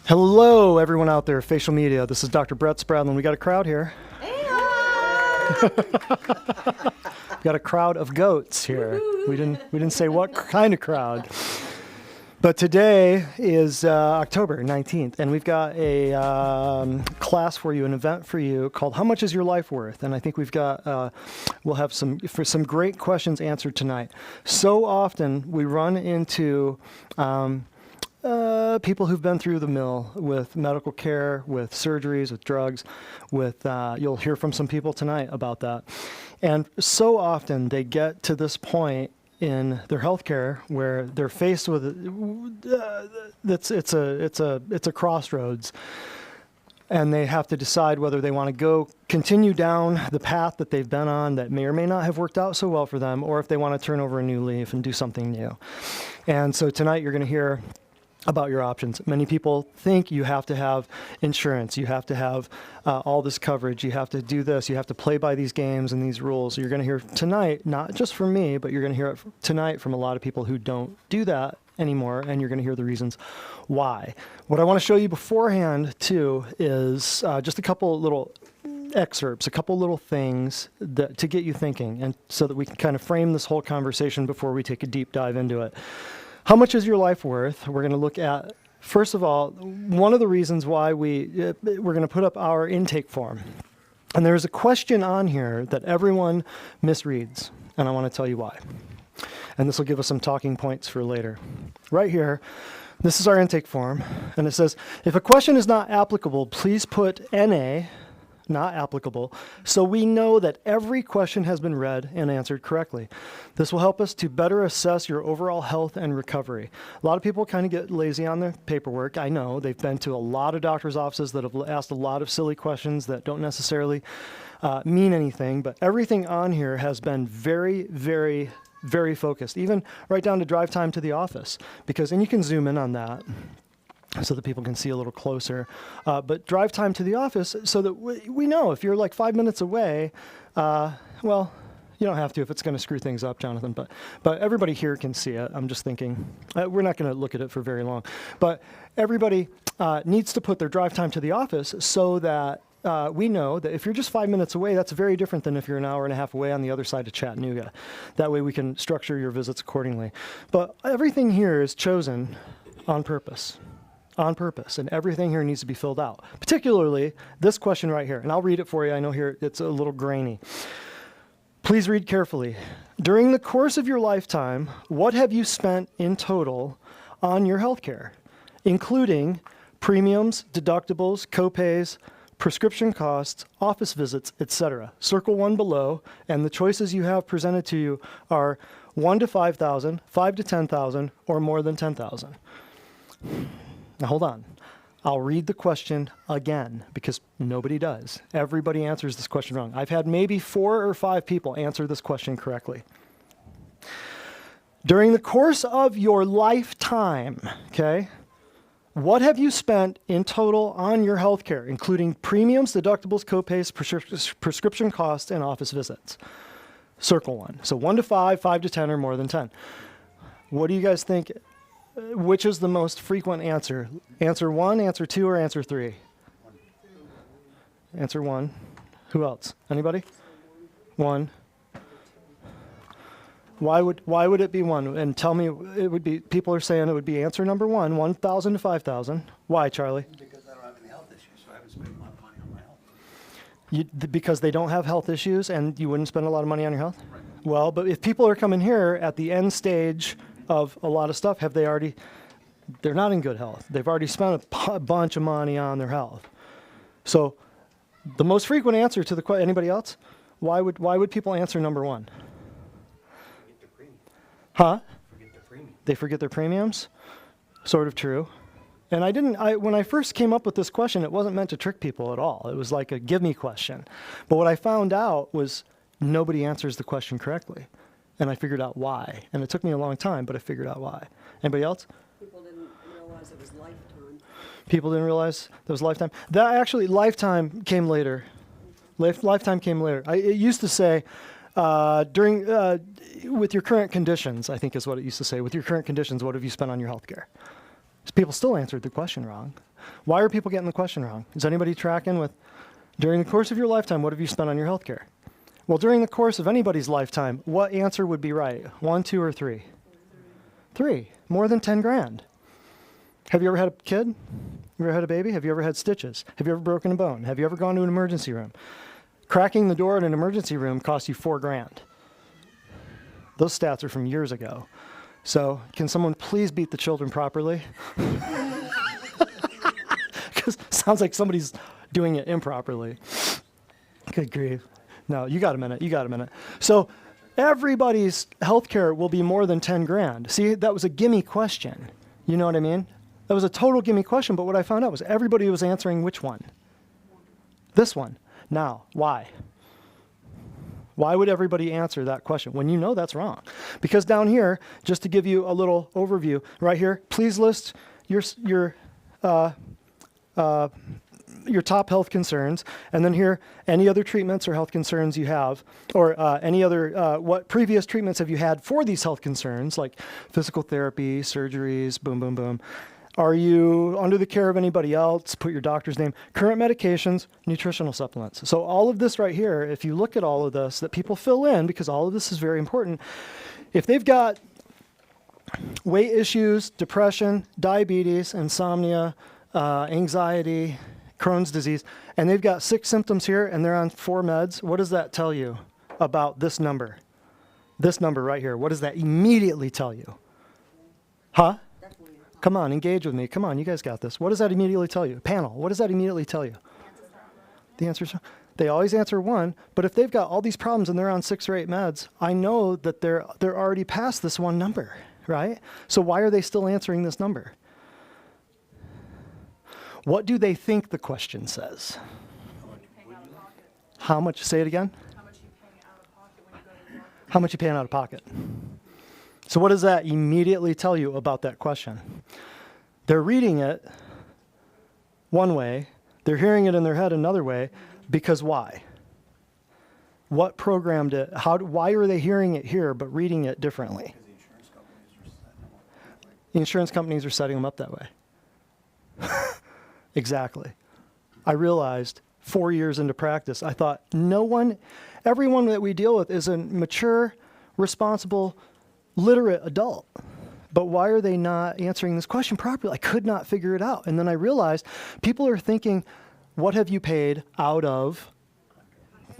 Hello, everyone out there, facial media. This is Dr. Brett Spradlin. We got a crowd here. We got a crowd of goats here. We didn't say what kind of crowd. But today is October 19th, and we've got a class for you, an event for you called "How Much Is Your Life Worth?" And I think we'll have some great questions answered tonight. So often we run into people who've been through the mill with medical care, with surgeries, with drugs, you'll hear from some people tonight about that. And so often they get to this point in their healthcare where they're faced with it's a crossroads, and they have to decide whether they want to continue down the path that they've been on that may or may not have worked out so well for them, or if they want to turn over a new leaf and do something new. And so tonight you're going to hear about your options. Many people think you have to have insurance, you have to have all this coverage, you have to do this, you have to play by these games and these rules. So you're going to hear tonight, not just from me, but you're going to hear it tonight from a lot of people who don't do that anymore, and you're going to hear the reasons why. What I want to show you beforehand, too, is just a couple little excerpts, a couple little things to get you thinking, and so that we can kind of frame this whole conversation before we take a deep dive into it. How much is your life worth? We're going to look at, first of all, one of the reasons why we're going to put up our intake form. And there's a question on here that everyone misreads, and I want to tell you why. And this will give us some talking points for later. Right here, this is our intake form, and it says, if a question is not applicable, please put NA, not applicable, so we know that every question has been read and answered correctly. This will help us to better assess your overall health and recovery. A lot of people kind of get lazy on their paperwork. I know they've been to a lot of doctor's offices that have asked a lot of silly questions that don't necessarily mean anything, but everything on here has been very, very, very focused, even right down to drive time to the office, and you can zoom in on that so that people can see a little closer. But drive time to the office so that we know if you're like 5 minutes away, well, you don't have to if it's going to screw things up, Jonathan, but everybody here can see it. I'm just thinking, we're not going to look at it for very long. But everybody needs to put their drive time to the office so that we know that if you're just 5 minutes away, that's very different than if you're an hour and a half away on the other side of Chattanooga. That way we can structure your visits accordingly. But everything here is chosen on purpose. And everything here needs to be filled out, particularly this question right here. And I'll read it for you. I know here it's a little grainy. Please read carefully. During the course of your lifetime, what have you spent in total on your health care, including premiums, deductibles, copays, prescription costs, office visits, etc.? Circle one below, and the choices you have presented to you are 1 to 5,000, 5 to 10,000, or more than 10,000. Now hold on. I'll read the question again because nobody does. Everybody answers this question wrong. I've had maybe 4 or 5 people answer this question correctly. During the course of your lifetime, okay, what have you spent in total on your health care, including premiums, deductibles, copays, prescription costs, and office visits? Circle 1. So 1 to 5, 5 to 10, or more than 10. What do you guys think? Which is the most frequent answer? Answer 1, answer 2, or answer 3? Answer 1. Who else? Anybody? 1. Why would it be 1? And tell me, it would be, people are saying it would be answer number 1, 1,000 to 5,000. Why, Charlie? Because I don't have any health issues, so I haven't spent a lot of money on my health. Because they don't have health issues and you wouldn't spend a lot of money on your health? Right. Well, but if people are coming here at the end stage of a lot of stuff, they're not in good health. They've already spent a bunch of money on their health. So the most frequent answer to the question, anybody else? Why would people answer number 1? Forget the premium. Huh? Forget the premium. They forget their premiums? Sort of true. And when I first came up with this question, it wasn't meant to trick people at all. It was like a give me question. But what I found out was nobody answers the question correctly. And I figured out why. And it took me a long time, but I figured out why. Anybody else? People didn't realize it was lifetime. People didn't realize there was lifetime. That actually, lifetime came later. Lifetime came later. It used to say, with your current conditions, I think is what it used to say. With your current conditions, what have you spent on your health care? People still answered the question wrong. Why are people getting the question wrong? Is anybody tracking with, during the course of your lifetime, what have you spent on your health care? Well, during the course of anybody's lifetime, what answer would be right? 1, 2, or 3? 3. More than 10 grand. Have you ever had a kid? Have you ever had a baby? Have you ever had stitches? Have you ever broken a bone? Have you ever gone to an emergency room? Cracking the door in an emergency room costs you 4 grand. Those stats are from years ago. So can someone please beat the children properly? Because it sounds like somebody's doing it improperly. Good grief. No, you got a minute. So everybody's healthcare will be more than 10 grand. See, that was a gimme question. You know what I mean? That was a total gimme question, but what I found out was everybody was answering which one? This one. Now, why? Why would everybody answer that question when you know that's wrong? Because down here, just to give you a little overview, right here, please list your top health concerns, and then here, any other treatments or health concerns you have, or any other, what previous treatments have you had for these health concerns, like physical therapy, surgeries, boom, boom, boom. Are you under the care of anybody else? Put your doctor's name. Current medications, nutritional supplements. So all of this right here, if you look at all of this, that people fill in, because all of this is very important, if they've got weight issues, depression, diabetes, insomnia, anxiety, Crohn's disease, and they've got 6 symptoms here and they're on 4 meds, what does that tell you about this number? This number right here, what does that immediately tell you? Huh? Come on, engage with me. Come on, you guys got this. What does that immediately tell you? Panel, what does that immediately tell you? The answer is, they always answer 1, but if they've got all these problems and they're on 6 or 8 meds, I know that they're already past this 1 number, right? So why are they still answering this number? What do they think the question says? How much? Say it again. How much you paying out of pocket? So what does that immediately tell you about that question? They're reading it one way, they're hearing it in their head another way, because why? What programmed it? Why are they hearing it here but reading it differently? The insurance companies are setting them up that way. Exactly. I realized 4 years into practice, I thought everyone that we deal with is a mature, responsible, literate adult. But why are they not answering this question properly? I could not figure it out. And then I realized people are thinking, what have you paid out of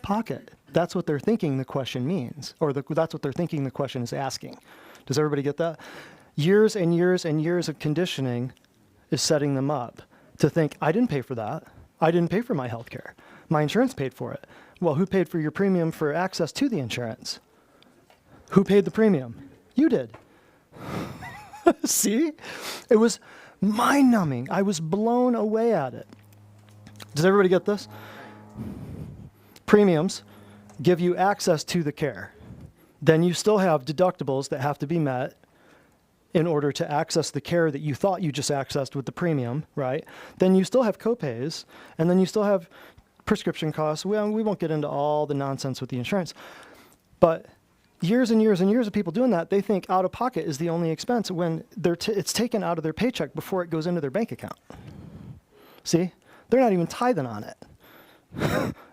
pocket? That's what they're thinking the question means, or that's what they're thinking the question is asking. Does everybody get that? Years and years and years of conditioning is setting them up to think, I didn't pay for that. I didn't pay for my health care. My insurance paid for it. Well, who paid for your premium for access to the insurance? Who paid the premium? You did. See? It was mind-numbing. I was blown away at it. Does everybody get this? Premiums give you access to the care. Then you still have deductibles that have to be met in order to access the care that you thought you just accessed with the premium, right? Then you still have copays, and then you still have prescription costs. We won't get into all the nonsense with the insurance. But years and years and years of people doing that, they think out of pocket is the only expense when it's taken out of their paycheck before it goes into their bank account. See? They're not even tithing on it.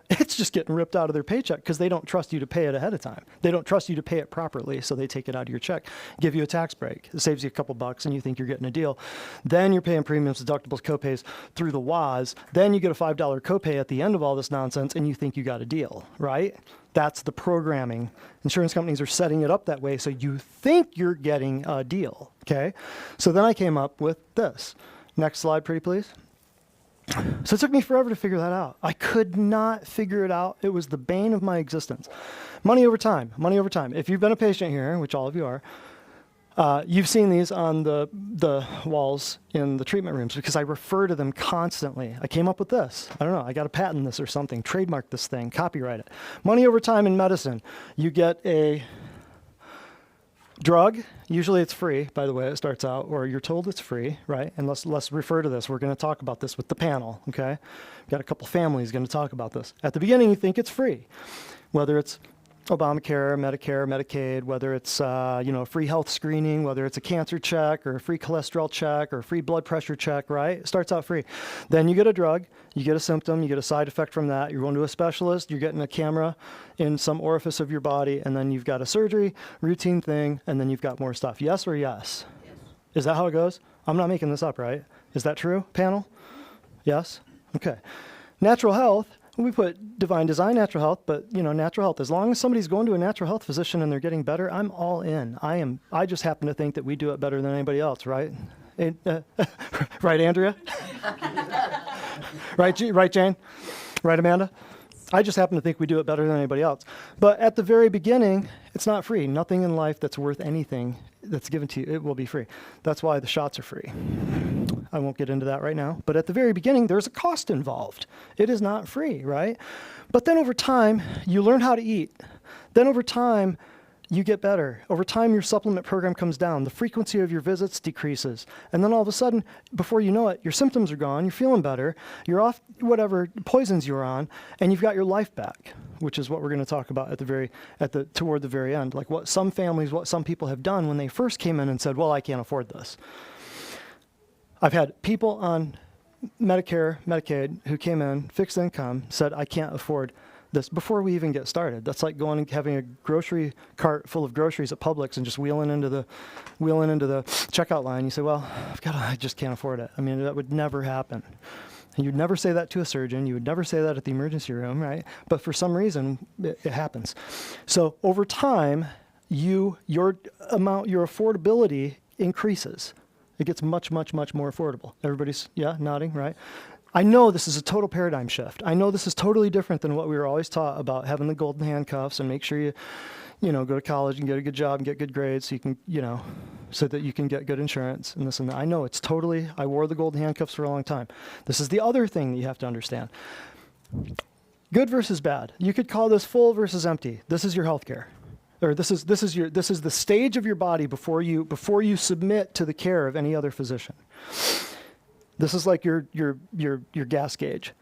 It's just getting ripped out of their paycheck because they don't trust you to pay it ahead of time. They don't trust you to pay it properly, so they take it out of your check, give you a tax break. It saves you a couple bucks, and you think you're getting a deal. Then you're paying premiums, deductibles, copays through the waz. Then you get a $5 copay at the end of all this nonsense, and you think you got a deal, right? That's the programming. Insurance companies are setting it up that way, so you think you're getting a deal, okay? So then I came up with this. Next slide, pretty please. So it took me forever to figure that out. I could not figure it out. It was the bane of my existence. Money over time, money over time. If you've been a patient here, which all of you are, you've seen these on the walls in the treatment rooms because I refer to them constantly. I came up with this. I don't know. I got to patent this or something, trademark this thing, copyright it. Money over time in medicine. You get a drug, usually it's free, by the way, it starts out, or you're told it's free, right? And let's refer to this. We're going to talk about this with the panel, okay? We've got a couple families going to talk about this. At the beginning, you think it's free, whether it's Obamacare, Medicare, Medicaid, whether it's free health screening, whether it's a cancer check or a free cholesterol check or a free blood pressure check, right? It starts out free. Then you get a drug, you get a symptom, you get a side effect from that. You're going to a specialist, you're getting a camera in some orifice of your body, and then you've got a surgery, routine thing, and then you've got more stuff. Yes or yes? Yes. Is that how it goes? I'm not making this up, right? Is that true, panel? Yes? Okay. Natural health. We put divine design natural health, but natural health. As long as somebody's going to a natural health physician and they're getting better, I'm all in. I just happen to think that we do it better than anybody else, right? Right, Andrea? Right, Jane? Right, Amanda? I just happen to think we do it better than anybody else. But at the very beginning, it's not free. Nothing in life that's worth anything that's given to you, it will be free. That's why the shots are free. I won't get into that right now. But at the very beginning, there's a cost involved. It is not free, right? But then over time, you learn how to eat. Then over time, you get better. Over time, your supplement program comes down. The frequency of your visits decreases. And then all of a sudden, before you know it, your symptoms are gone. You're feeling better. You're off whatever poisons you were on, and you've got your life back, which is what we're going to talk about toward the very end. Like what some people have done when they first came in and said, well, I can't afford this. I've had people on Medicare, Medicaid who came in, fixed income, said, I can't afford this before we even get started. That's like going and having a grocery cart full of groceries at Publix and just wheeling into the checkout line. You say, well, I just can't afford it. I mean, that would never happen. And you'd never say that to a surgeon. You would never say that at the emergency room, right? But for some reason, it happens. So over time, your affordability increases. It gets much, much, much more affordable. Everybody's, nodding, right? I know this is a total paradigm shift. I know this is totally different than what we were always taught about having the golden handcuffs and make sure you go to college and get a good job and get good grades so you can, so that you can get good insurance and this and that. I know I wore the golden handcuffs for a long time. This is the other thing that you have to understand. Good versus bad. You could call this full versus empty. This is your healthcare. Or this is the stage of your body before you submit to the care of any other physician. This is like your gas gauge.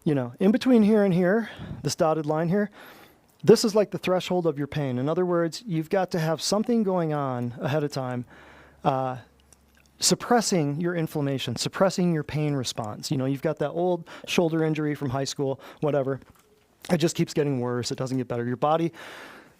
In between here and here, this dotted line here, this is like the threshold of your pain. In other words, you've got to have something going on ahead of time, suppressing your inflammation, suppressing your pain response. You've got that old shoulder injury from high school, whatever. It just keeps getting worse. It doesn't get better.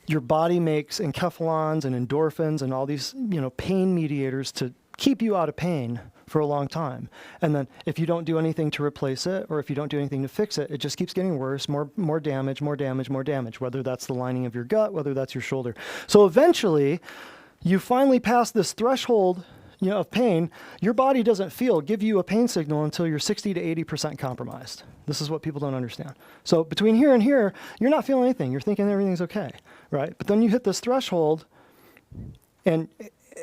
Your body makes enkephalons and endorphins and all these, pain mediators to keep you out of pain for a long time. And then if you don't do anything to replace it, or if you don't do anything to fix it, it just keeps getting worse, more damage, whether that's the lining of your gut, whether that's your shoulder. So eventually, you finally pass this threshold of pain. Your body doesn't give you a pain signal until you're 60 to 80% compromised. This is what people don't understand. So between here and here, you're not feeling anything. You're thinking everything's okay, right? But then you hit this threshold, and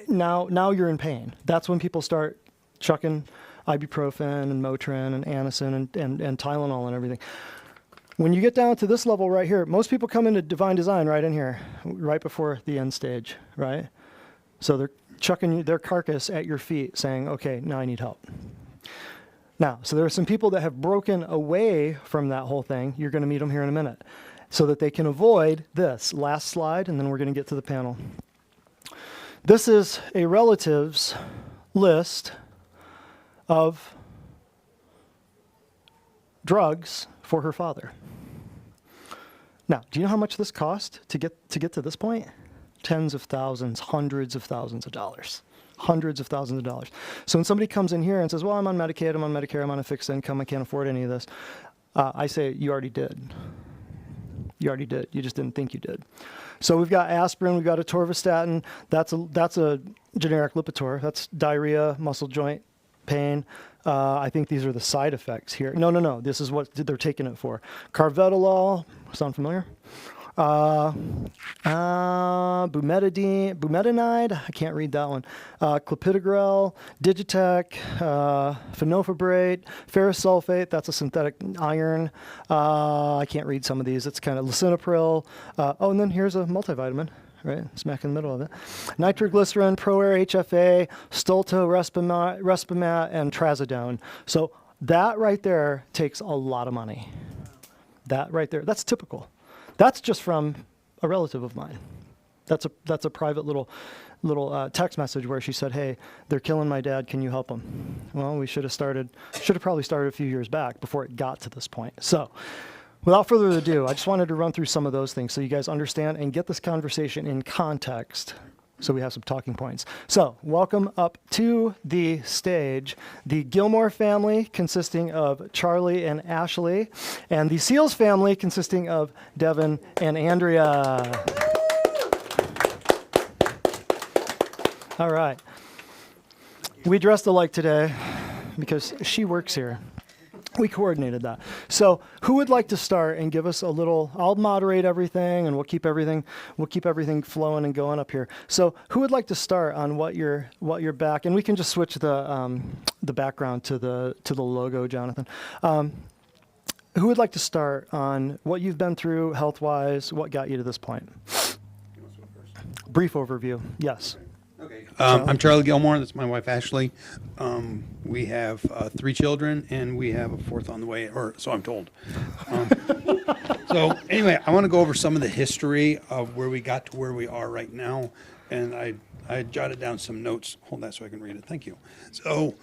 now you're in pain. That's when people start chucking ibuprofen and Motrin and Anacin and Tylenol and everything. When you get down to this level right here, most people come into divine design right in here, right before the end stage, right? So they're chucking their carcass at your feet saying, okay, now I need help. Now, so there are some people that have broken away from that whole thing. You're going to meet them here in a minute. so that they can avoid this. Last slide, and then we're going to get to the panel. This is a relative's list of drugs for her father. Now, do you know how much this cost to get to this point? Tens of thousands, hundreds of thousands of dollars. Hundreds of thousands of dollars. So when somebody comes in here and says, well, I'm on Medicaid, I'm on Medicare, I'm on a fixed income, I can't afford any of this, I say, you already did. You already did. You just didn't think you did. So we've got aspirin, we've got atorvastatin. That's a generic Lipitor. That's diarrhea, muscle joint pain. I think these are the side effects here. No. This is what they're taking it for. Carvedilol. Sound familiar? Bumetanide, I can't read that one. Clopidogrel, Digitec, fenofibrate, ferrous sulfate, that's a synthetic iron. I can't read some of these. It's kind of lisinopril. And then here's a multivitamin, right? Smack in the middle of it. Nitroglycerin, ProAir HFA, Stolta, Respimat, and Trazodone. So that right there takes a lot of money. That right there, that's typical. That's just from a relative of mine. That's a private little text message where she said, "Hey, they're killing my dad. Can you help them?" Well, we should have probably started a few years back before it got to this point. So, without further ado, I just wanted to run through some of those things so you guys understand and get this conversation in context. So we have some talking points. So welcome up to the stage, the Gilmore family consisting of Charlie and Ashley, and the Seals family consisting of Devin and Andrea. All right. We dressed alike today because she works here. We coordinated that. So who would like to start and give us a little, I'll moderate everything and we'll keep everything flowing and going up here. So who would like to start on what you're back, and we can just switch the background to the logo, Jonathan. Who would like to start on what you've been through health-wise, what got you to this point? You want to go first? Brief overview, yes. Okay. I'm Charlie Gilmore. That's my wife, Ashley. We have 3 children, and we have a 4th on the way, or so I'm told. So anyway, I want to go over some of the history of where we got to where we are right now, and I jotted down some notes. Hold that so I can read it. Thank you. So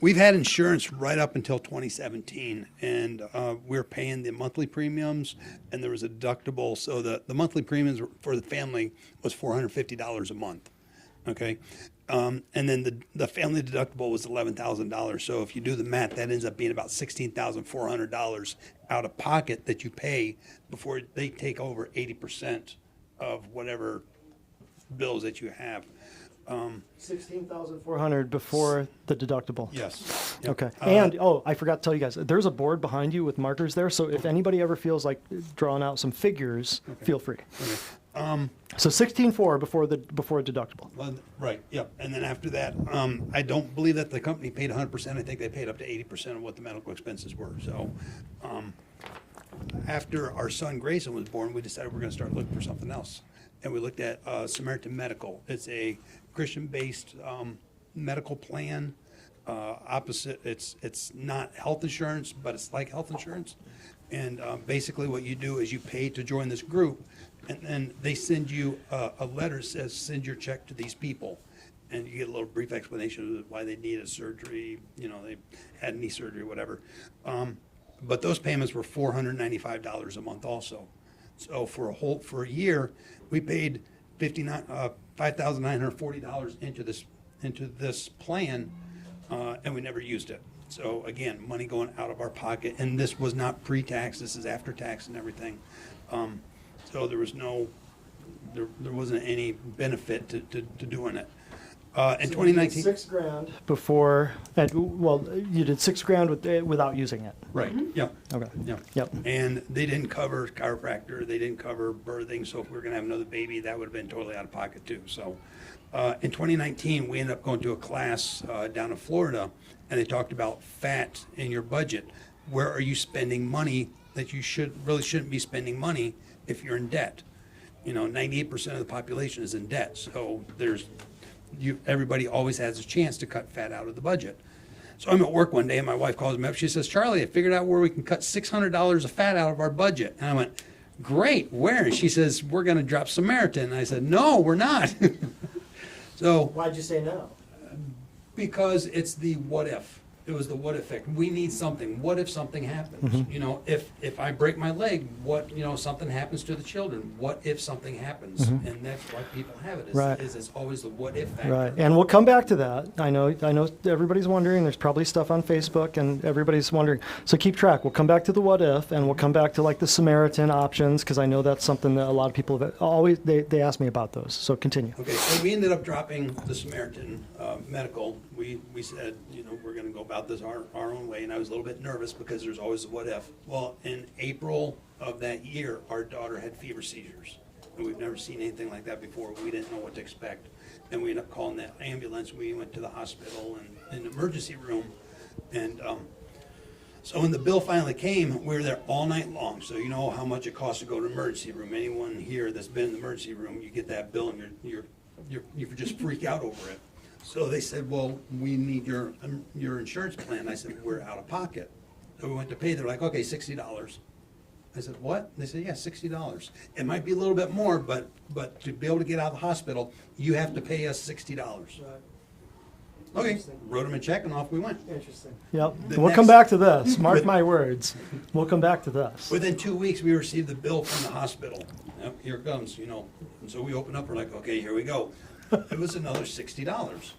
we've had insurance right up until 2017, and we're paying the monthly premiums, and there was a deductible. So the monthly premiums for the family was $450 a month, okay? And then the family deductible was $11,000. So if you do the math, that ends up being about $16,400 out of pocket that you pay before they take over 80% of whatever bills that you have. $16,400 before the deductible. Yes. Yep. Okay. And, I forgot to tell you guys, there's a board behind you with markers there. So if anybody ever feels like drawing out some figures, feel free. Okay. So 16.4 before deductible. Well, right, yep. And then after that, I don't believe that the company paid 100%. I think they paid up to 80% of what the medical expenses were. So after our son Grayson was born, we decided we're going to start looking for something else. And we looked at Samaritan Medical. It's a Christian-based medical plan. Opposite, it's not health insurance, but it's like health insurance. And basically what you do is you pay to join this group, and then they send you a letter that says, send your check to these people. And you get a little brief explanation of why they needed surgery, they had knee surgery, whatever. But those payments were $495 a month also. So for a year, we paid $5,940 into this plan, and we never used it. So again, money going out of our pocket, and this was not pre-tax. This is after tax and everything. So there wasn't any benefit to doing it. In 2019, $6,000 before, you did $6,000 without using it. right? Yeah. Okay. Yeah. Yep. And they didn't cover chiropractor. They didn't cover birthing. So if we were going to have another baby, that would have been totally out of pocket too. So in 2019, we ended up going to a class down in Florida, and they talked about fat in your budget. Where are you spending money that you shouldn't be spending money if you're in debt? 98% of the population is in debt. So everybody always has a chance to cut fat out of the budget. So I'm at work one day and my wife calls me up. She says, Charlie, I figured out where we can cut $600 of fat out of our budget. And I went, great, where? And she says, we're going to drop Samaritan. And I said, no, we're not. So, Why'd you say no? because it's the what if. It was the what if effect. We need something. What if something happens? Mm-hmm. You know, if I break my leg, what, you know, something happens to the children. What if something happens? And that's why people have it. Is, Mm-hmm. Right. is it's always the what if factor. Right, and we'll come back to that. I know everybody's wondering, there's probably stuff on Facebook and everybody's wondering. So keep track. We'll come back to the what if, and we'll come back to like the Samaritan options, because I know that's something that a lot of people have always, they ask me about those. So continue. Okay, so we ended up dropping the Samaritan medical. We said, you know, we're gonna go about this our own way, and I was a little bit nervous because there's always a what if. Well, in April of that year, our daughter had fever seizures. And we've never seen anything like that before. We didn't know what to expect. Then we ended up calling that ambulance. We went to the hospital and in the emergency room. And so when the bill finally came, we were there all night long. So you know how much it costs to go to the emergency room. Anyone here that's been in the emergency room, you get that bill and you just freak out over it. So they said, well, we need your insurance plan. I said, we're out of pocket. So we went to pay. They're like, okay, $60. I said, what? They said, yeah, $60. It might be a little bit more, but to be able to get out of the hospital, you have to pay us $60. Okay, wrote them a check and off we went. Interesting. Yep, The we'll come next- back to this. Mark my words. We'll come back to this. Within 2 weeks, we received the bill from the hospital. Yep, here it comes, you know. And so we open up, we're like, okay, here we go. It was another $60.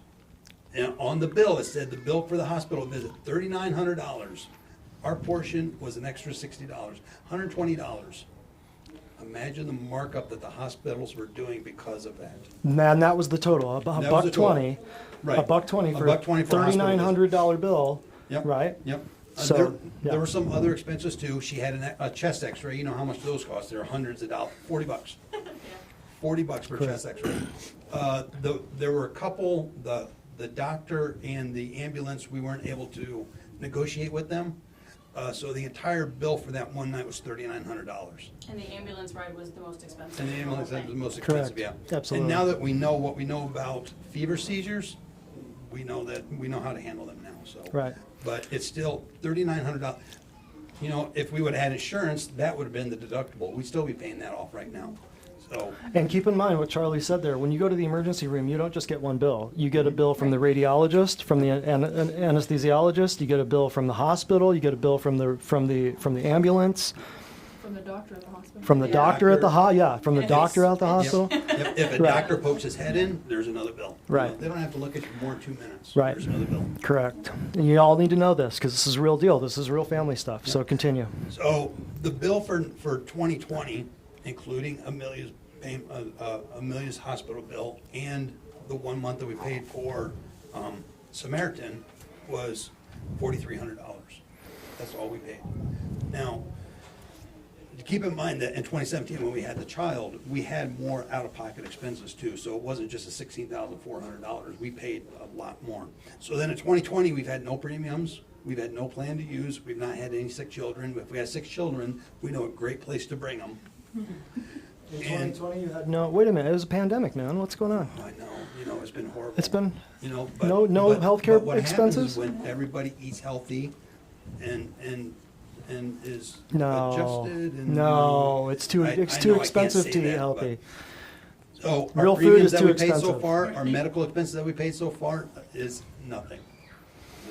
And on the bill, it said the bill for the hospital visit, $3,900. Our portion was an extra $60, $120. Imagine the markup that the hospitals were doing because of that. Man, that was the total, That was buck the total. 20. Right. A buck 20 for a $1.20 for a hospital visit. $3,900 bill, Yep. right? Yep. So, There yeah. were some other expenses too. She had a chest x-ray. You know how much those cost. They're hundreds of dollars, $40. $40 for a chest x-ray. There were a couple, the doctor and the ambulance, we weren't able to negotiate with them. So the entire bill for that one night was $3,900. And the ambulance ride was the most expensive. And the of the whole ambulance was the thing. most expensive, yeah. Correct. Absolutely. And now that we know what we know about fever seizures, we know how to handle them now, so. Right. But it's still $3,900. You know, if we would've had insurance, that would've been the deductible. We'd still be paying that off right now, so. And keep in mind what Charlie said there. When you go to the emergency room, you don't just get one bill. You get a bill from the radiologist, from the anesthesiologist. You get a bill from the hospital. You get a bill from the ambulance, From the doctor at the hospital. from the doctor at the from the Yes. doctor at the Yep. hospital. If a Right. doctor pokes his head in, there's another bill. You Right. know, They don't have to look at you more than 2 minutes. Right. There's another bill. Correct. And you all need to know this because this is a real deal. This is real family stuff. So continue. So the bill for 2020, including Amelia's hospital bill and the 1 month that we paid for Samaritan, was $4,300. That's all we paid. Now, keep in mind that in 2017, when we had the child, we had more out-of-pocket expenses too. So it wasn't just a $16,400. We paid a lot more. So then in 2020, we've had no premiums. We've had no plan to use. We've not had any sick children. If we have 6 children, we know a great place to bring them. In And- 2020, you had no. Wait a minute. It was a pandemic, man. What's going on? I know, you know, it's been horrible. It's been. You know, No healthcare but what happens expenses? is when everybody eats healthy and is No. adjusted and. No, it's too. I It's know too I can't expensive say to eat that, healthy. So Real our food premiums is that too we paid so expensive. far, our medical expenses that we paid so far is nothing.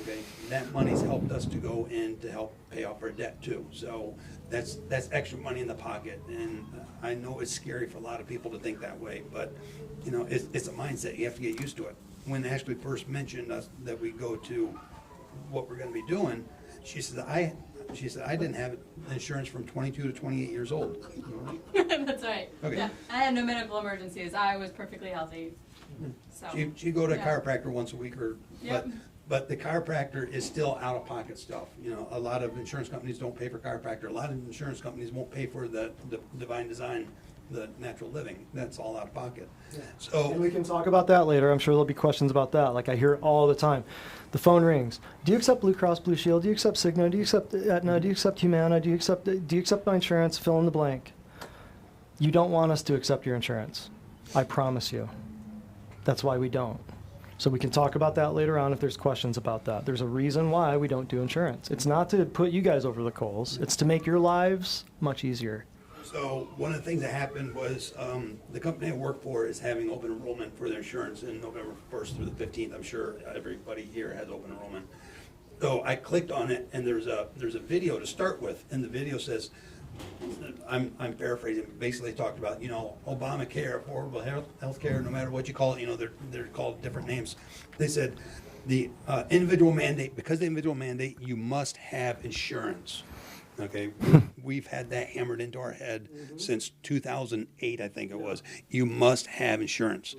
Okay, that money's helped us to go in to help pay off our debt too. So that's extra money in the pocket. And I know it's scary for a lot of people to think that way, but you know, it's a mindset. You have to get used to it. When Ashley first mentioned us that we go to what we're gonna be doing, she said, I didn't have insurance from 22 to 28 years old. That's right. Okay. Yeah, I had no medical emergencies. I was perfectly healthy. So. She'd go to a Yeah. chiropractor once a week Yep. but the chiropractor is still out-of-pocket stuff. You know, a lot of insurance companies don't pay for chiropractor. A lot of insurance companies won't pay for the Divine Design, the natural living. That's all out of pocket. And So, we can talk about that later. I'm sure there'll be questions about that. Like I hear it all the time. The phone rings. Do you accept Blue Cross Blue Shield? Do you accept Cigna? Do you accept Aetna? Do you accept Humana? Do you accept my insurance? Fill in the blank. You don't want us to accept your insurance. I promise you. That's why we don't. So we can talk about that later on if there's questions about that. There's a reason why we don't do insurance. It's not to put you guys over the coals. It's to make your lives much easier. So one of the things that happened was the company I work for is having open enrollment for their insurance in November 1st through the 15th. I'm sure everybody here has open enrollment. So I clicked on it, and there's a video to start with, and the video says, I'm paraphrasing, but basically talked about, Obamacare, affordable health care, no matter what you call it, they're called different names. They said the individual mandate, because the individual mandate, you must have insurance. Okay, we've had that hammered into our head since 2008, I think it was. You must have insurance.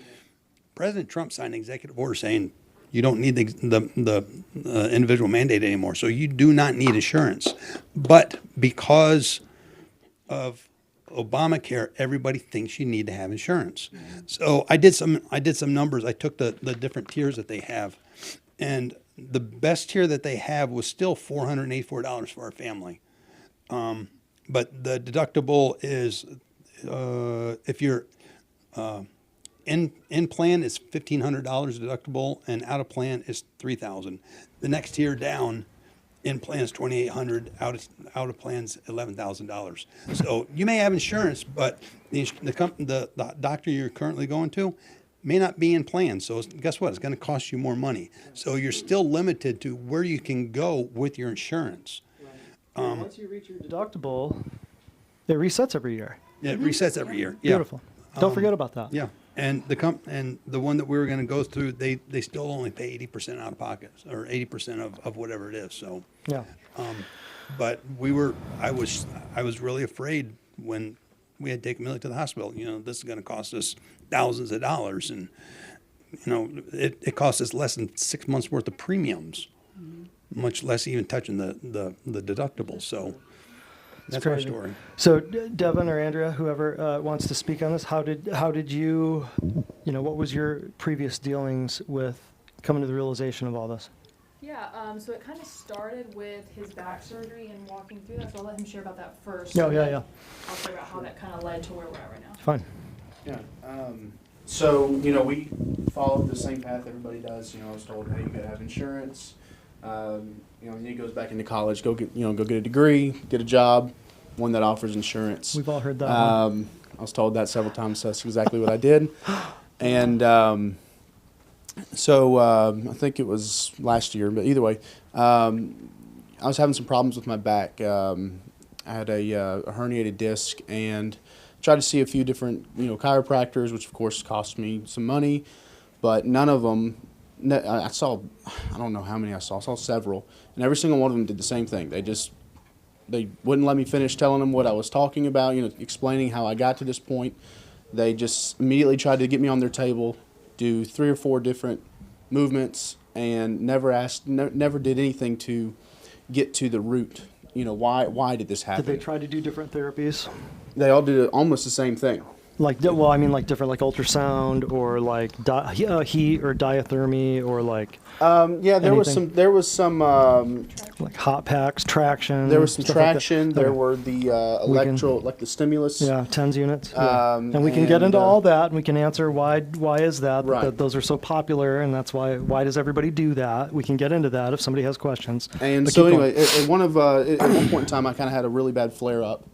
President Trump signed an executive order saying you don't need the individual mandate anymore, so you do not need insurance. But because of Obamacare, everybody thinks you need to have insurance. So I did some numbers. I took the different tiers that they have, and the best tier that they have was still $484 for our family. But the deductible is, if you're in plan is $1,500 deductible, and out of plan is $3,000. The next tier down, in plan is $2,800, out of plan's $11,000. So you may have insurance, but the doctor you're currently going to may not be in plan. So guess what? It's going to cost you more money. So you're still limited to where you can go with your insurance. Once you reach your deductible, it resets every year. Yeah, it resets every year. Yeah. Beautiful. Don't forget about that. Yeah, and the one that we were going to go through, they still only pay 80% out of pocket, or 80% of whatever it is. So, Yeah. but I was really afraid when we had to take Millie to the hospital. This is going to cost us thousands of dollars, and it cost us less than 6 months worth of premiums, much less even touching the deductible. So. That's our crazy. story. So Devin or Andrea, whoever wants to speak on this, how did you, what was your previous dealings with coming to the realization of all this? Yeah, so it kind of started with his back surgery and walking through that, so I'll let him share about that first. Yeah, and yeah, then yeah. I'll share about how that kind of led to where we're at right now. Fine. Yeah. So, we followed the same path everybody does. I was told, hey, you gotta have insurance. He goes back into college, go get a degree, get a job, one that offers insurance. We've all heard that. I was told that several times, so that's exactly what I did. And so I think it was last year, but either way, I was having some problems with my back. I had a herniated disc and tried to see a few different, chiropractors, which of course cost me some money, but none of them. I don't know how many I saw several, and every single one of them did the same thing. They wouldn't let me finish telling them what I was talking about, explaining how I got to this point. They just immediately tried to get me on their table, do 3 or 4 different movements, and never did anything to get to the root. Why did this happen? Did they try to do different therapies? They all did almost the same thing. Like different, like ultrasound or like heat or diathermy or like. Yeah, there was some. Like hot packs, traction. There was some stuff like that. traction. There were the like the stimulus. Yeah, TENS units. Yeah. And we can and, get into all that, and we can answer why is that, Right. that those are so popular, and that's why does everybody do that? We can get into that if somebody has questions. And But so keep going. anyway, at one point in time, I kind of had a really bad flare up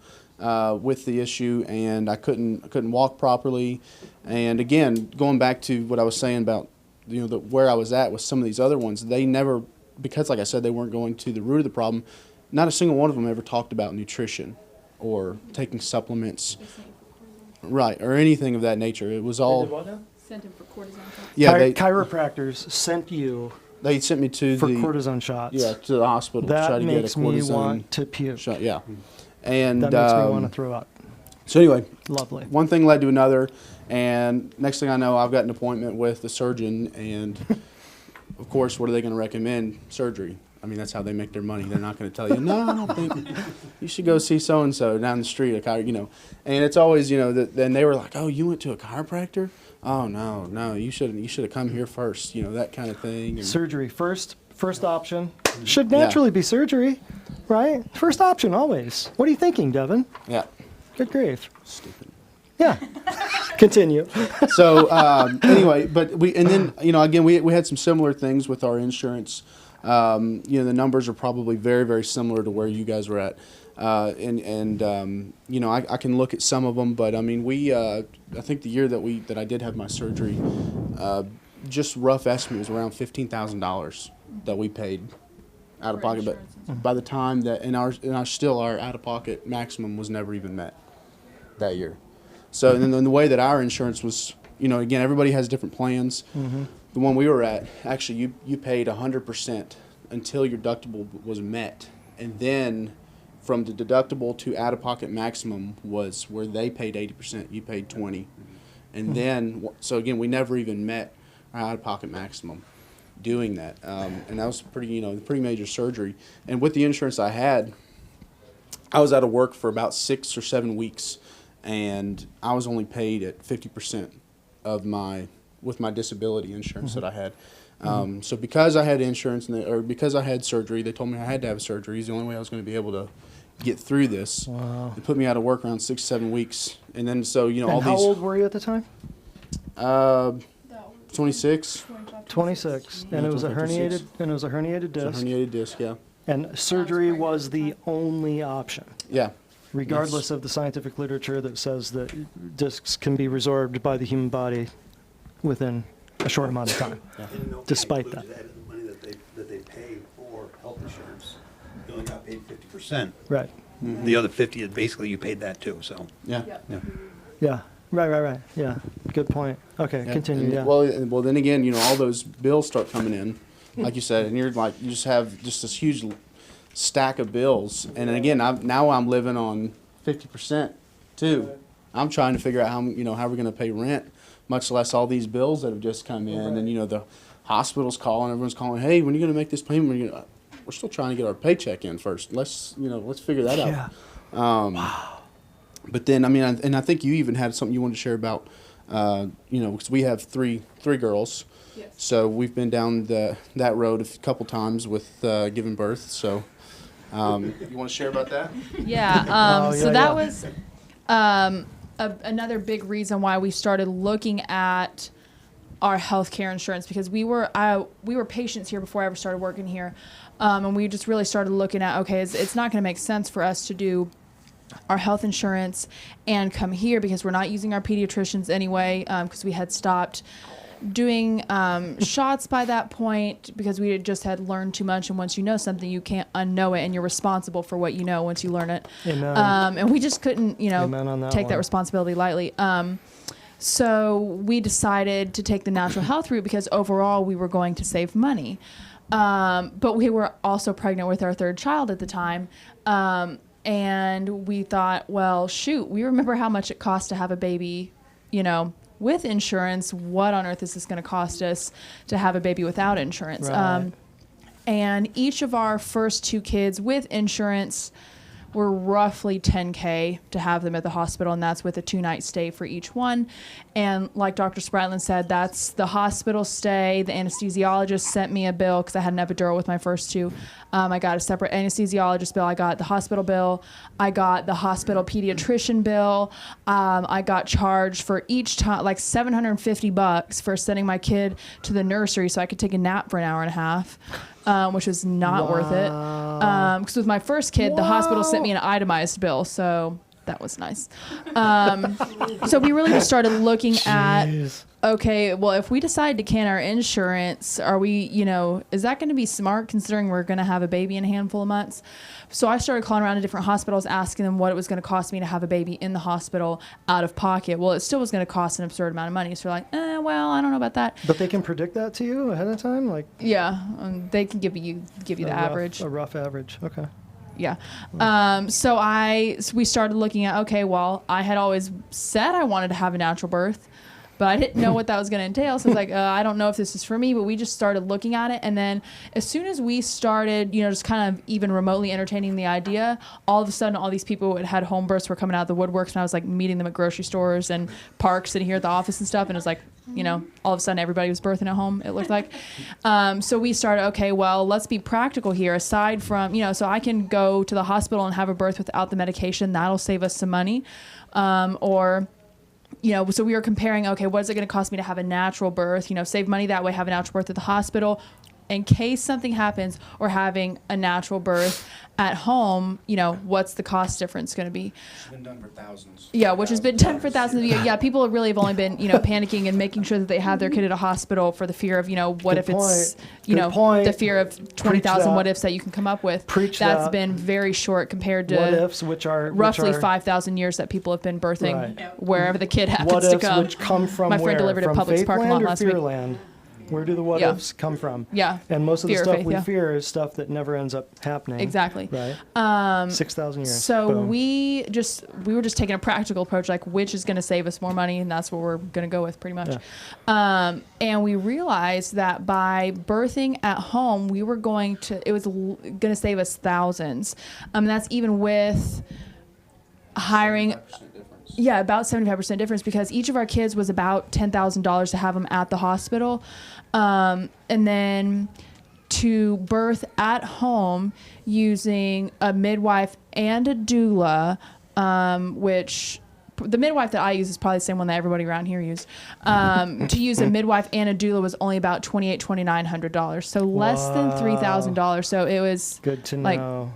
with the issue, and I couldn't walk properly. And again, going back to what I was saying about where I was at with some of these other ones, they never, because like I said, they weren't going to the root of the problem. Not a single one of them ever talked about nutrition or taking supplements, right, or anything of that nature. It was all. Sent him for cortisone shots. Yeah, chiropractors sent you they sent me to for the cortisone shots. Yeah, to the hospital to try That to get a makes me cortisone want to puke. shot. Yeah, and That makes me want to throw up. So anyway, Lovely. one thing led to another, and next thing I know, I've got an appointment with the surgeon, and of course, what are they going to recommend? Surgery. I mean, that's how they make their money. They're not going to tell you, no, I don't think you should go see so and so down the street, and it's always, then they were like, oh, you went to a chiropractor? Oh no, you should have come here first, that kind of thing. And Surgery first option should naturally be surgery, right? First option always. What are you thinking, Devin? yeah, Good grief. stupid. Yeah. Continue. So anyway, but and then again we had some similar things with our insurance. The numbers are probably very, very similar to where you guys were at. I can look at some of them, but I mean, I think the year that I did have my surgery, just rough estimate was around $15,000 that we paid out of For pocket. But insurance and stuff. by the time that, our out of pocket maximum was never even met that year. So and then the way that our insurance was, again, everybody has different plans. Mm-hmm. The one we were at, actually, you paid 100% until your deductible was met, and then from the deductible to out-of-pocket maximum was where they paid 80%, you paid 20, and then so again, we never even met our out-of-pocket maximum doing that, and that was pretty major surgery. And with the insurance I had, I was out of work for about 6 or 7 weeks, and I was only paid at 50% of with my disability insurance that I had. So because I had insurance or because I had surgery, they told me I had to have surgery. It's the only way I was going to be able to get through this. Wow. They put me out of work around 6, 7 weeks, and then all And how these. old were you at the time? 26. 26, and it was a 26. herniated It's a disc, herniated disc. Yeah. and surgery was the only option, Yeah. regardless of the scientific literature that says that discs can be resorbed by the human body within a short amount of time. Despite that. The money that they pay for health insurance, you only got paid 50%. Right. The other 50 is basically you paid that too, so. Yeah. Yeah. Yeah. Right. Yeah. Good point. Okay. Yeah. Continue. And, Yeah. Well, then again, all those bills start coming in, like you said, and you just have just this huge stack of bills. And then again, now I'm living on 50% too. I'm trying to figure out how we're going to pay rent, much less all these bills that have just come in. And the hospital's calling, everyone's calling, hey, when are you going to make this payment? We're still trying to get our paycheck in first. Let's figure that out. Yeah. But then, I think you even had something you wanted to share about, because we have three girls. Yes. So we've been down that road a couple times with giving birth. So you want to share about that? Yeah. Oh, So yeah, that yeah. was another big reason why we started looking at our healthcare insurance, because we were patients here before I ever started working here, and we just really started looking at, okay, it's not going to make sense for us to do our health insurance and come here because we're not using our pediatricians anyway, because we had stopped doing shots by that point because we had learned too much, and once you know something you can't unknow it, and you're responsible for what you know once you learn it. Amen. And we just couldn't Amen on that take that one. responsibility lightly. So we decided to take the natural health route because overall we were going to save money, but we were also pregnant with our third child at the time. And we thought, well, shoot, we remember how much it costs to have a baby, with insurance. What on earth is this going to cost us to have a baby without insurance? Right. And each of our first 2 kids with insurance were roughly $10K to have them at the hospital, and that's with a 2-night stay for each one. And like Dr. Spratland said, that's the hospital stay. The anesthesiologist sent me a bill because I had an epidural with my first 2. I got a separate anesthesiologist bill. I got the hospital bill. I got the hospital pediatrician bill. I got charged for each time like $750 for sending my kid to the nursery so I could take a nap for an hour and a half. Which was not worth it. Because with my first kid, the hospital sent me an itemized bill, so that was nice. So we really just started looking at, Jeez. okay, well, if we decide to can our insurance, are we, is that going to be smart considering we're going to have a baby in a handful of months? So I started calling around to different hospitals, asking them what it was going to cost me to have a baby in the hospital out of pocket. Well, it still was going to cost an absurd amount of money. So we're like, well, I don't know about that. But they can predict that to you ahead of time, like Yeah, they can give you the average. A rough average. Okay. Yeah. So we started looking at, okay, well, I had always said I wanted to have a natural birth, but I didn't know what that was going to entail. So I was like, I don't know if this is for me, but we just started looking at it. And then as soon as we started, just kind of even remotely entertaining the idea, all of a sudden, all these people who had home births were coming out of the woodworks, and I was like meeting them at grocery stores and parks and here at the office and stuff. And it was like, all of a sudden everybody was birthing at home, it looked like. So we started, okay, well, let's be practical here. Aside from, so I can go to the hospital and have a birth without the medication. That'll save us some money. Or so we were comparing, okay, what is it going to cost me to have a natural birth? Save money that way, have a natural birth at the hospital. In case something happens, or having a natural birth at home, what's the cost difference going to be? It's been done for thousands. Yeah, which has been done for thousands of years. Yeah, people really have only been, panicking and making sure that they have their kid at a hospital for the fear of, what Good if it's, Good point. the fear of 20,000 that. what ifs that you can come up with. Preach That's that. been very short compared What to ifs, which are roughly which are, 5,000 years that people have been birthing Right. wherever the kid happens what to ifs come. which come from My where? friend delivered from a Publix parking Faithland lot or last week. Fearland? Where do the what Yeah. ifs come from? Yeah. And most of the Fear of stuff faith, we yeah. fear is stuff that never ends up happening. Exactly. Right. 6,000 years. So Boom. we were just taking a practical approach, like which is going to save us more money, and that's what we're going to go with pretty much. Yeah. And we realized that by birthing at home, it was going to save us thousands. That's even with hiring. 75% difference. Yeah, about 75% difference, because each of our kids was about $10,000 to have them at the hospital. And then to birth at home using a midwife and a doula, which the midwife that I use is probably the same one that everybody around here used. To use a midwife and a doula was only about $2,900, so less than $3,000. So it was Good to like know.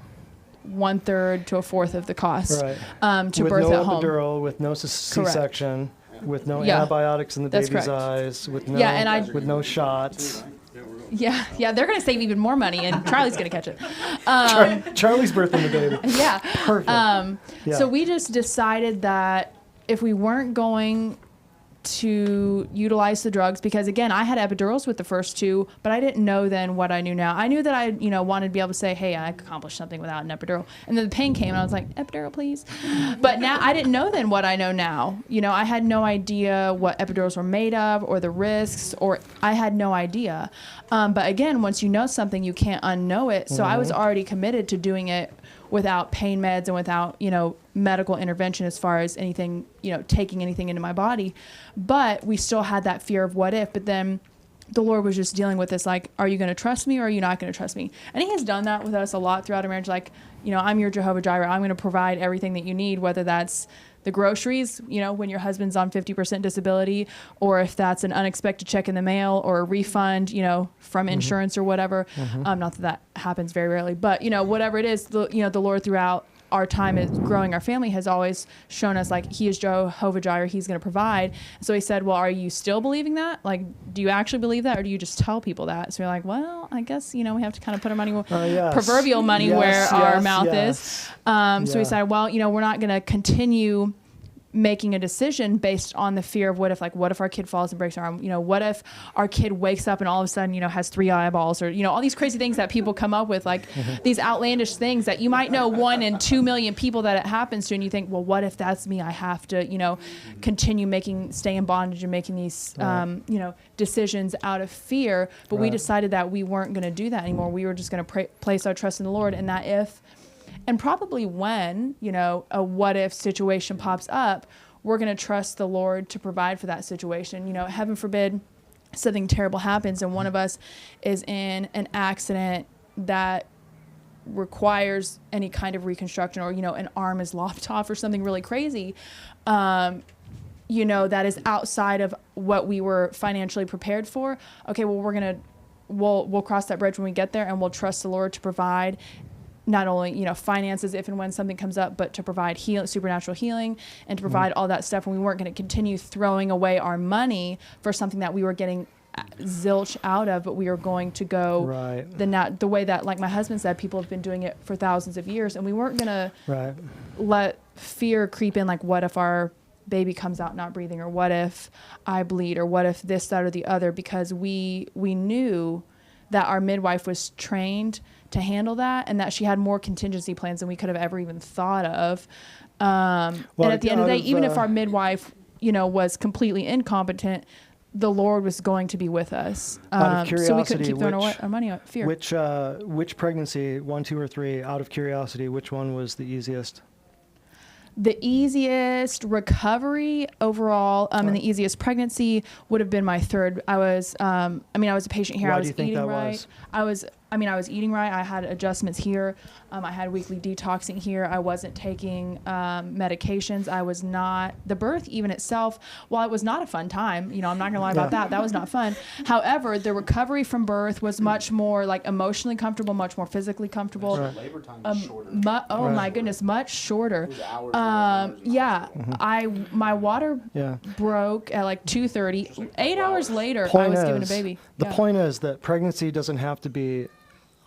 1/3 to a fourth of the cost Right. to with birth no at home. epidural, with no C-section, with no Yeah. antibiotics in the That's baby's correct. eyes, with no Yeah, and I- with no shots. Yeah, they're going to save even more money, and Charlie's going to catch it. Charlie's birthing the baby. Yeah. Perfect. Yeah. So we just decided that if we weren't going to utilize the drugs, because again, I had epidurals with the first two, but I didn't know then what I knew now. I knew that I, wanted to be able to say, hey, I accomplished something without an epidural. And then the pain came and I was like, epidural, please. But now I didn't know then what I know now. I had no idea what epidurals were made of, or the risks, or I had no idea. But again, once you know something, you can't unknow it. So I was already committed to doing it without pain meds and without, medical intervention as far as anything, taking anything into my body. But we still had that fear of what if. But then the Lord was just dealing with this, like, are you going to trust me or are you not going to trust me? And he has done that with us a lot throughout our marriage. Like, I'm your Jehovah Jireh. I'm going to provide everything that you need, whether that's the groceries, when your husband's on 50% disability, or if that's an unexpected check in the mail or a refund, from insurance or whatever. Not that happens very rarely, but, whatever it is, the Lord throughout our time as growing our family has always shown us, like, he is Jehovah Jireh, he's going to provide. So he said, well, are you still believing that? Like, do you actually believe that, or do you just tell people that? So we're like, well, I guess, we have to kind of put our money, Yes. proverbial money where our mouth is. So Yeah. we decided, well, we're not going to continue making a decision based on the fear of what if our kid falls and breaks their arm, what if our kid wakes up and all of a sudden, has 3 eyeballs, or, all these crazy things that people come up with, like these outlandish things that you might know 1 in 2 million people that it happens to. And you think, well, what if that's me? I have to, continue stay in bondage and making these, decisions out of fear. But we decided that we weren't going to do that anymore. We were just going to place our trust in the Lord, and that if, and probably when, a what if situation pops up, we're going to trust the Lord to provide for that situation. Heaven forbid something terrible happens and one of us is in an accident that requires any kind of reconstruction, or, an arm is lopped off or something really crazy, that is outside of what we were financially prepared for. Okay, well, we'll cross that bridge when we get there, and we'll trust the Lord to provide not only, finances if and when something comes up, but to provide supernatural healing, and to provide all that stuff. And we weren't going to continue throwing away our money for something that we were getting zilch out of, but we are going to go the way that, like my husband said, people have been doing it for thousands of years. And we weren't going to let fear creep in, like, what if our baby comes out not breathing, or what if I bleed, or what if this, that, or the other, because we knew that our midwife was trained to handle that, and that she had more contingency plans than we could have ever even thought of. And at the end of the day, even if our midwife, was completely incompetent, the Lord was going to be with us. Out of curiosity, so we couldn't keep throwing our money on fear. Which pregnancy, 1, 2, or 3, out of curiosity, which one was the easiest? The easiest recovery overall, and the easiest pregnancy would have been my third. I was a patient here. Why I do was you think eating that right. was? I mean, I was eating right. I had adjustments here. I had weekly detoxing here. I wasn't taking medications. I was not, the birth even itself, while it was not a fun time, you know, I'm not going to lie about Yeah. that. That was not fun. However, the recovery from birth was much more like emotionally comfortable, much more physically comfortable. Right. Labor time is shorter. Oh Right. my goodness, much shorter. It was hours and hours and Yeah, my water Yeah. broke at like 2:30. 8 hours later, I Point was is, given a baby. the Yeah. point is that pregnancy doesn't have to be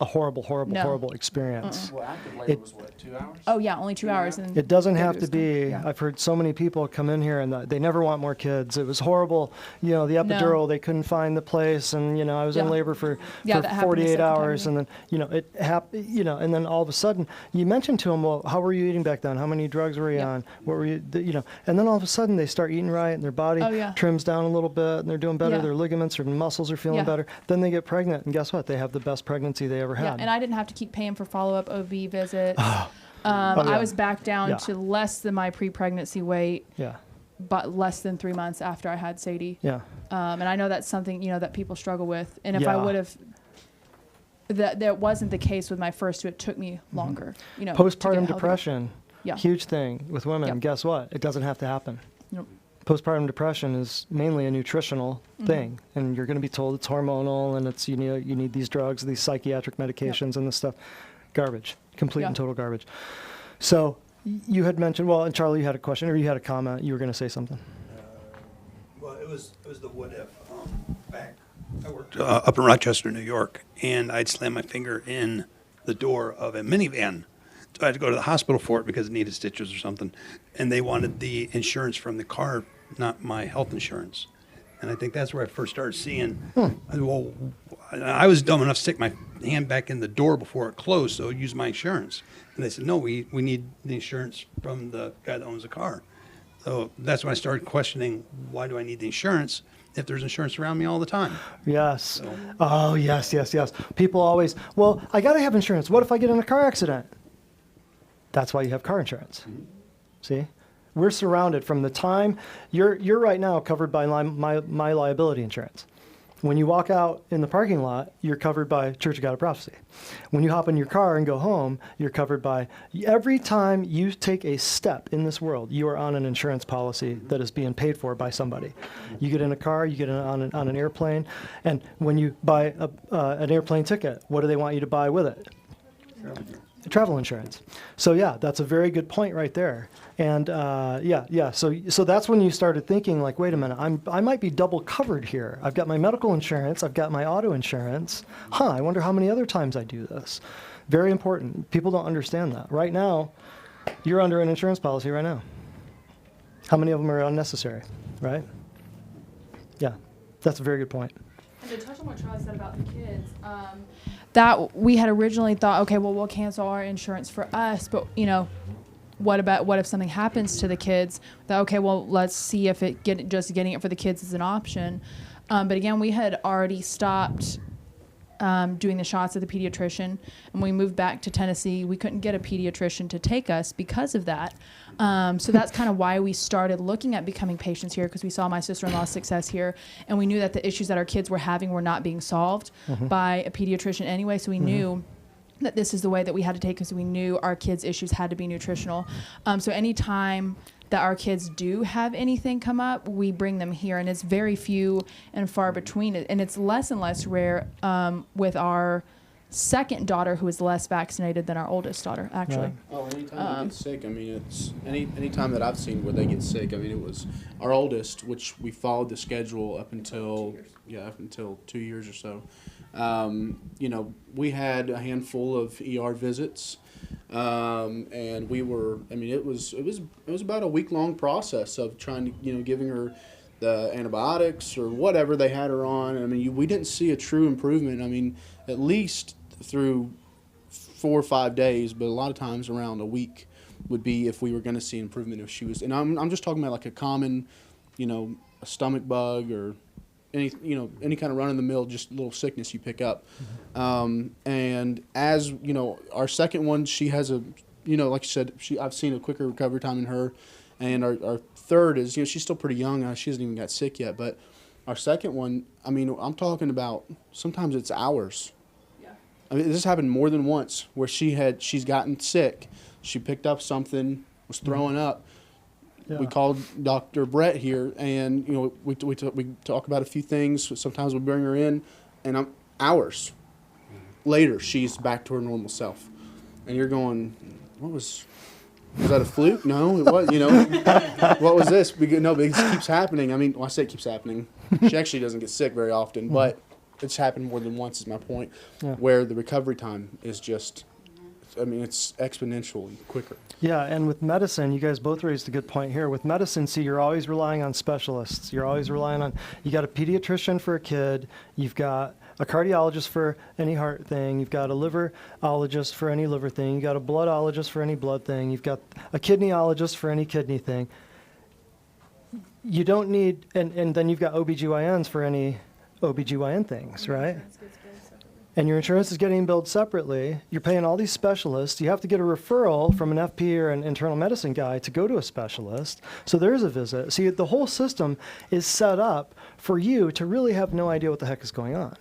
a horrible, No. horrible experience. Well, active labor It- was what, 2 hours? Oh yeah, only 2 hours. And It doesn't have baby to was done. be. Yeah. I've heard so many people come in here and they never want more kids. It was horrible. You know, the epidural, they couldn't find the place, and you know, I was in Yeah. labor for Yeah, that happened the 48 second time hours, to and me. then you know it happened. You know, and then all of a sudden, you mentioned to them, well, how were you eating back then? How many drugs were you Yep. on? What were you? You know, and then all of a sudden they start eating right, and their body Oh, yeah. trims down a little bit, and they're doing better. Yeah. Their ligaments or muscles are feeling Yeah. better. Then they get pregnant, and guess what? They have the best pregnancy they ever Yeah, had. and I didn't have to keep paying for follow-up OB visits. Oh, I yeah. was back down Yeah. to less than my pre-pregnancy weight, yeah, but less than 3 months after I had Sadie. yeah. And I know that's something, you know, that people struggle with. And if I Yeah. would have, that wasn't the case with my first two. It took me longer, you know. to get Postpartum healthy. depression, Yeah. huge thing with women. Yep. Guess what? It doesn't have to happen. Nope. Postpartum depression is mainly a nutritional thing, and you're going to be told it's hormonal and it's you need these drugs, these psychiatric medications, and this stuff. Garbage, complete and Yeah. total garbage. So you had mentioned, well, and Charlie, you had a question or you had a comment. You were going to say something. Well, it was the what if. Back, I worked up in Rochester, New York, and I'd slam my finger in the door of a minivan. So I had to go to the hospital for it because it needed stitches or something, and they wanted the insurance from the car, not my health insurance. And I think that's where I first started seeing. Well, I was dumb enough to stick my hand back in the door before it closed, so use my insurance. And they said, no, we need the insurance from the guy that owns the car. So that's when I started questioning, why do I need the insurance if there's insurance around me all the time? Yes. Oh, yes, yes, yes. People always, well, I got to have insurance. What if I get in a car accident? That's why you have car insurance. See? We're surrounded from the time you're right now covered by my liability insurance. When you walk out in the parking lot, you're covered by Church of God of Prophecy. When you hop in your car and go home, you're covered by every time you take a step in this world, you are on an insurance policy that is being paid for by somebody. You get in a car, you get on an airplane, and when you buy an airplane ticket, what do they want you to buy with it? Travel insurance. So yeah, that's a very good point right there. And yeah. So that's when you started thinking like, wait a minute, I might be double covered here. I've got my medical insurance, I've got my auto insurance. I wonder how many other times I do this. Very important. People don't understand that. Right now, you're under an insurance policy right now. How many of them are unnecessary, right? Yeah, that's a very good point. And to touch on what Charlie said about the kids, that we had originally thought, okay, well, we'll cancel our insurance for us, but you know, what if something happens to the kids? That okay, well, let's see if just getting it for the kids is an option. But again, we had already stopped doing the shots at the pediatrician, and we moved back to Tennessee. We couldn't get a pediatrician to take us because of that. So that's kind of why we started looking at becoming patients here, because we saw my sister-in-law's success here, and we knew that the issues that our kids were having were not being solved by a pediatrician anyway. So we knew that this is the way that we had to take, because we knew our kids' issues had to be nutritional. So anytime that our kids do have anything come up, we bring them here, and it's very few and far between. And it's less and less rare with our second daughter, who is less vaccinated than our oldest daughter, actually. Right. Oh, anytime they get sick, I mean, it's any time that I've seen where they get sick, I mean, it was our oldest, which we followed the schedule up until 2 years or so. You know, we had a handful of ER visits, and we were. I mean, it was about a week-long process of trying to, you know, giving her the antibiotics or whatever they had her on. I mean, we didn't see a true improvement. I mean, at least through 4 or 5 days, but a lot of times around a week would be if we were going to see improvement. If she was, and I'm just talking about like a common, you know, a stomach bug or any kind of run-of-the-mill, just little sickness you pick up. And as you know, our second one, she has a, you know, like you said, I've seen a quicker recovery time in her, and our third is, you know, she's still pretty young. She hasn't even got sick yet, but our second one, I mean, I'm talking about sometimes it's hours. Yeah. I mean, this happened more than once where she's gotten sick. She picked up something, was throwing up. Yeah. We called Dr. Brett here, and we talk about a few things. Sometimes we bring her in, and hours later she's back to her normal self. And you're going, was that a fluke? No, it was. What was this? No, but it keeps happening. I mean, I say it keeps happening. She actually doesn't get sick very often, but it's happened more than once. Is my point. Yeah. Where the recovery time is just, I mean, it's exponentially quicker. Yeah, and with medicine, you guys both raised a good point here. With medicine, see, you're always relying on specialists. You're always relying on, you got a pediatrician for a kid, you've got a cardiologist for any heart thing, you've got a liverologist for any liver thing, you've got a bloodologist for any blood thing, you've got a kidneyologist for any kidney thing. You don't need, and then you've got OBGYNs for any OBGYN things, right? And your insurance is getting billed separately. You're paying all these specialists. You have to get a referral from an FP or an internal medicine guy to go to a specialist. So there's a visit. See, the whole system is set up for you to really have no idea what the heck is going on,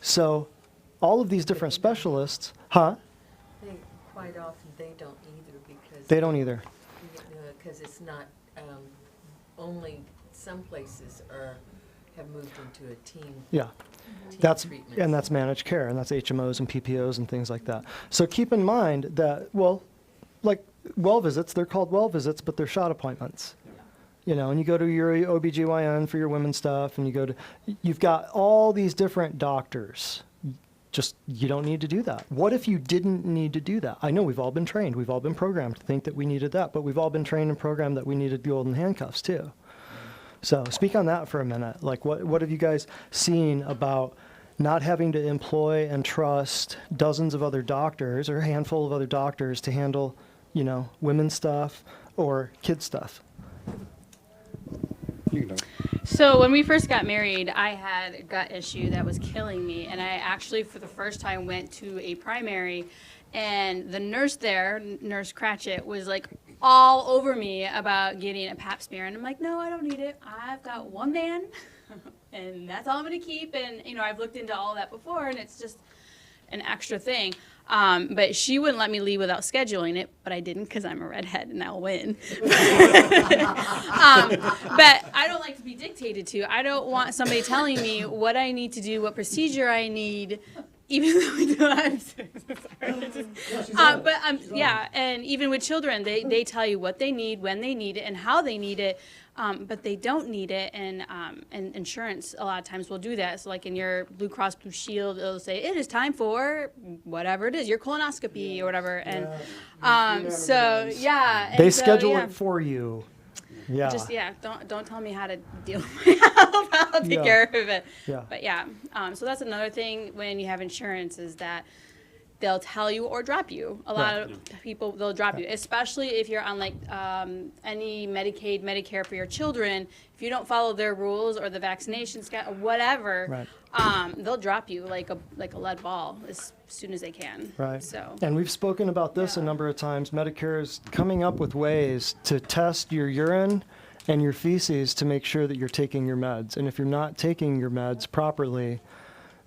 So all of these different specialists, I think quite often they don't either because They don't either. Because it's not only some places have moved into a team. Yeah. team That's treatment. and that's managed care, and that's HMOs and PPOs and things like that. So keep in mind that, like well visits, they're called well visits, but they're shot appointments. And you go to your OBGYN for your women's stuff, and you've got all these different doctors. You don't need to do that. What if you didn't need to do that? I know we've all been trained. We've all been programmed to think that we needed that, but we've all been trained and programmed that we needed golden handcuffs too. So speak on that for a minute. Like, what have you guys seen about not having to employ and trust dozens of other doctors or a handful of other doctors to handle, women's stuff or kids stuff? You can go. So when we first got married, I had a gut issue that was killing me, and I actually, for the first time, went to a primary, and the nurse there, Nurse Cratchit, was like all over me about getting a pap smear, and I'm like, no, I don't need it. I've got one man, and that's all I'm gonna keep. And I've looked into all that before, and it's just an extra thing. But she wouldn't let me leave without scheduling it, but I didn't because I'm a redhead and I'll win. But I don't like to be dictated to. I don't want somebody telling me what I need to do, what procedure I need, even though I'm sorry. Yeah, and even with children, they tell you what they need, when they need it, and how they need it. But they don't need it, and insurance a lot of times will do that. So like in your Blue Cross Blue Shield, it'll say it is time for whatever it is, your colonoscopy or whatever. And so yeah, and They so, schedule yeah. it for you. Yeah. Just don't tell me how to deal with my health. I'll take Yeah. care of it. Yeah. But yeah, so that's another thing when you have insurance is that they'll tell you or drop you. A lot of people, they'll drop you, especially if you're on like any Medicaid, Medicare for your children. If you don't follow their rules or the vaccination schedule, whatever, they'll drop you like a lead ball as soon as they can. Right. So. And we've spoken about this a number of times. Medicare is coming up with ways to test your urine and your feces to make sure that you're taking your meds. And if you're not taking your meds properly,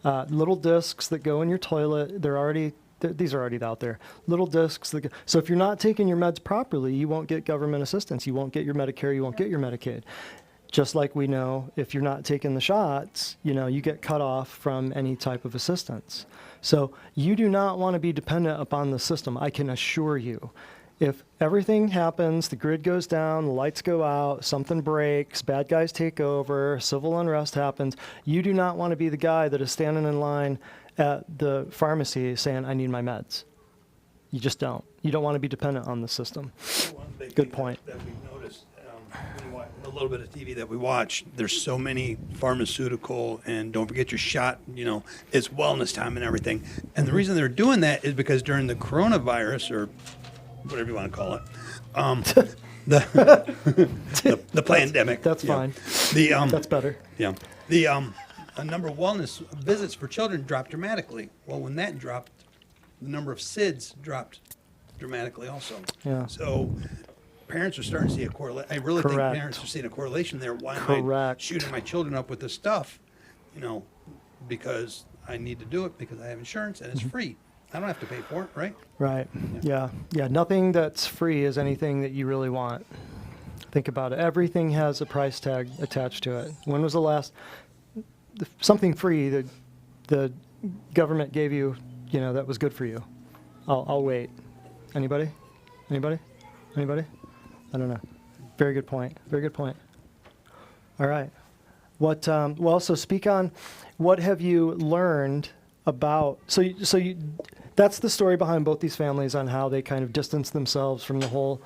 little discs that go in your toilet, these are already out there. Little discs that go, so if you're not taking your meds properly, you won't get government assistance. You won't get your Medicare. You won't get your Medicaid. Just like we know, if you're not taking the shots, you get cut off from any type of assistance. So you do not want to be dependent upon the system. I can assure you. If everything happens, the grid goes down, the lights go out, something breaks, bad guys take over, civil unrest happens, you do not want to be the guy that is standing in line at the pharmacy saying, I need my meds. You just don't. You don't want to be dependent on the system. One big Good thing point. That we noticed, when you watch a little bit of TV that we watch, there's so many pharmaceutical, and don't forget your shot, it's wellness time and everything. And the reason they're doing that is because during the coronavirus, or whatever you want to call it, the pandemic. That's fine. That's better. Yeah. The number of wellness visits for children dropped dramatically. Well, when that dropped, the number of SIDS dropped dramatically also. Yeah. So parents are starting to see a correlation. I really think Correct. parents are seeing a correlation there. Why am I Correct. shooting my children up with this stuff? Because I need to do it because I have insurance and it's free. I don't have to pay for it, right? Right. Yeah. Yeah. Nothing that's free is anything that you really want. Think about it. Everything has a price tag attached to it. When was the last something free that the government gave you, that was good for you? I'll wait. Anybody? Anybody? Anybody? I don't know. Very good point. Very good point. All right. What? Well, so speak on what have you learned about? That's the story behind both these families on how they kind of distanced themselves from the whole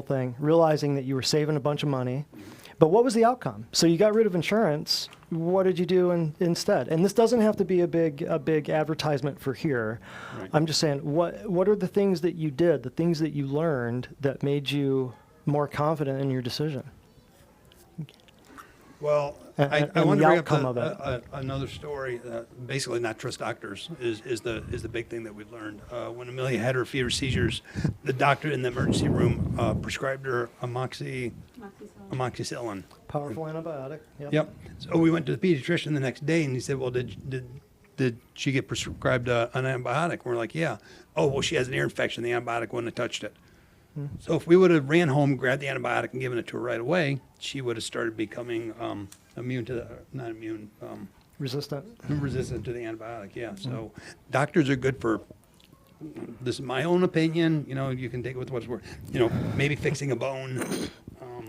thing, realizing that you were saving a bunch of money. But what was the outcome? So you got rid of insurance. What did you do instead? And this doesn't have to be a big advertisement for here. Right. I'm just saying, what are the things that you did, the things that you learned that made you more confident in your decision? Well, And- I and want the to bring up outcome of it. another story. Basically, not trust doctors is the big thing that we've learned. When Amelia had her fever seizures, the doctor in the emergency room prescribed her amoxicillin. Powerful antibiotic. Yep. So we went to the pediatrician the next day, and he said, "Well, did she get prescribed an antibiotic?" And we're like, "Yeah." "Oh, well, she has an ear infection. The antibiotic wouldn't have touched it." So if we would have ran home, grabbed the antibiotic, and given it to her right away, she would have started becoming Resistant. resistant to the antibiotic. Yeah. So doctors are good for. This is my own opinion. You can take it with what's worth. Maybe fixing a bone.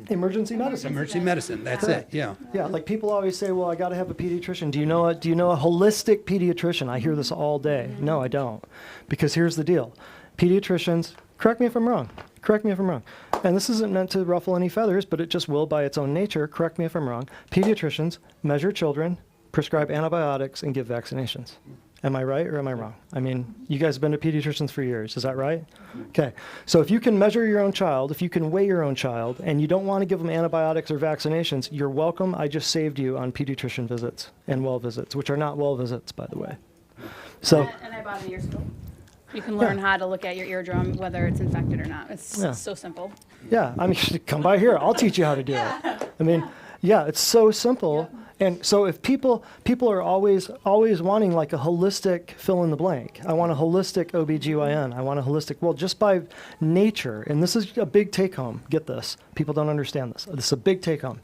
Emergency medicine. Emergency medicine. That's it. Yeah. Yeah, like people always say, well, I got to have a pediatrician. Do you know a holistic pediatrician? I hear this all day. No, I don't. Because here's the deal. Pediatricians, correct me if I'm wrong. Correct me if I'm wrong. And this isn't meant to ruffle any feathers, but it just will by its own nature. Correct me if I'm wrong. Pediatricians measure children, prescribe antibiotics, and give vaccinations. Am I right or am I wrong? I mean, you guys have been to pediatricians for years. Is that right? Okay. So if you can measure your own child, if you can weigh your own child, and you don't want to give them antibiotics or vaccinations, you're welcome. I just saved you on pediatrician visits and well visits, which are not well visits, by the way. So, And I bought an ear scope. You can learn how to look at your eardrum, whether it's infected or not. It's Yeah. so simple. yeah, I mean, come by here. I'll teach you how to do it. I mean, yeah, it's so simple. And so if people are always wanting like a holistic fill in the blank. I want a holistic OBGYN. I want a holistic, well, just by nature, and this is a big take home. Get this. People don't understand this. This is a big take home.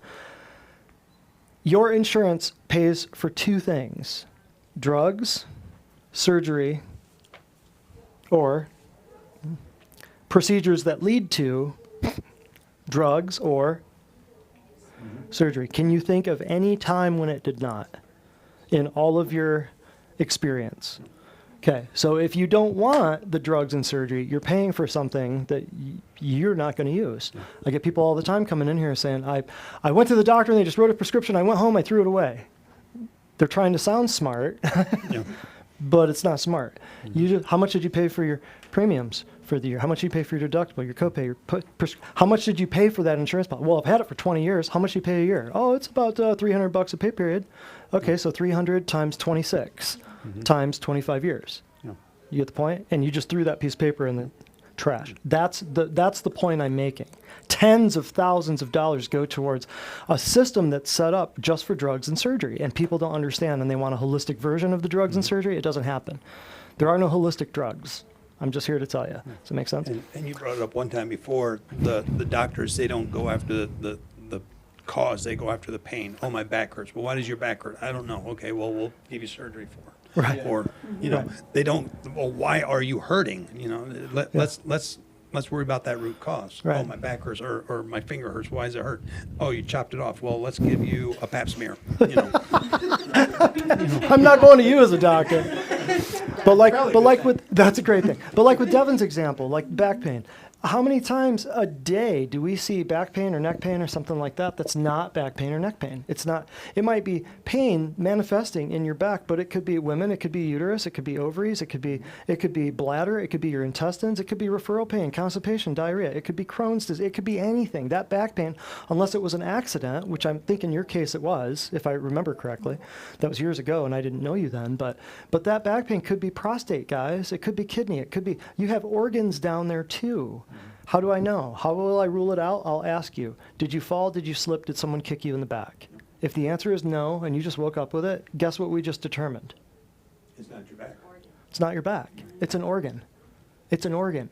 Your insurance pays for two things: drugs, surgery, or procedures that lead to drugs or surgery. Can you think of any time when it did not in all of your experience? Okay, so if you don't want the drugs and surgery, you're paying for something that you're not going to use. I get people all the time coming in here saying, I went to the doctor and they just wrote a prescription. I went home, I threw it away. They're trying to sound smart, Yeah. but it's not smart. How much did you pay for your premiums for the year? How much did you pay for your deductible, your copay, how much did you pay for that insurance policy? Well, I've had it for 20 years. How much do you pay a year? Oh, it's about $300 a pay period. Okay, so 300 times 26 times 25 years. Yeah. You get the point? And you just threw that piece of paper in the trash. That's the point I'm making. Tens of thousands of dollars go towards a system that's set up just for drugs and surgery, and people don't understand, and they want a holistic version of the drugs and surgery. It doesn't happen. There are no holistic drugs. I'm just here to tell you. Does it make sense? And you brought it up one time before, the doctors, they don't go after the cause, they go after the pain. Oh, my back hurts. Well, why does your back hurt? I don't know. Okay, well, we'll give you surgery for it. Right. Or, Right. they don't, well, why are you hurting? Let's worry about that root cause. Right. Oh, my back hurts or my finger hurts. Why does it hurt? Oh, you chopped it off. Well, let's give you a pap smear. I'm not going to you as a doctor. But like with, that's a great thing. But like with Devin's example, like back pain, how many times a day do we see back pain or neck pain or something like that that's not back pain or neck pain? It's not. It might be pain manifesting in your back, but it could be women, it could be uterus, it could be ovaries, it could be bladder, it could be your intestines, it could be referral pain, constipation, diarrhea, it could be Crohn's disease, it could be anything. That back pain, unless it was an accident, which I'm thinking in your case it was, if I remember correctly. That was years ago and I didn't know you then, but that back pain could be prostate, guys. It could be kidney. It could be, you have organs down there too. How do I know? How will I rule it out? I'll ask you. Did you fall? Did you slip? Did someone kick you in the back? If the answer is no, and you just woke up with it, guess what we just determined? It's not your back. It's not your back. It's an organ. It's an organ.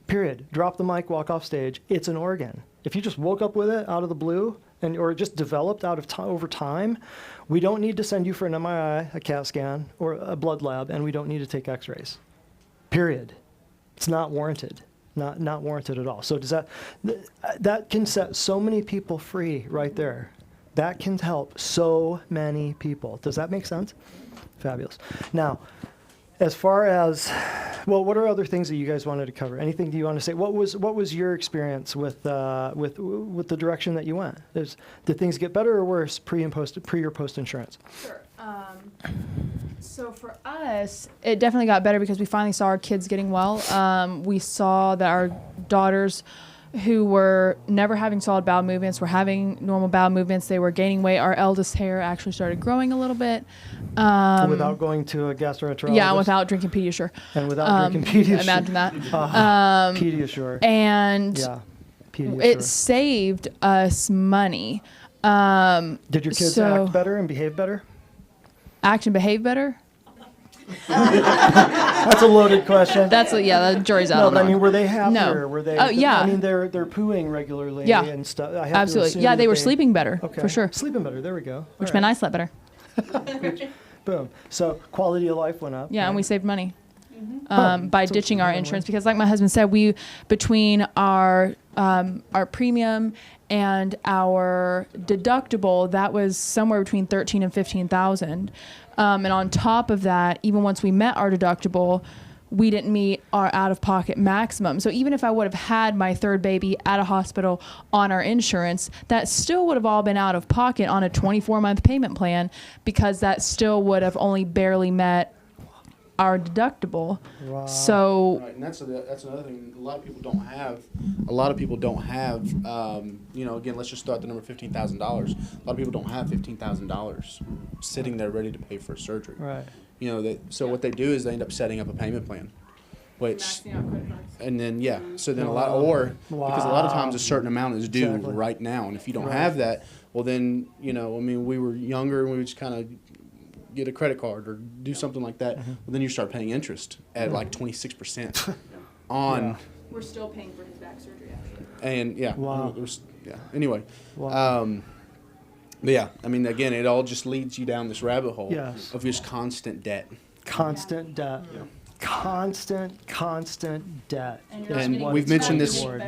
Period. Drop the mic, walk off stage. It's an organ. If you just woke up with it out of the blue, or it just developed out of over time, we don't need to send you for an MRI, a CAT scan, or a blood lab, and we don't need to take X-rays. Period. It's not warranted. Not warranted at all. So does that can set so many people free right there. That can help so many people. Does that make sense? Fabulous. Now, as far as, well, what are other things that you guys wanted to cover? Anything do you want to say? What was your experience with the direction that you went? Did things get better or worse pre or post insurance? Sure. So for us, it definitely got better because we finally saw our kids getting well. We saw that our daughters, who were never having solid bowel movements, were having normal bowel movements. They were gaining weight. Our eldest hair actually started growing a little bit. Without going to a gastroenterologist? Yeah, without drinking Pediasure. And without drinking Pediasure. Imagine that. Pediasure. And Yeah. Pediasure. it saved us money. Did your kids act better and behave better? Act and behave better? That's a loaded question. The jury's out on No, that I mean, one. were they happier? No. Were they? Oh, yeah. I mean, they're pooing regularly Yeah. and stuff. I have to Absolutely. assume Yeah, that they were sleeping better, Okay. for sure. Sleeping better. There we go. Which All meant right. I slept better. Boom. So quality of life went up. Yeah, and we saved money Huh. by So ditching our win-win. insurance because, like my husband said, we between our premium and our deductible, that was somewhere between 13 and 15,000. And on top of that, even once we met our deductible, we didn't meet our out-of-pocket maximum. So even if I would have had my third baby at a hospital on our insurance, that still would have all been out of pocket on a 24-month payment plan because that still would have only barely met our deductible. Wow. Right, and that's another thing. A lot of people don't have. Again, let's just start the number $15,000. A lot of people don't have $15,000 sitting there ready to pay for surgery. Right. So what they do is they end up setting up a payment plan, which, and then because a lot of times a certain amount is due Exactly. right now, and if you don't Right. have that, well then we were younger and we would just kind of get a credit card or do something like that. Mm-hmm. Well, then you start paying interest at like 26% on, We're still paying for his back surgery, actually. and yeah, Wow. Anyway, Wow. but yeah, I mean, again, it all just leads you down this rabbit hole Yes. of just constant debt. Constant debt. Constant debt. And what we've it's mentioned going this- toward.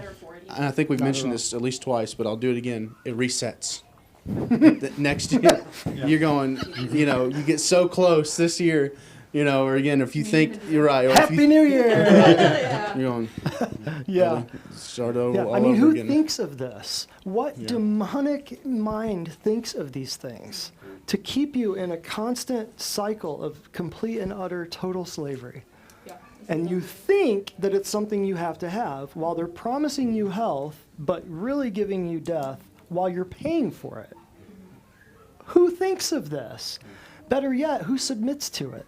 And I think we've Not at mentioned all. this at least twice, but I'll do it again. It resets. The next year, you're going, you get so close this year, or again, if you think you're right. Or if Happy you, New Year! You're going, Yeah. really start over Yeah, all I mean, over who again. thinks of this? What Yeah. demonic mind thinks of these things to keep you in a constant cycle of complete and utter total slavery? Yeah. And you think that it's something you have to have while they're promising you health, but really giving you death while you're paying for it. Who thinks of this? Better yet, who submits to it?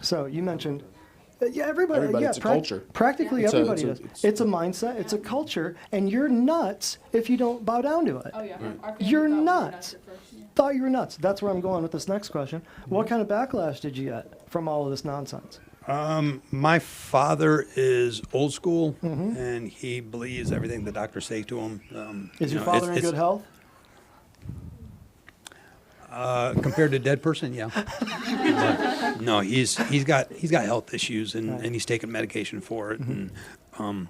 So you mentioned, everybody. Everybody, Yeah, it's a culture. Practically It's a- everybody it's a- does. It's a mindset. It's a culture, and you're nuts if you don't bow down to it. Oh, yeah. You're nuts. Thought you were nuts. That's where I'm going with this next question. What kind of backlash did you get from all of this nonsense? My father is old school, and he believes everything the doctors say to him. Is your father in good health? Compared to a dead person, yeah. But, no, he's got health issues, and he's taking medication for it. And,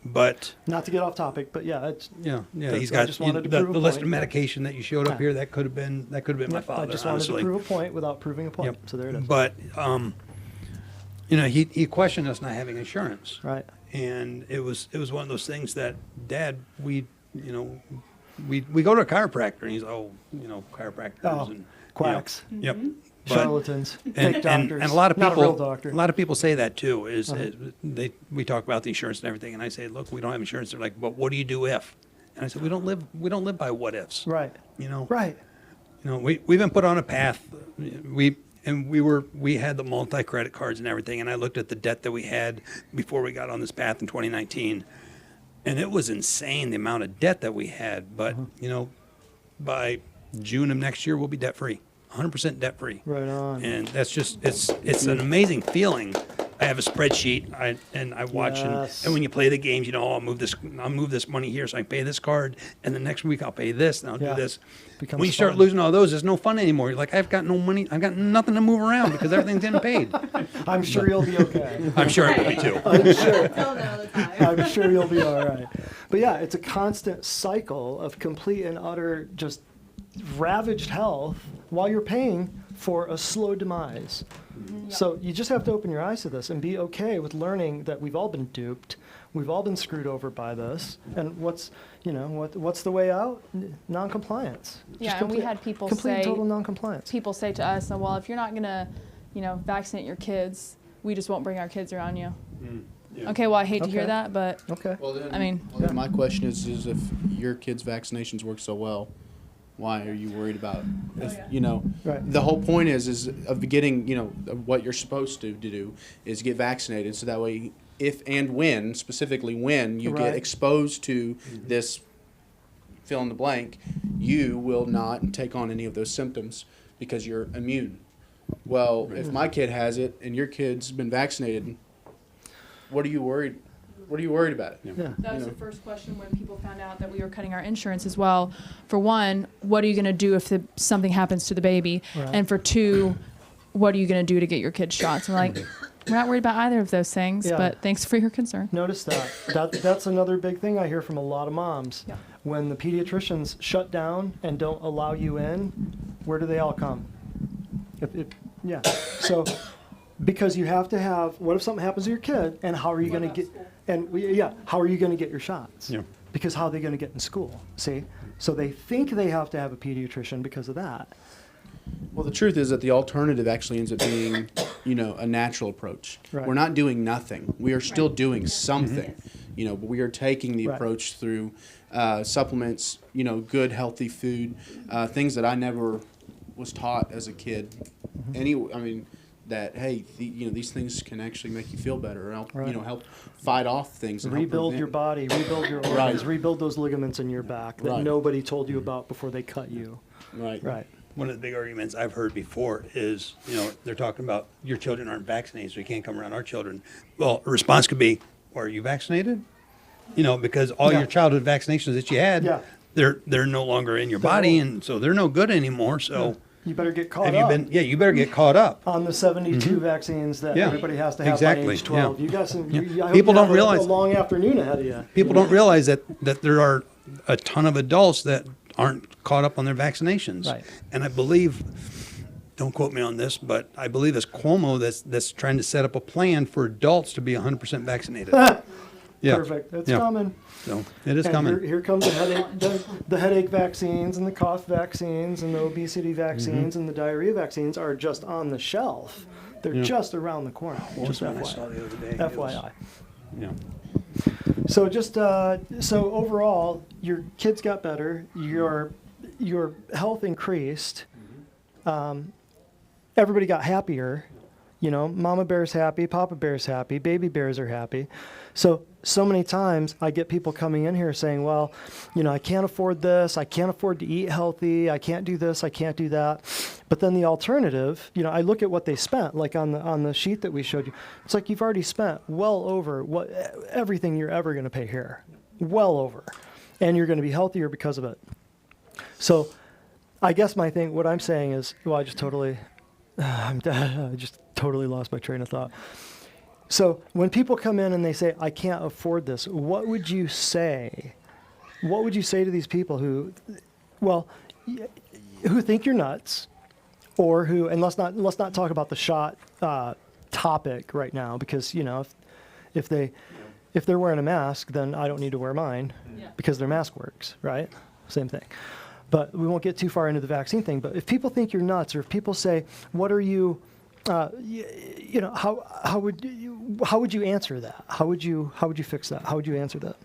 but Not to get off topic, but yeah, it's. yeah, That's- he's I got just wanted to the prove a list of point. medication that you showed up Yeah. here. That could have been my Yep, father. I just wanted honestly. to prove a point without proving a point. Yep. So there it is. But he questioned us not having insurance. Right. And it was one of those things that, Dad, we go to a chiropractor, and he's chiropractors Oh, and quacks. Yep. But- Charlatans, and, fake and, doctors. and a lot of Not people, a real doctor. a lot of people say that too. Uh-huh. We talk about the insurance and everything, and I say, look, we don't have insurance. They're like, but what do you do if? And I said, we don't live by what ifs. Right. Right. We've been put on a path. We had the multi-credit cards and everything, and I looked at the debt that we had before we got on this path in 2019, and it was insane the amount of debt that we had. But Uh-huh. by June of next year, we'll be debt free, 100% debt free. Right on. And that's just, it's an amazing feeling. I have a spreadsheet, and I watch, Yes. and when you play the games, you know, I'll move this money here, so I pay this card, and the next week I'll pay this, and I'll Yeah. do this. Becomes When you start fun. losing all those, there's no fun anymore. You're like, I've got no money, I've got nothing to move around because everything's getting paid. I'm sure you'll be okay. I'm sure it will be too. I'm sure. Tell them all the time. I'm sure you'll be all right. But yeah, it's a constant cycle of complete and utter just ravaged health while you're paying for a slow demise. So you just have to open your eyes to this and be okay with learning that we've all been duped, we've all been screwed over by this, and what's the way out? Non-compliance. Yeah, Just and we had people complete and say- total non-compliance. People say to us, "Oh, well, if you're not gonna, vaccinate your kids, we just won't bring our kids around you." Okay, well, I hate to hear Okay. that, but Okay. Well, then, I mean- my question is if your kids' vaccinations work so well, why are you worried about? If, Right. the whole point is of getting, of what you're supposed to do is get vaccinated, so that way, if and when, specifically when you Right. get exposed to this fill in the blank, you will not take on any of those symptoms because you're immune. Well, if my kid has it and your kid's been vaccinated, what are you worried? What are you worried about it? Yeah. that was You the know. first question when people found out that we were cutting our insurance as well. For one, what are you going to do if something happens to the baby? Right. And for two, what are you going to do to get your kids shots? And we're like, we're not worried about either of those things, Yeah. but thanks for your concern. Notice that's another big thing I hear from a lot of moms. Yeah. When the pediatricians shut down and don't allow you in, where do they all come? Yeah. So because you have to have, what if something happens to your kid, and how are you going to get? How are you going to get your shots? Yeah. Because how are they going to get in school? See, so they think they have to have a pediatrician because of that. Well, the truth is that the alternative actually ends up being, a natural approach. Right. We're not doing nothing. We are still doing something, but we are taking the Right. approach through supplements, good, healthy food, things that I never was taught as a kid. That, hey, these things can actually make you feel better, or help, Right. Help fight off things. And help Rebuild your prevent- body, rebuild your organs, Right. rebuild those ligaments in your back that Right. nobody told you about before they cut you. Right. Right. One of the big arguments I've heard before is, they're talking about your children aren't vaccinated, so you can't come around our children. Well, a response could be, well, are you vaccinated? Because all Yeah. your childhood vaccinations that you had, Yeah. they're no longer in your They're body, old. and so they're no good anymore. So You better get caught have you up. been? Yeah, you better get caught up. On the 72 vaccines that Yeah, everybody has to have by exactly, age 12. yeah. You got some. Yeah. I hope People you don't have realize- a long afternoon ahead of you. People don't realize that there are a ton of adults that aren't caught up on their vaccinations. Right. And I believe, don't quote me on this, but I believe it's Cuomo that's trying to set up a plan for adults to be 100% vaccinated. Yeah. Perfect. It's Yeah. coming. So it is And coming. Here comes the headache vaccines and the cough vaccines and the obesity vaccines Mm-hmm. and the diarrhea vaccines are just on the shelf. They're just around the corner. Just One I saw FYI. the other day. It was- FYI. Yeah. So so overall, your kids got better. Your health increased. Everybody got happier. Mama bear's happy, Papa bear's happy, baby bears are happy. So many times I get people coming in here saying, well, I can't afford this. I can't afford to eat healthy. I can't do this. I can't do that. But then the alternative, I look at what they spent, like on the sheet that we showed you. It's like you've already spent well over everything you're ever going to pay here, well over, and you're going to be healthier because of it. So I guess what I'm saying is, well, I just totally lost my train of thought. So when people come in and they say, I can't afford this, what would you say? What would you say to these people who think you're nuts, or who, and let's not talk about the shot topic right now, because if they're wearing a mask, then I don't need to wear mine because their mask works, right? Same thing. But we won't get too far into the vaccine thing. But if people think you're nuts, or if people say, what are you, how would you answer that? How would you fix that? How would you answer that?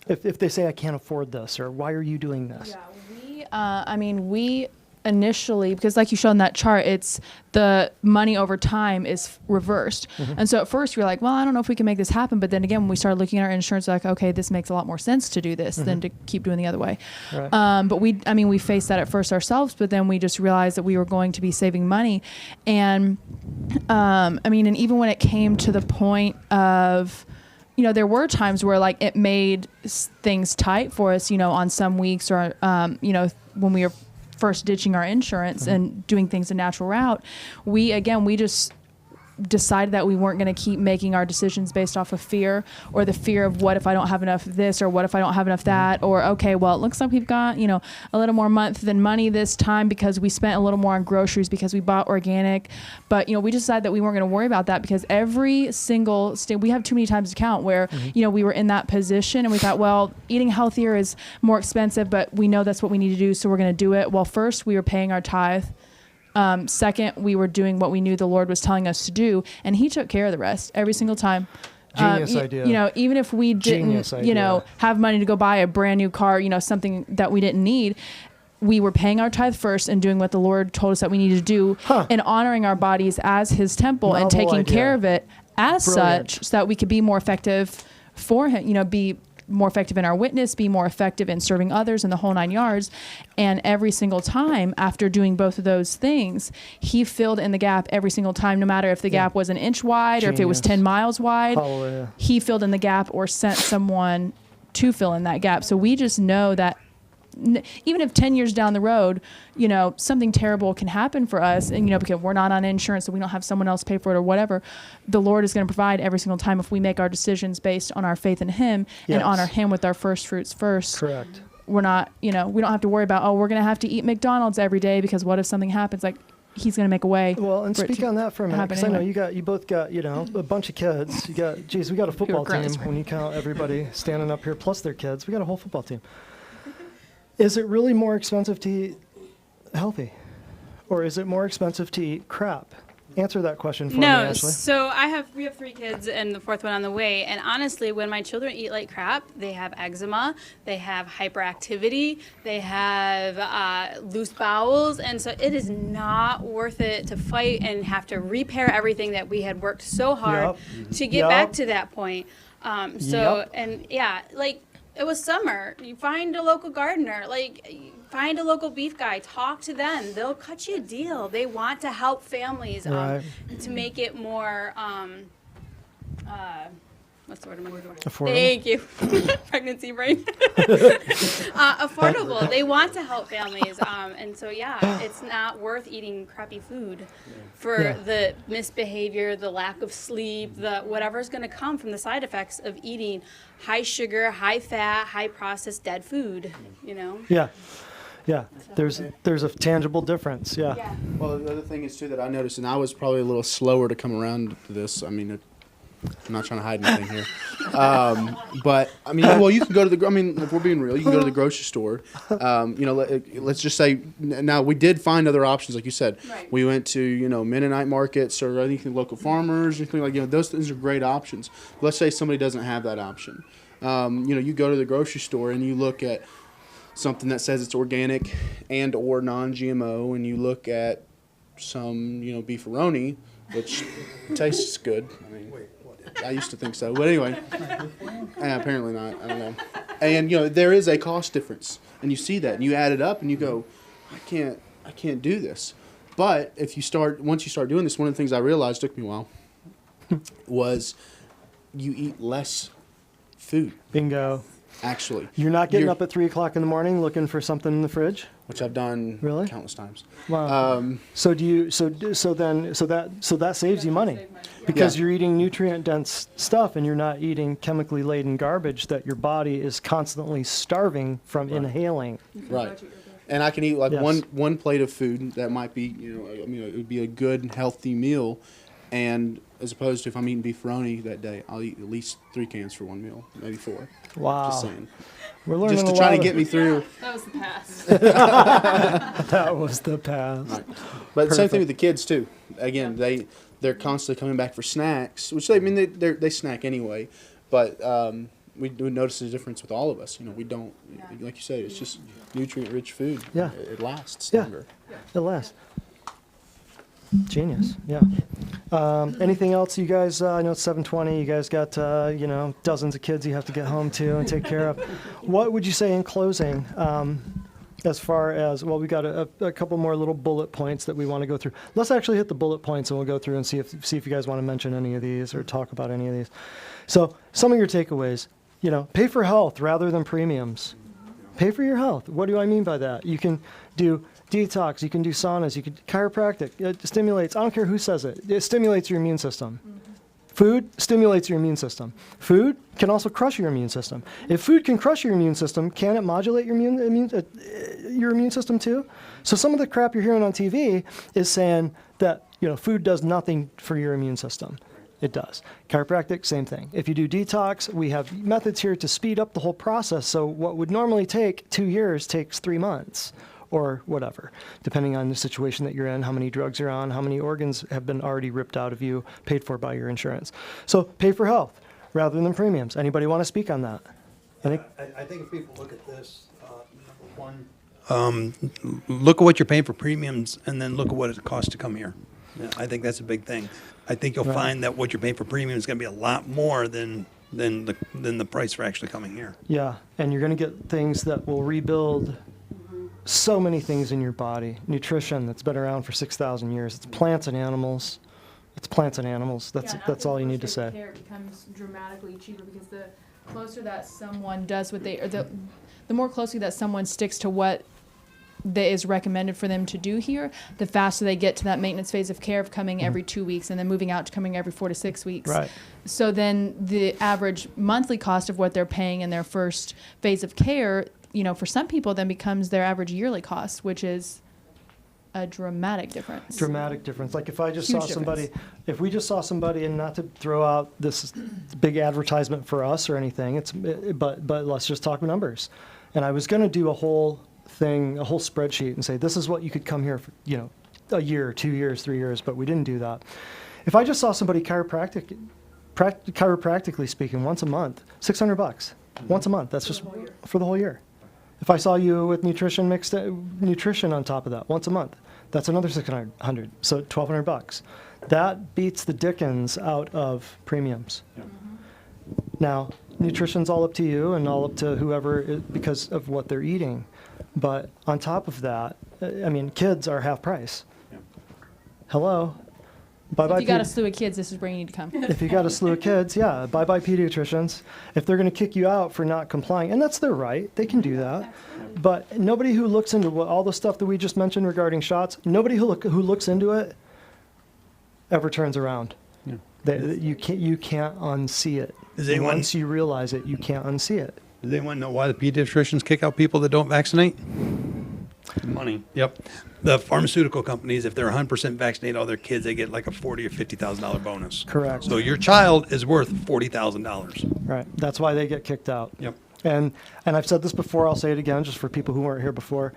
If they say, I can't afford this, or why are you doing this? Yeah, we initially, because like you showed in that chart, it's the money over time is reversed. And so at first you're like, well, I don't know if we can make this happen. But then again, when we started looking at our insurance, like, okay, this makes a lot more sense to do this than to keep doing the other way. Right. But we faced that at first ourselves, but then we just realized that we were going to be saving money. And and even when it came to the point of, there were times where like it made things tight for us, on some weeks or, when we were first ditching our insurance and doing things a natural route, we just decided that we weren't going to keep making our decisions based off of fear, or the fear of what if I don't have enough of this, or what if I don't have enough that, or okay, well, it looks like we've got, a little more month than money this time because we spent a little more on groceries because we bought organic. But, we decided that we weren't going to worry about that because every single we have too many times to count where, we were in that position and we thought, well, eating healthier is more expensive, but we know that's what we need to do. So we're going to do it. Well, first we were paying our tithe. Second, we were doing what we knew the Lord was telling us to do, and He took care of the rest every single time. Genius idea. Even if we didn't, have money to go buy a brand new car, something that we didn't need, we were paying our tithe first and doing what the Lord told us that we needed to do, and honoring our bodies as His temple and taking care of it as such, so that we could be more effective for Him. Be more effective in our witness, be more effective in serving others, in the whole 9 yards. And every single time after doing both of those things, He filled in the gap every single time, no matter if the gap was an inch wide or if it was 10 miles wide. Hallelujah. He filled in the gap or sent someone to fill in that gap. So we just know that even if 10 years down the road, something terrible can happen for us, and, because we're not on insurance, so we don't have someone else pay for it or whatever, the Lord is going to provide every single time if we make our decisions based on our faith in Him and honor Him with our first fruits first. Correct. We're not, we don't have to worry about, we're going to have to eat McDonald's every day because what if something happens? Like, He's going to make a way. Well, and speak on that for a minute, because I know you both got, a bunch of kids. We got a football team when you count everybody standing up here plus their kids. We got a whole football team. Is it really more expensive to eat healthy, or is it more expensive to eat crap? Answer that question for me, No, Ashley. so we have 3 kids and the 4th one on the way. And honestly, when my children eat like crap, they have eczema, they have hyperactivity, they have loose bowels. And so it is not worth it to fight and have to repair everything that we had worked so hard to get back to that point. And yeah, like, it was summer. You find a local gardener, find a local beef guy, talk to them. They'll cut you a deal. They want to help families to make it more, what's the word I'm looking for? Affordable. Thank you. Pregnancy brain. Affordable. They want to help families. And so, it's not worth eating crappy food for the misbehavior, the lack of sleep, the whatever's going to come from the side effects of eating high sugar, high fat, high processed dead food, Yeah. There's a tangible difference. Yeah. Well, the other thing is too that I noticed, and I was probably a little slower to come around to this. I mean, I'm not trying to hide anything here, but I mean, well, you can go to the. I mean, if we're being real, you can go to the grocery store. Let's just say now we did find other options, like you said. Right. We went to Mennonite markets or anything, local farmers, anything like those things are great options. Let's say somebody doesn't have that option. You go to the grocery store and you look at something that says it's organic and or non-GMO, and you look at some beefaroni, which tastes good. I mean, I used to think so, but anyway, apparently not. I don't know. And there is a cost difference, and you see that, and you add it up, and you go, I can't do this. But once you start doing this, one of the things I realized, took me a while, was you eat less food. Bingo. Actually, You're not getting up at 3 o'clock in the morning looking for something in the fridge. which I've done Really? countless times. Wow. So that saves you money because you're eating nutrient dense stuff and you're not eating chemically laden garbage that your body is constantly starving from inhaling. Right. And I can eat like Yes. one plate of food that might be, it would be a good, healthy meal. And as opposed to if I'm eating beefaroni that day, I'll eat at least 3 cans for one meal, maybe 4. Wow. Just saying. We're learning Just to a try lot to get me through. That was the past. That was the past. Right. But same thing with the kids too. Again, they're constantly coming back for snacks, which they snack anyway. But we do notice a difference with all of us. We don't, like you said, it's just nutrient-rich food. Yeah. It lasts Yeah. longer. It lasts. Genius. Yeah. Anything else, you guys? I know it's 7:20. You guys got dozens of kids you have to get home to and take care of. What would you say in closing? As far as, well, we got a couple more little bullet points that we want to go through. Let's actually hit the bullet points and we'll go through and see if you guys want to mention any of these or talk about any of these. So some of your takeaways, pay for health rather than premiums. Pay for your health. What do I mean by that? You can do detox, you can do saunas, you can chiropractic. It stimulates, I don't care who says it, it stimulates your immune system. Food stimulates your immune system. Food can also crush your immune system. If food can crush your immune system, can it modulate your immune system too? So some of the crap you're hearing on TV is saying that food does nothing for your immune system. It does. Chiropractic, same thing. If you do detox, we have methods here to speed up the whole process. So what would normally take 2 years takes 3 months. Or whatever, depending on the situation that you're in, how many drugs you're on, how many organs have been already ripped out of you, paid for by your insurance. So pay for health rather than premiums. Anybody want to speak on that? I think if people look at this, number one, look at what you're paying for premiums, and then look at what it costs to come here. Yeah, I think that's a big thing. I think you'll find that what you're paying for premium is going to be a lot more than the price for actually coming here. Yeah, and you're going to get things that will rebuild so many things in your body. Nutrition that's been around for 6,000 years. It's plants and animals. It's plants and animals. That's all you need to say. Care becomes dramatically cheaper because the closer that someone does what they, or the more closely that someone sticks to what that is recommended for them to do here, the faster they get to that maintenance phase of care of coming every 2 weeks and then moving out to coming every 4 to 6 weeks. Right. So then the average monthly cost of what they're paying in their first phase of care, for some people then becomes their average yearly cost, which is a dramatic difference. Dramatic difference. Like if I just Huge saw somebody, difference. if we just saw somebody, and not to throw out this big advertisement for us or anything, but let's just talk numbers. And I was going to do a whole thing, a whole spreadsheet, and say this is what you could come here for, a year, 2 years, 3 years, but we didn't do that. If I just saw somebody chiropractically speaking, once a month, $600, once a month. That's just for the whole year. If I saw you with nutrition on top of that once a month, that's another $600, so $1,200. That beats the dickens out of premiums. Yeah. Now, nutrition's all up to you and all up to whoever because of what they're eating. But on top of that, kids are half price. Yeah. Hello. Bye-bye. If you got a slew of kids, this is where you need to come. If you got a slew of kids, yeah, bye-bye pediatricians. If they're going to kick you out for not complying, and that's their right, they can do that. But nobody who looks into all the stuff that we just mentioned regarding shots, nobody who looks into it ever turns around. Yeah. You can't unsee it. Once you realize it, you can't unsee it. Does anyone know why the pediatricians kick out people that don't vaccinate? Money. Yep. The pharmaceutical companies, if they're 100% vaccinated all their kids, they get like a $40,000 or $50,000 bonus. Correct. So your child is worth $40,000. Right. That's why they get kicked out. Yep. And I've said this before, I'll say it again, just for people who weren't here before.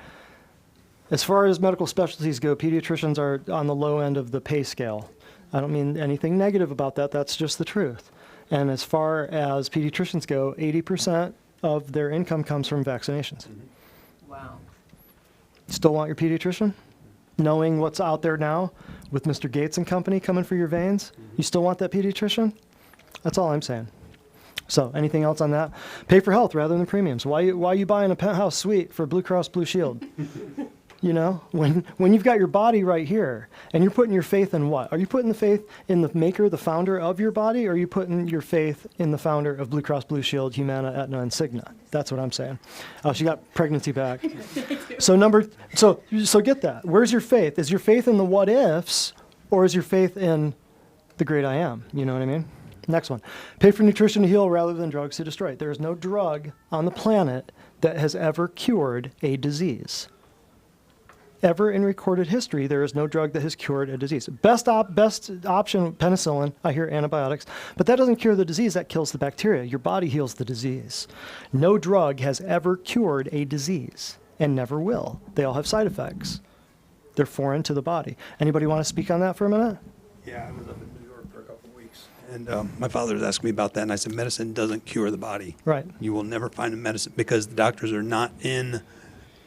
As far as medical specialties go, pediatricians are on the low end of the pay scale. I don't mean anything negative about that. That's just the truth. And as far as pediatricians go, 80% of their income comes from vaccinations. Wow. Still want your pediatrician? Knowing what's out there now with Mr. Gates and company coming for your veins, you still want that pediatrician? That's all I'm saying. So anything else on that? Pay for health rather than premiums. Why are you buying a penthouse suite for Blue Cross Blue Shield? When you've got your body right here and you're putting your faith in what? Are you putting the faith in the maker, the founder of your body, or are you putting your faith in the founder of Blue Cross Blue Shield, Humana, Aetna, and Cigna? That's what I'm saying. Oh, she got pregnancy back. So get that. Where's your faith? Is your faith in the what ifs, or is your faith in the great I am? You know what I mean? Next one. Pay for nutrition to heal rather than drugs to destroy. There is no drug on the planet that has ever cured a disease. Ever in recorded history, there is no drug that has cured a disease. Best option, penicillin. I hear antibiotics, but that doesn't cure the disease. That kills the bacteria. Your body heals the disease. No drug has ever cured a disease and never will. They all have side effects. They're foreign to the body. Anybody want to speak on that for a minute? Yeah, I was up in New York for a couple of weeks, And my father was asking me about that, and I said, medicine doesn't cure the body. Right. You will never find a medicine because the doctors are not in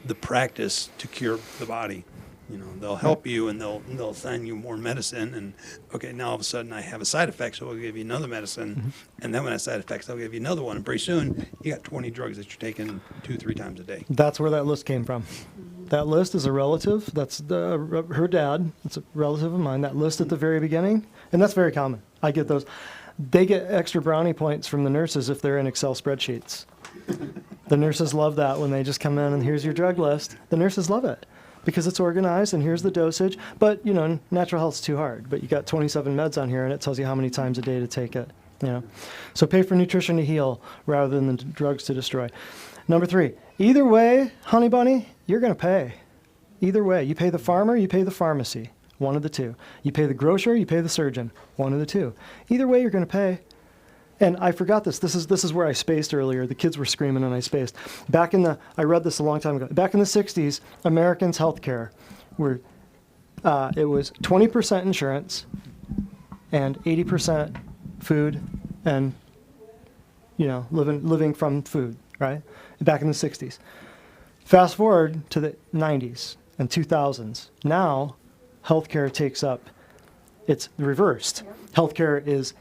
the practice to cure the body. You know, they'll help you and they'll assign you more medicine. And okay, now all of a sudden I have a side effect, so we'll give you another medicine. And then when I have side effects, they'll give you another one. And pretty soon you got 20 drugs that you're taking 2-3 times a day. That's where that list came from. That list is a relative. That's her dad. It's a relative of mine. That list at the very beginning, and that's very common. I get those. They get extra brownie points from the nurses if they're in Excel spreadsheets. The nurses love that when they just come in and here's your drug list. The nurses love it because it's organized and here's the dosage. But, you know, natural health's too hard. But you got 27 meds on here and it tells you how many times a day to take it. You know, so pay for nutrition to heal rather than the drugs to destroy. Number 3, either way, honey bunny, you're going to pay. Either way, you pay the farmer, you pay the pharmacy, one of the two. You pay the grocer, you pay the surgeon, one of the two. Either way, you're going to pay. And I forgot this. This is where I spaced earlier. The kids were screaming and I spaced. I read this a long time ago. Back in the 60s, Americans' health care it was 20% insurance and 80% food and, you know, living from food, right? Back in the 60s. Fast forward to the 90s and 2000s. Now, healthcare takes up, it's reversed. Healthcare is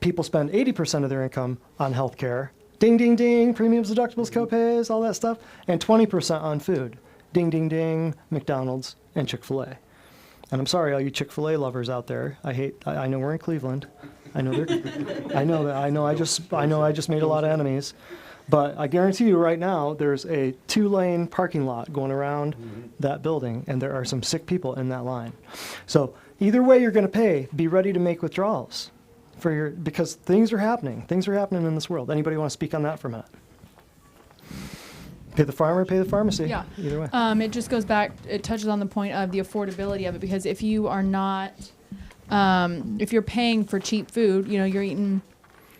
people spend 80% of their income on healthcare. Ding, ding, ding, premiums, deductibles, copays, all that stuff. And 20% on food. Ding, ding, ding, McDonald's and Chick-fil-A. And I'm sorry, all you Chick-fil-A lovers out there. I know we're in Cleveland. I know I just made a lot of enemies. But I guarantee you right now, there's a 2-lane parking lot going around that building, and there are some sick people in that line. So either way you're going to pay, be ready to make withdrawals because things are happening. Things are happening in this world. Anybody want to speak on that for a minute? Pay the farmer, pay the pharmacy. Yeah. Either way. It just goes back, it touches on the point of the affordability of it, because if you are not, if you're paying for cheap food, you know, you're eating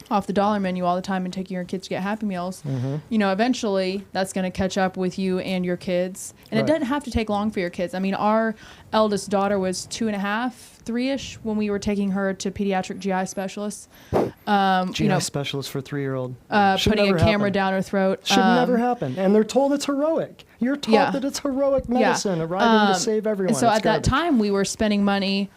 off the dollar menu all the time and taking your kids to get Happy Meals, you know, eventually that's going to catch up with you and your kids. And it doesn't have to take long for your kids. I mean, our eldest daughter was 2.5, 3-ish when we were taking her to pediatric GI specialists. GI specialist for a 3-year-old. Putting a camera down her throat. Should never happen. And they're told it's heroic. You're taught that it's heroic medicine, arriving to save everyone. And so it's at that time, we were spending money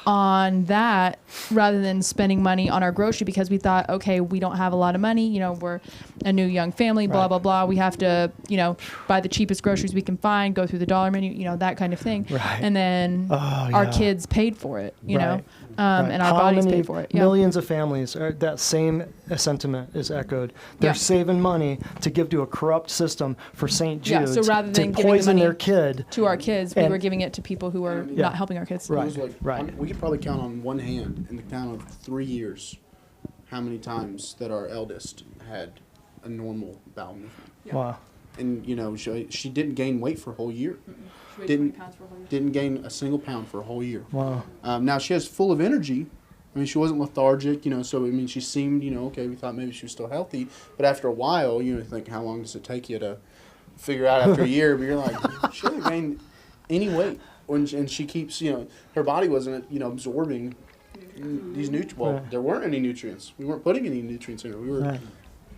on that rather than spending money on our grocery because we thought, okay, we don't have a lot of money. You know, we're a new young family, blah, blah, blah. We have to, you know, buy the cheapest groceries we can find, go through the dollar menu, you know, that kind of thing. Right. And then our kids paid for it, you know, and our How bodies many paid for it. Yeah. Millions of families, that same sentiment is echoed. They're saving money to give to a corrupt system for St. Jude's so rather than to giving the poison money their kid. to our kids, we And- were giving it to people who were not helping our kids. It was like, Right. We could probably count on one hand in the count of 3 years how many times that our eldest had a normal bowel movement. Wow. And, you know, she didn't gain weight for a whole year. Should we Didn't- 20 pounds for a whole year? Didn't gain a single pound for a whole year. Wow. Now she was full of energy. I mean, she wasn't lethargic, you know, so, I mean, she seemed, you know, okay, we thought maybe she was still healthy. But after a while, you know, think, how long does it take you to figure out after a year? But you're like, she hasn't gained any weight. And she keeps, you know, her body wasn't, you know, absorbing these nutrients. Well, Right. there weren't any nutrients. We weren't putting any nutrients in her. We were Right.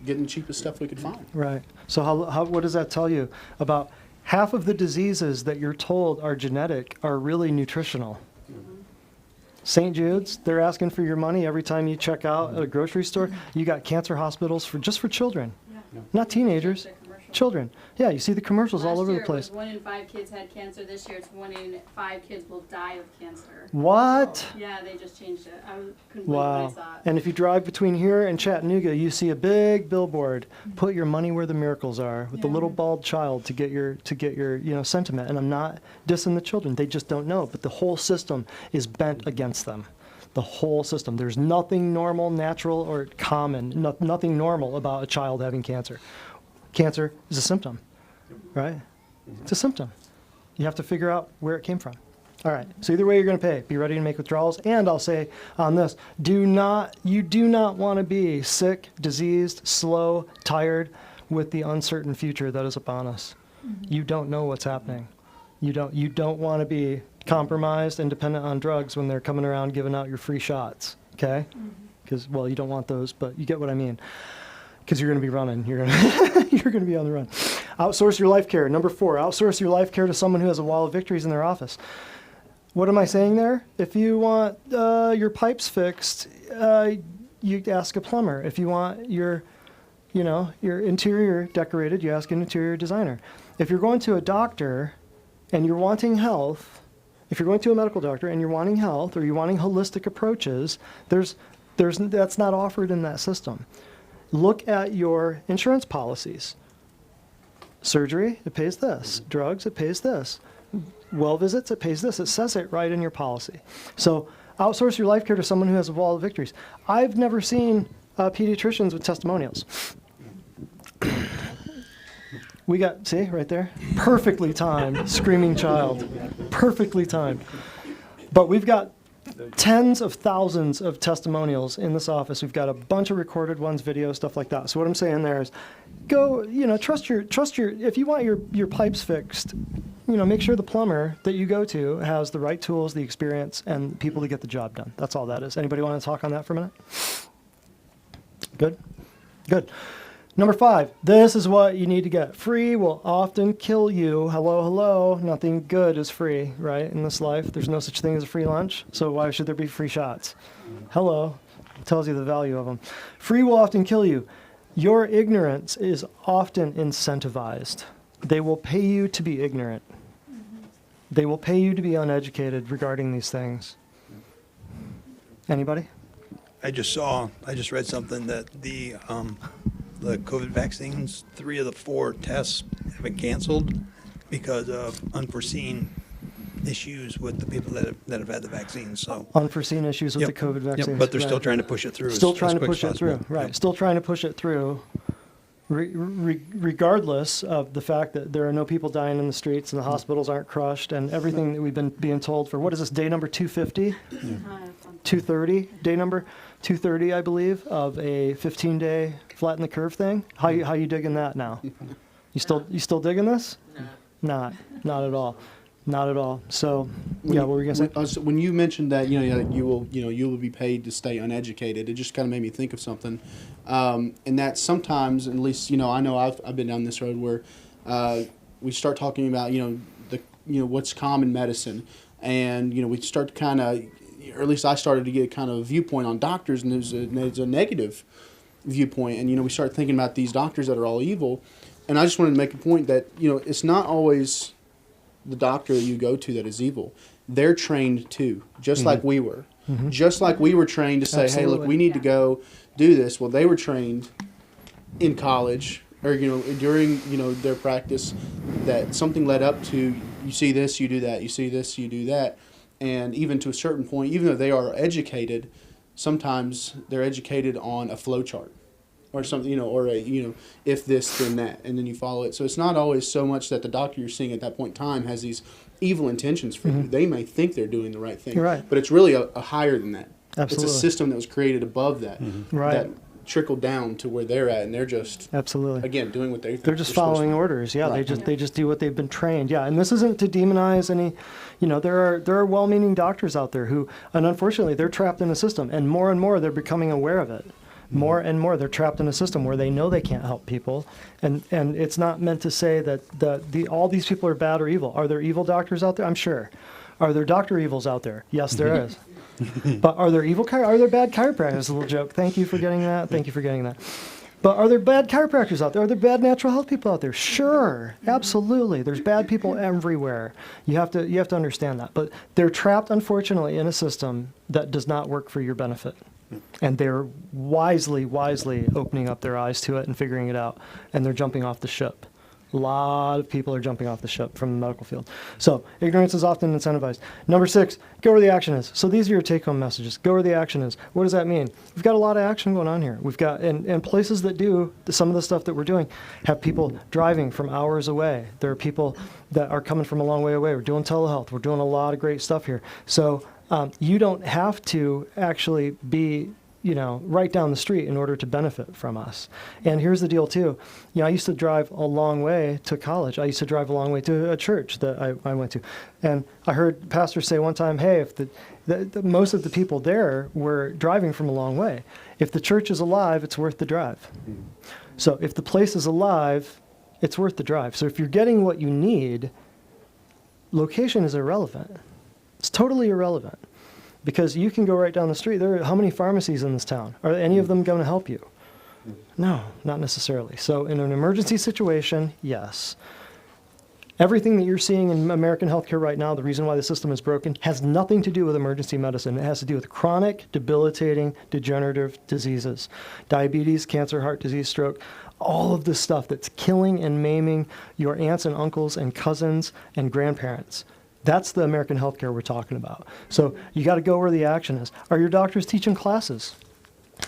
getting the cheapest stuff we could find. Right. So what does that tell you? About half of the diseases that you're told are genetic are really nutritional. St. Jude's, they're asking for your money every time you check out at a grocery store. You got cancer hospitals for children, not teenagers, children. Yeah, you see the commercials all over the place. Last year it was 1 in 5 kids had cancer. This year it's 1 in 5 kids will die of cancer. What? Yeah, they just changed it. I couldn't believe what I Wow. saw. And if you drive between here and Chattanooga, you see a big billboard, put your money where the miracles are, with the little bald child to get your you know, sentiment. And I'm not dissing the children. They just don't know. But the whole system is bent against them. The whole system. There's nothing normal, natural, or common, nothing normal about a child having cancer. Cancer is a symptom, right? It's a symptom. You have to figure out where it came from. All right, so either way you're going to pay. Be ready to make withdrawals. And I'll say on this, you do not want to be sick, diseased, slow, tired with the uncertain future that is upon us. You don't know what's happening. You don't want to be compromised and dependent on drugs when they're coming around giving out your free shots, okay? because, well, you don't want those, but you get what I mean. Because you're going to be running. You're going to be on the run. Outsource your life care. Number 4, outsource your life care to someone who has a wall of victories in their office. What am I saying there? If you want your pipes fixed, you ask a plumber. If you want your interior decorated, you ask an interior designer. If you're going to a doctor and you're wanting health, if you're going to a medical doctor and you're wanting health or you're wanting holistic approaches, that's not offered in that system. Look at your insurance policies. Surgery, it pays this. Drugs, it pays this. Well visits, it pays this. It says it right in your policy. So outsource your life care to someone who has a wall of victories. I've never seen pediatricians with testimonials. We got, see, right there? Perfectly timed, screaming child. Perfectly timed. But we've got tens of thousands of testimonials in this office. We've got a bunch of recorded ones, video, stuff like that. So what I'm saying there is go, trust your, if you want your pipes fixed, make sure the plumber that you go to has the right tools, the experience, and people to get the job done. That's all that is. Anybody want to talk on that for a minute? Good? Good. Number 5, this is what you need to get. Free will often kill you. Hello, hello. Nothing good is free, right, in this life. There's no such thing as a free lunch, so why should there be free shots? Hello. Tells you the value of them. Free will often kill you. Your ignorance is often incentivized. They will pay you to be ignorant. They will pay you to be uneducated regarding these things. Anybody? I just read something that the COVID vaccines, 3 of the 4 tests have been canceled because of unforeseen issues with the people that have had the vaccines. So unforeseen issues with Yep. the COVID vaccines. Yep, but they're still Right. trying to push it through. Still as trying to quick as push it through, possible. right? Yep. Still trying to push it through, regardless of the fact that there are no people dying in the streets and the hospitals aren't crushed and everything that we've been being told for. What is this, day number 250? 230, day number 230, I believe, of a 15-day flatten the curve thing. How you digging that now? You still digging this? No. Not at all. Not at all. So, yeah, what were you gonna say? When you mentioned that, you will be paid to stay uneducated, it just kind of made me think of something, and that sometimes, at least, I know I've been down this road where we start talking about, what's common medicine, and we start to kind of, or at least I started to get kind of a viewpoint on doctors, and there's a negative viewpoint, and we start thinking about these doctors that are all evil, and I just wanted to make a point that it's not always the doctor that you go to that is evil. They're trained too, just like we were. Just like we were trained to say, hey, look, we need to go do this. Well, they were trained in college or, during, their practice that something led up to, you see this, you do that. You see this, you do that. And even to a certain point, even though they are educated, sometimes they're educated on a flow chart. Or something, or if this, then that, and then you follow it. So it's not always so much that the doctor you're seeing at that point in time has these evil intentions for you. They may think they're doing the right thing, You're right. but it's really a higher than that. Absolutely. It's a system that was created above that, Right. that trickled down to where they're at, and they're just Absolutely. again doing what they think They're just supposed following to. orders. Yeah, Right. they just do what they've been trained. Yeah, and this isn't to demonize any. There are well-meaning doctors out there who, and unfortunately, they're trapped in a system, and more they're becoming aware of it. More and more, they're trapped in a system where they know they can't help people, and it's not meant to say that all these people are bad or evil. Are there evil doctors out there? I'm sure. Are there doctor evils out there? Yes, there is. But are there are there bad chiropractors? A little joke. Thank you for getting that. Thank you for getting that. But are there bad chiropractors out there? Are there bad natural health people out there? Sure, absolutely. There's bad people everywhere. You have to understand that. But they're trapped, unfortunately, in a system that does not work for your benefit. And they're wisely opening up their eyes to it and figuring it out. And they're jumping off the ship. A lot of people are jumping off the ship from the medical field. So ignorance is often incentivized. Number 6, go where the action is. So these are your take-home messages. Go where the action is. What does that mean? We've got a lot of action going on here. We've got, and places that do some of the stuff that we're doing have people driving from hours away. There are people that are coming from a long way away. We're doing telehealth. We're doing a lot of great stuff here. So you don't have to actually be right down the street in order to benefit from us. And here's the deal too. I used to drive a long way to college. I used to drive a long way to a church that I went to. And I heard pastors say one time, hey, if the most of the people there were driving from a long way. If the church is alive, it's worth the drive. So if the place is alive, it's worth the drive. So if you're getting what you need, location is irrelevant. It's totally irrelevant. Because you can go right down the street. How many pharmacies in this town? Are any of them going to help you? No, not necessarily. So in an emergency situation, yes. Everything that you're seeing in American healthcare right now, the reason why the system is broken, has nothing to do with emergency medicine. It has to do with chronic, debilitating, degenerative diseases. Diabetes, cancer, heart disease, stroke, all of this stuff that's killing and maiming your aunts and uncles and cousins and grandparents. That's the American healthcare we're talking about. So you got to go where the action is. Are your doctors teaching classes?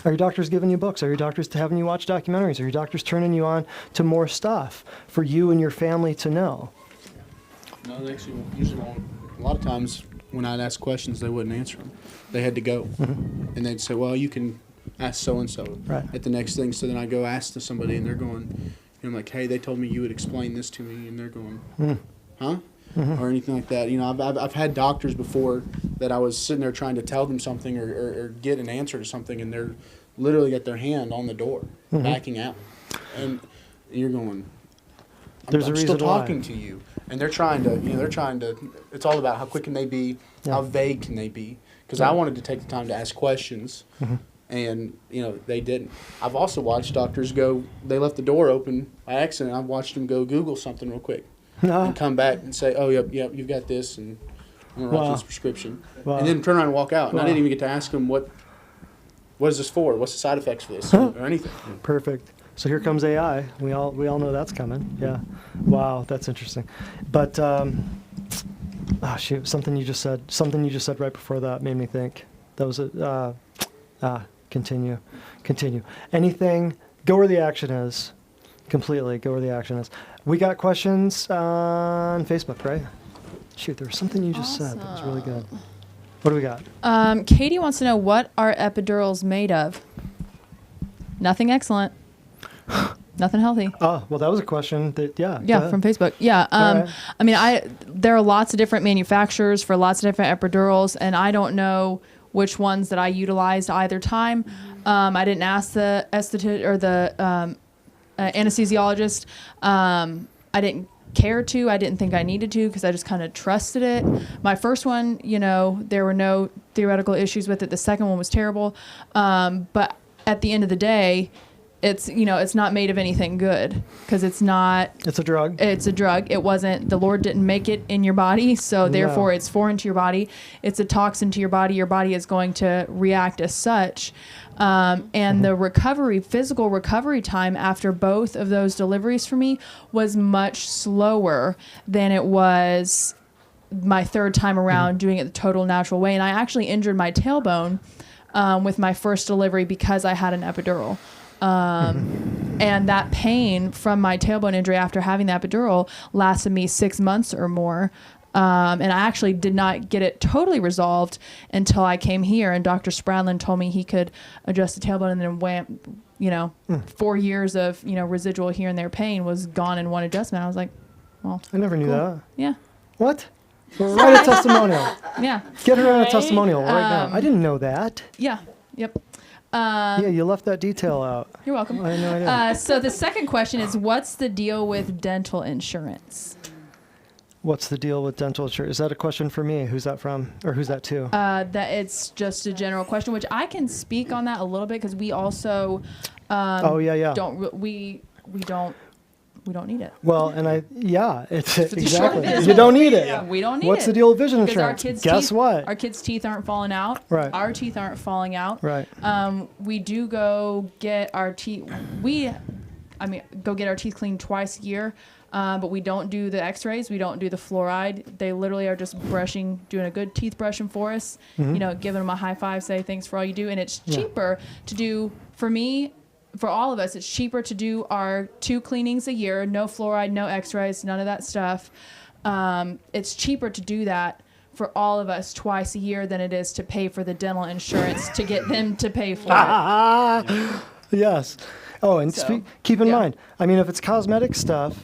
Are your doctors giving you books? Are your doctors having you watch documentaries? Are your doctors turning you on to more stuff for you and your family to know? No, they actually usually won't. A lot of times when I'd ask questions, they wouldn't answer them. They had to go. And they'd say, well, you can ask so-and-so at the next thing. So then I go ask to somebody, and they're going, I'm like, hey, they told me you would explain this to me. And they're going, huh? Or anything like that. I've had doctors before that I was sitting there trying to tell them something or get an answer to something, and they're literally got their hand on the door, backing out. And you're going, I'm still talking to you. And they're trying to, it's all about how quick can they be, how vague can they be. Because I wanted to take the time to ask questions, and, they didn't. I've also watched doctors they left the door open by accident. I've watched them go Google something real quick. And come back and say, oh, yep, you've got this, and I'm going to write you this prescription. And then turn around and walk out. And I didn't even get to ask them, what is this for? What's the side effects for this? Or anything. Perfect. So here comes AI. We all know that's coming. Yeah. Wow, that's interesting. But, something you just said right before that made me think. That was continue. Anything, go where the action is. Completely, go where the action is. We got questions on Facebook, right? Shoot, there was something you just said that was really good. What do we got? Katie wants to know, what are epidurals made of? Nothing excellent. Nothing healthy. Oh, well, that was a question that, Yeah, from Facebook. Yeah. Right. I mean, there are lots of different manufacturers for lots of different epidurals, and I don't know which ones that I utilized either time. I didn't ask the esthetician or the anesthesiologist. I didn't care to. I didn't think I needed to because I just kind of trusted it. My first one, there were no theoretical issues with it. The second one was terrible. But at the end of the day, it's not made of anything good because it's not. It's a drug. It's a drug. It wasn't. The Lord didn't make it in your body, so therefore it's foreign to your body. It's a toxin to your body. Your body is going to react as such. And the physical recovery time after both of those deliveries for me was much slower than it was my third time around doing it the total natural way. And I actually injured my tailbone with my first delivery because I had an epidural. And that pain from my tailbone injury after having the epidural lasted me 6 months or more. And I actually did not get it totally resolved until I came here, and Dr. Spradlin told me he could adjust the tailbone, and then wham, 4 years of, residual here and there pain was gone in one adjustment. I was like, well, I never knew that. Yeah. What? Well, write a testimonial. Yeah. Get her on a testimonial right now. I didn't know that. Yeah. Yep. Yeah, you left that detail out. You're welcome. I had no idea. So the second question is, what's the deal with dental insurance? What's the deal with dental insurance? Is that a question for me? Who's that from? Or who's that to? That it's just a general question, which I can speak on that a little bit because we also don't need it. Well, and it's exactly. Business. You don't need it. Yeah, we don't need What's it. the deal with vision Because insurance? Guess what? Our kids' teeth aren't falling out. Right. Our teeth aren't falling out. Right. We do go get our teeth. Go get our teeth cleaned twice a year. But we don't do the x-rays. We don't do the fluoride. They literally are just doing a good teeth brushing for us, giving them a high five, say thanks for all you do. And it's cheaper to do, for all of us, it's cheaper to do our 2 cleanings a year, no fluoride, no x-rays, none of that stuff. It's cheaper to do that for all of us twice a year than it is to pay for the dental insurance to get them to pay for it. Yes. Oh, and So, keep in yeah. mind, I mean, if it's cosmetic stuff,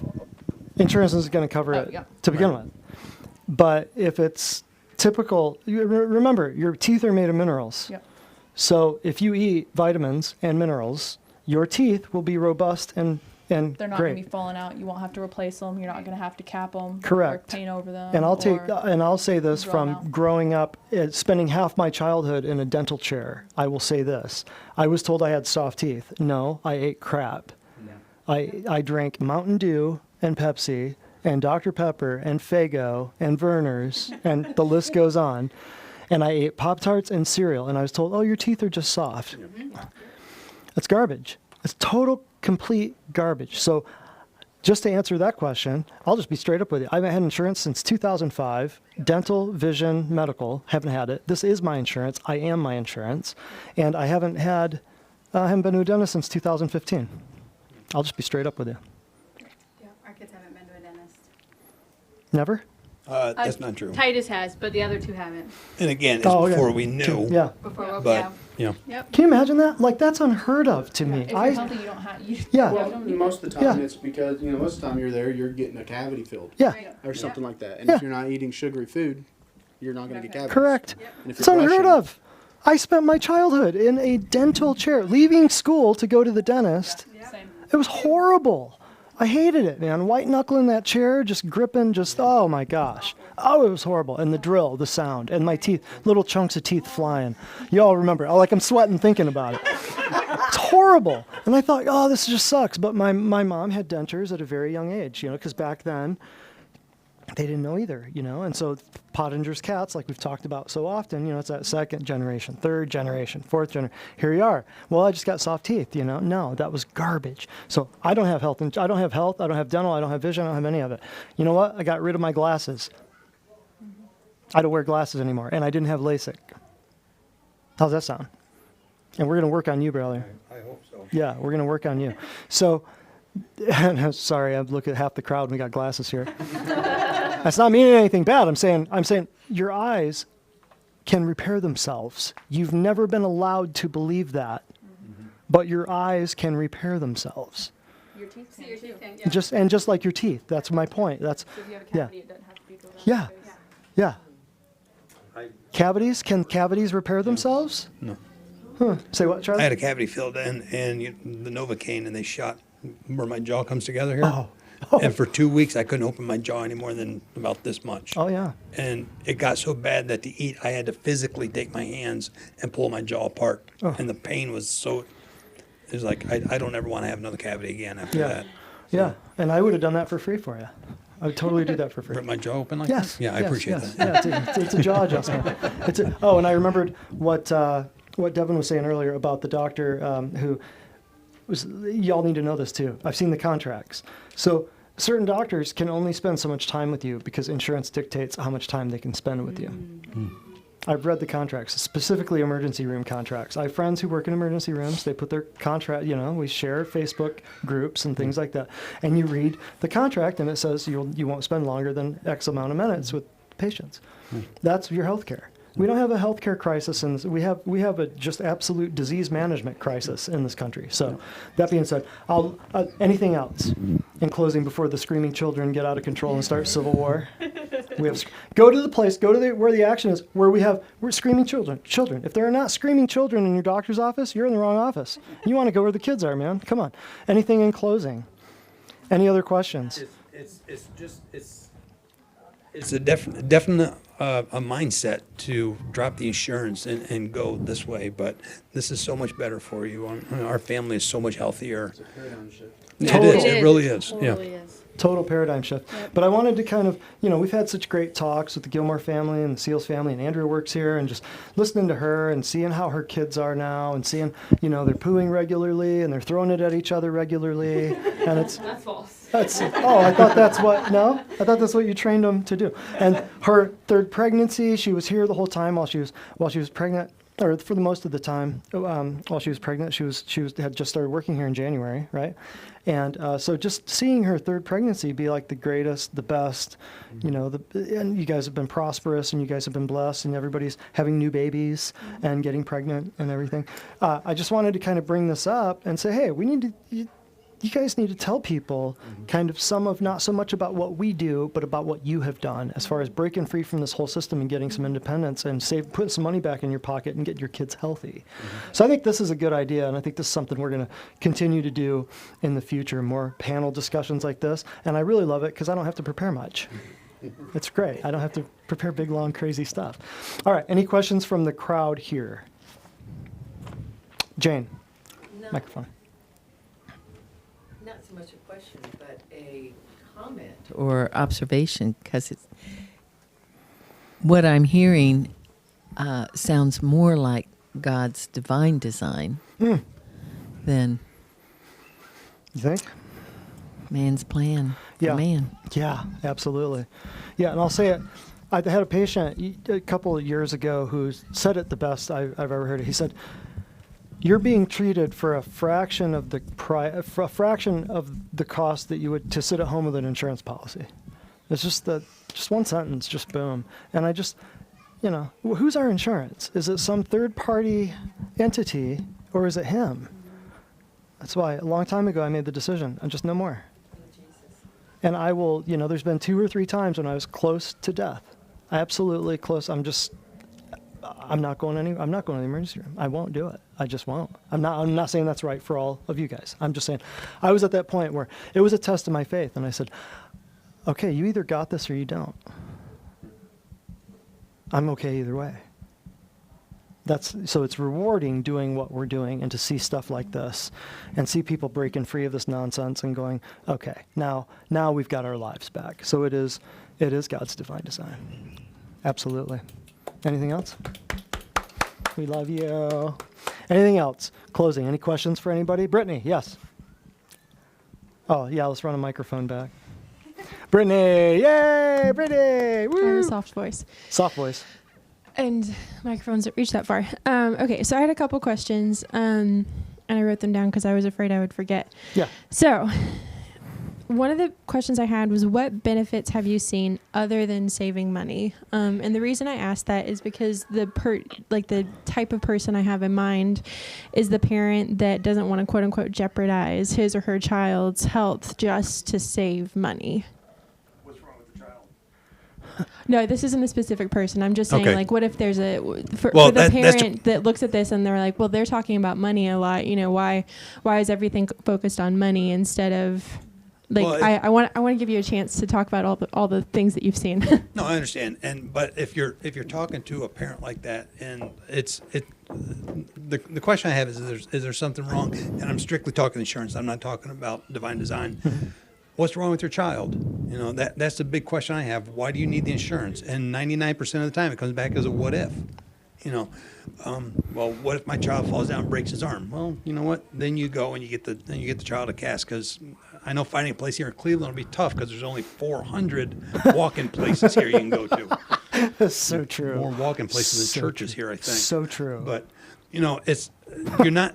insurance is going to cover it yeah. to begin with. But if it's typical, remember, your teeth are made of minerals. Yep. So if you eat vitamins and minerals, your teeth will be robust and They're not great. going to be falling out. You won't have to replace them. You're not going to have to cap them. Correct. Or paint over them. And or- I'll say this grow from out. growing up, spending half my childhood in a dental chair. I will say this: I was told I had soft teeth. No, I ate crap. I drank Mountain Dew and Pepsi and Dr. Pepper and Faygo and Verner's and the list goes on. And I ate Pop-Tarts and cereal, and I was told, "Oh, your teeth are just soft." That's garbage. It's total, complete garbage. So, just to answer that question, I'll just be straight up with you. I haven't had insurance since 2005. Dental, vision, medical, haven't had it. This is my insurance. I am my insurance, and I haven't been to a dentist since 2015. I'll just be straight up with you. Yeah, our kids haven't been to a dentist. Never? That's not true. Titus has, but the other two haven't. And again, it's Oh, okay. before we knew. Yeah. Before, But, you know, Yep. Can you imagine that? Like, that's unheard of to me. If you're healthy, you don't have. Yeah. Well, most of the time Yeah. it's because, most of the time you're there, you're getting a cavity filled Yeah. or something like that. And Yeah. if you're not eating sugary food, you're not going to get cavities. Correct. And if It's you're unheard brushing- of. I spent my childhood in a dental chair, leaving school to go to the dentist. Same. It was horrible. I hated it, man. White knuckling that chair, just gripping, oh my gosh. Oh, it was horrible. And the drill, the sound, and my teeth, little chunks of teeth flying. You all remember. I'm sweating thinking about it. It's horrible. And I thought, oh, this just sucks. But my mom had dentures at a very young age, because back then, they didn't know either, and so Pottinger's cats, like we've talked about so often, it's that second generation, third generation, fourth generation. Here you are. Well, I just got soft teeth, No, that was garbage. So I don't have health, I don't have dental, I don't have vision, I don't have any of it. You know what? I got rid of my glasses. I don't wear glasses anymore, and I didn't have LASIK. How's that sound? And we're going to work on you, brother. I hope so. Yeah, we're going to work on you. So, sorry, I look at half the crowd and we got glasses here. That's not meaning anything bad. I'm saying your eyes can repair themselves. You've never been allowed to believe that, but your eyes can repair themselves. Your teeth See can your too. teeth can, yeah. Just like your teeth. That's my point. That's So if you have a yeah, cavity, it doesn't have to be filled out. yeah, yeah. Cavities? Can cavities repair themselves? No. Huh. Say what, Charlie? I had a cavity filled in, and the Novocaine, and they shot where my jaw comes together here. Oh. And for 2 weeks, I couldn't open my jaw any more than about this much. Oh yeah. And it got so bad that to eat, I had to physically take my hands and pull my jaw apart. Oh. And the pain was so, it was like, I don't ever want to have another cavity again after Yeah. that. Yeah. And I would have done that for free for you. I would totally do that for free. Rip my jaw open like Yes. that? Yeah, I yes, appreciate yes. that. Yeah, it's a jaw adjustment. And I remembered what Devin was saying earlier about the doctor who was. Y'all need to know this too. I've seen the contracts. So certain doctors can only spend so much time with you because insurance dictates how much time they can spend with you. I've read the contracts, specifically emergency room contracts. I have friends who work in emergency rooms. They put their contract, we share Facebook groups and things like that. And you read the contract and it says you won't spend longer than X amount of minutes with patients. That's your health care. We don't have a healthcare crisis, and we have a just absolute disease management crisis in this country. So, that being said, anything else in closing before the screaming children get out of control and start civil war? We have go to the place, where the action is, we're screaming children. If there are not screaming children in your doctor's office, you're in the wrong office. You want to go where the kids are, man. Come on. Anything in closing? Any other questions? It's a definite a mindset to drop the insurance and go this way, but this is so much better for you. Our family is so much healthier. Paradigm shift. Totally. It really is. Totally Yeah. is. Total paradigm shift. But I wanted to kind of, we've had such great talks with the Gilmore family and the Seals family, and Andrea works here, and just listening to her and seeing how her kids are now, and seeing, they're pooing regularly and they're throwing it at each other regularly, and it's. That's false. I thought that's what you trained them to do. And her third pregnancy, she was here the whole time while she was pregnant. or for the most of the time, while she was pregnant. She had just started working here in January, right? And so just seeing her third pregnancy be like the greatest, the best, and you guys have been prosperous and you guys have been blessed and everybody's having new babies and getting pregnant and everything. I just wanted to kind of bring this up and say, hey, you guys need to tell people kind of some of, not so much about what we do, but about what you have done as far as breaking free from this whole system and getting some independence and putting some money back in your pocket and get your kids healthy. So I think this is a good idea, and I think this is something we're going to continue to do in the future, more panel discussions like this. And I really love it because I don't have to prepare much. It's great. I don't have to prepare big, long, crazy stuff. All right, any questions from the crowd here? Jane, microphone. Not so much a question, but a comment or observation, because it's what I'm hearing sounds more like God's divine design than You think? man's plan for Yeah. man. Yeah, absolutely. Yeah, and I'll say it. I had a patient a couple of years ago who said it the best I've ever heard it. He said, "You're being treated for a fraction of the cost that you would to sit at home with an insurance policy." It's just one sentence, just boom. And I just, who's our insurance? Is it some third-party entity or is it him? That's why a long time ago I made the decision, and just no more. And I will, there's been 2 or 3 times when I was close to death. Absolutely close. I'm not going to the emergency room. I won't do it. I just won't. I'm not saying that's right for all of you guys. I'm just saying I was at that point where it was a test of my faith, and I said, okay, you either got this or you don't. I'm okay either way. So it's rewarding doing what we're doing and to see stuff like this and see people breaking free of this nonsense and going, okay, now we've got our lives back. So it is God's divine design. Absolutely. Anything else? We love you. Anything else? Closing. Any questions for anybody? Brittany, yes. Oh, yeah, let's run a microphone back. Brittany, yay, Brittany, I have woo. a soft voice. Soft voice. And microphones don't reach that far. Okay, so I had a couple questions, and I wrote them down because I was afraid I would forget. Yeah. So one of the questions I had was, what benefits have you seen other than saving money? And the reason I asked that is because the type of person I have in mind is the parent that doesn't want to quote unquote jeopardize his or her child's health just to save money. No, this isn't a specific person. I'm just saying, Okay. what if there's for the that's parent that looks at this and they're like, well, they're talking about money a lot. Why is everything focused on money instead of I want to give you a chance to talk about all the things that you've seen. No, I understand. But if you're talking to a parent like that, and the question I have is there something wrong? And I'm strictly talking insurance. I'm not talking about divine design. What's wrong with your child? That's the big question I have. Why do you need the insurance? And 99% of the time, it comes back as a what if. Well, what if my child falls down and breaks his arm? Well, you know what? Then you go and you get the child a cast, because I know finding a place here in Cleveland will be tough because there's only 400 walk-in places here you can go to. That's so true. More walk-in places than So churches true. here, I think. So true. But it's you're not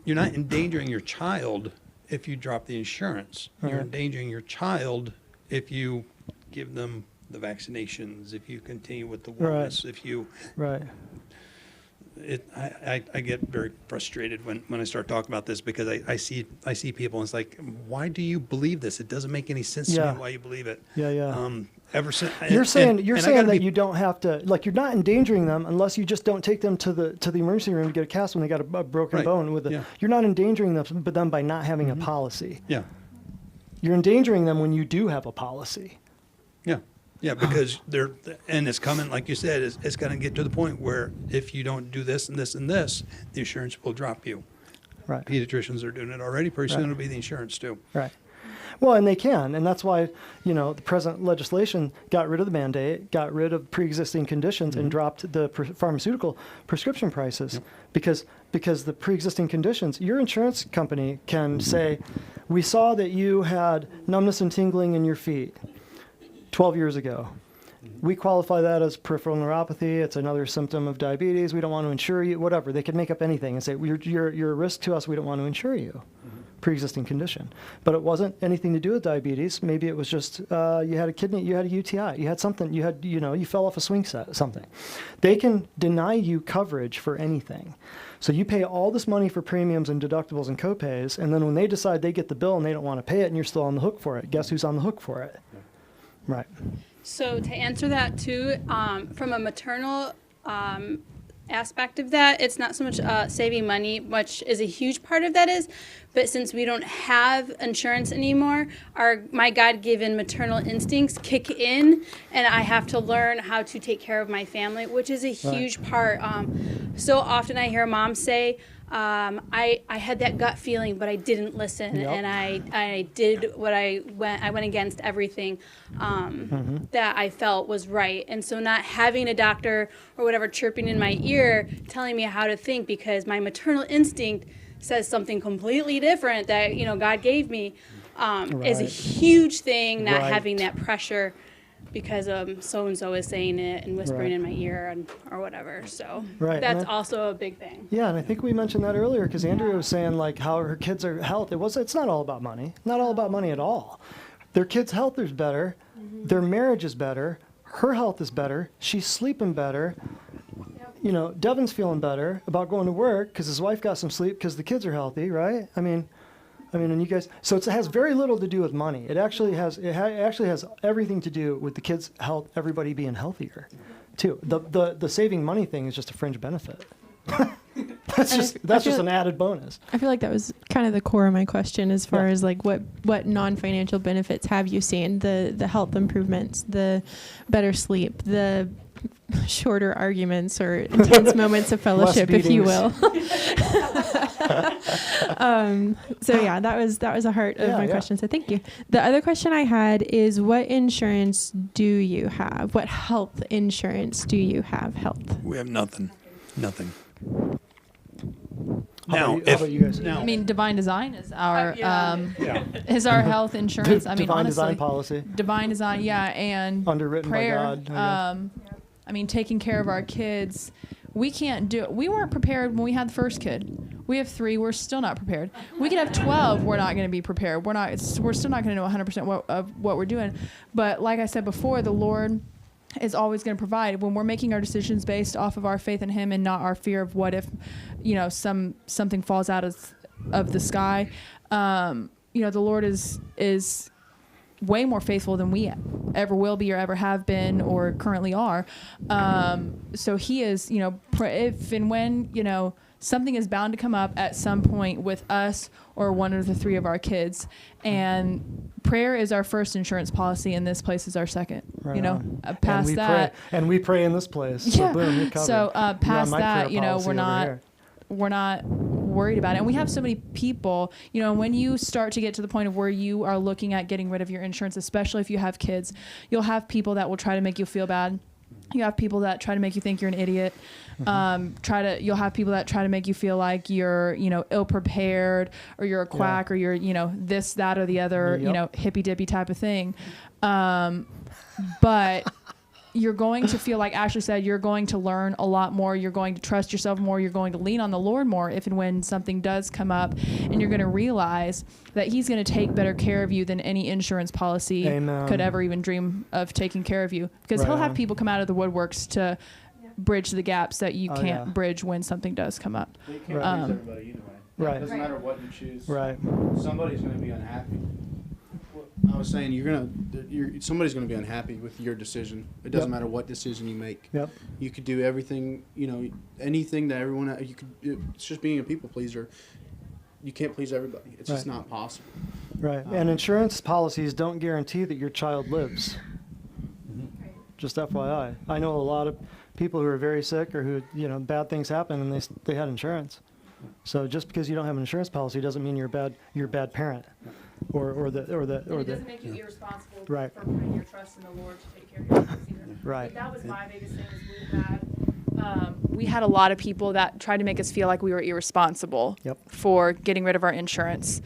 endangering your child if you drop the insurance. You're Right. endangering your child if you give them the vaccinations, if you continue with the wellness, if you. Right. I get very frustrated when I start talking about this, because I see people and it's like, why do you believe this? It doesn't make any sense to Yeah. me why you believe it. Yeah. Ever since You're saying that be, you don't have to, you're not endangering them unless you just don't take them to the emergency room to get a cast when they got a broken Right. bone. Yeah. You're not endangering them, but them by not having a policy. Yeah. You're endangering them when you do have a policy. Yeah, because it's coming, like you said, it's going to get to the point where if you don't do this and this and this, the insurance will drop you. Right. Pediatricians are doing it already. Pretty soon Right. it'll be the insurance too. Right. Well, and they can, and that's why, the present legislation got rid of the mandate, got rid of pre-existing conditions, and dropped the pharmaceutical prescription prices, because the pre-existing conditions, your insurance company can say, we saw that you had numbness and tingling in your feet 12 years ago, We qualify that as peripheral neuropathy. It's another symptom of diabetes. We don't want to insure you, whatever. They could make up anything and say, you're a risk to us. We don't want to insure you. Pre-existing condition. But it wasn't anything to do with diabetes. Maybe it was just you had a kidney, you had a UTI, you had something, you fell off a swing set, something. They can deny you coverage for anything. So you pay all this money for premiums and deductibles and copays, and then when they decide they get the bill and they don't want to pay it and you're still on the hook for it, guess who's on the hook for it? Right. So to answer that too, from a maternal aspect of that, it's not so much saving money, which is a huge part of that is, but since we don't have insurance anymore, my God-given maternal instincts kick in, and I have to learn how to take care of my family, which is a huge part. So often I hear moms say, I had that gut feeling, but I didn't listen, and I did what I went against everything that I felt was right. And so not having a doctor or whatever chirping in my ear telling me how to think because my maternal instinct says something completely different that God gave me is a huge thing. Not having that pressure because so and so is saying it and whispering in my ear or whatever. So that's also a big thing. Yeah, and I think we mentioned that earlier because Andrea was saying like how her kids are health. It's not all about money. Not all about money at all. Their kids' health is better. Their marriage is better. Her health is better. She's sleeping better. Devin's feeling better about going to work because his wife got some sleep because the kids are healthy, right? I mean, and you guys. So it has very little to do with money. It actually has. Actually has everything to do with the kids' health. Everybody being healthier, too. The saving money thing is just a fringe benefit. that's just an added bonus. I feel like that was kind of the core of my question as far as like what non-financial benefits have you seen? The health improvements, the better sleep, the shorter arguments or intense moments of fellowship, if you will. So yeah, that was the heart of my question. So thank you. The other question I had is, what insurance do you have? What health insurance do you have? Health. We have nothing. Nothing. How about you guys? I mean, Divine Design is our is our health insurance. I mean, Divine honestly, Design policy. Divine Design, and Underwritten prayer. by God. I mean, taking care of our kids. We can't do it. We weren't prepared when we had the first kid. We have 3. We're still not prepared. We could have 12. We're not going to be prepared. We're still not going to know 100% of what we're doing. But like I said before, the Lord is always going to provide when we're making our decisions based off of our faith in Him and not our fear of what if, something falls out of the sky. The Lord is way more faithful than we ever will be or ever have been or currently are. So He is, if and when, something is bound to come up at some point with us or one of the 3 of our kids. And prayer is our first insurance policy, and this place is our second. Right on. Past that. And we pray in this place. Yeah. So boom, you're covered. So past that, You're we're not worried about it. And we have so many people, when you start to get to the point of where you are looking at getting rid of your insurance, especially if you have kids, you'll have people that will try to make you feel bad. You have people that try to make you think you're an idiot. You'll have people that try to make you feel like you're, ill prepared or you're a quack or you're, this, that, or the other, hippy dippy type of thing. But you're going to feel, like Ashley said, you're going to learn a lot more. You're going to trust yourself more. You're going to lean on the Lord more if and when something does come up. And you're going to realize that He's going to take better care of you than any insurance policy could ever even dream of taking care of you. Because He'll have people come out of the woodworks to bridge the gaps that you can't bridge when something does come up. But you can't please everybody either way. Right. It doesn't matter what you choose. Right. Somebody's going to be unhappy. I was saying somebody's going to be unhappy with your decision. It doesn't matter what decision you make. Yep. You could do everything, anything that everyone. It's just being a people pleaser. You can't please everybody. It's just not possible. Right. And insurance policies don't guarantee that your child lives. Just FYI. I know a lot of people who are very sick or who, bad things happen and they had insurance. So just because you don't have an insurance policy doesn't mean you're a bad parent. Or the It doesn't make you irresponsible for Right. putting your trust in the Lord to take care of your kids either. Right. But that was my biggest thing is we had a lot of people that tried to make us feel like we were irresponsible for getting rid of our insurance.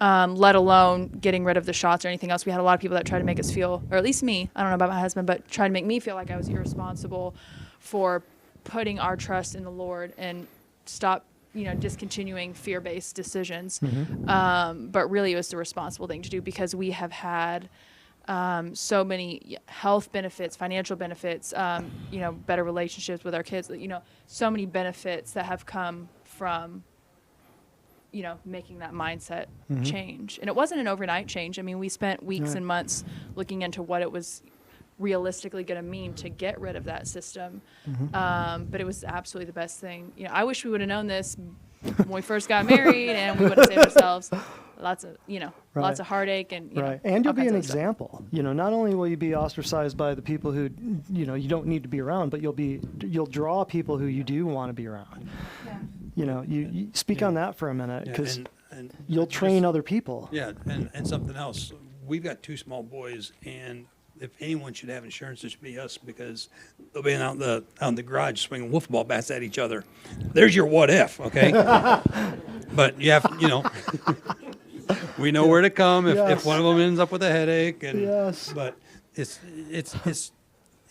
let alone getting rid of the shots or anything else. We had a lot of people that tried to make us feel, or at least me, I don't know about my husband, but tried to make me feel like I was irresponsible for putting our trust in the Lord and stop, discontinuing fear-based decisions. But really it was the responsible thing to do, because we have had so many health benefits, financial benefits, better relationships with our kids, so many benefits that have come from, making that mindset change. And it wasn't an overnight change. I mean, we spent weeks and months looking into what it was realistically going to mean to get rid of that system. But it was absolutely the best thing. I wish we would have known this when we first got married, and we would have saved ourselves lots of, lots of heartache and, And you'll all be kinds an of stuff. example. Not only will you be ostracized by the people who, you don't need to be around, but you'll draw people who you do want to be around. You speak on that for a minute, Yeah, because and you'll train other people. Yeah, and something else. We've got 2 small boys, and if anyone should have insurance, it should be us, because they'll be out in the garage swinging wiffle ball bats at each other. There's your what if, okay? But you have, we know where to come if Yes. one of them ends up with a headache. And Yes. but it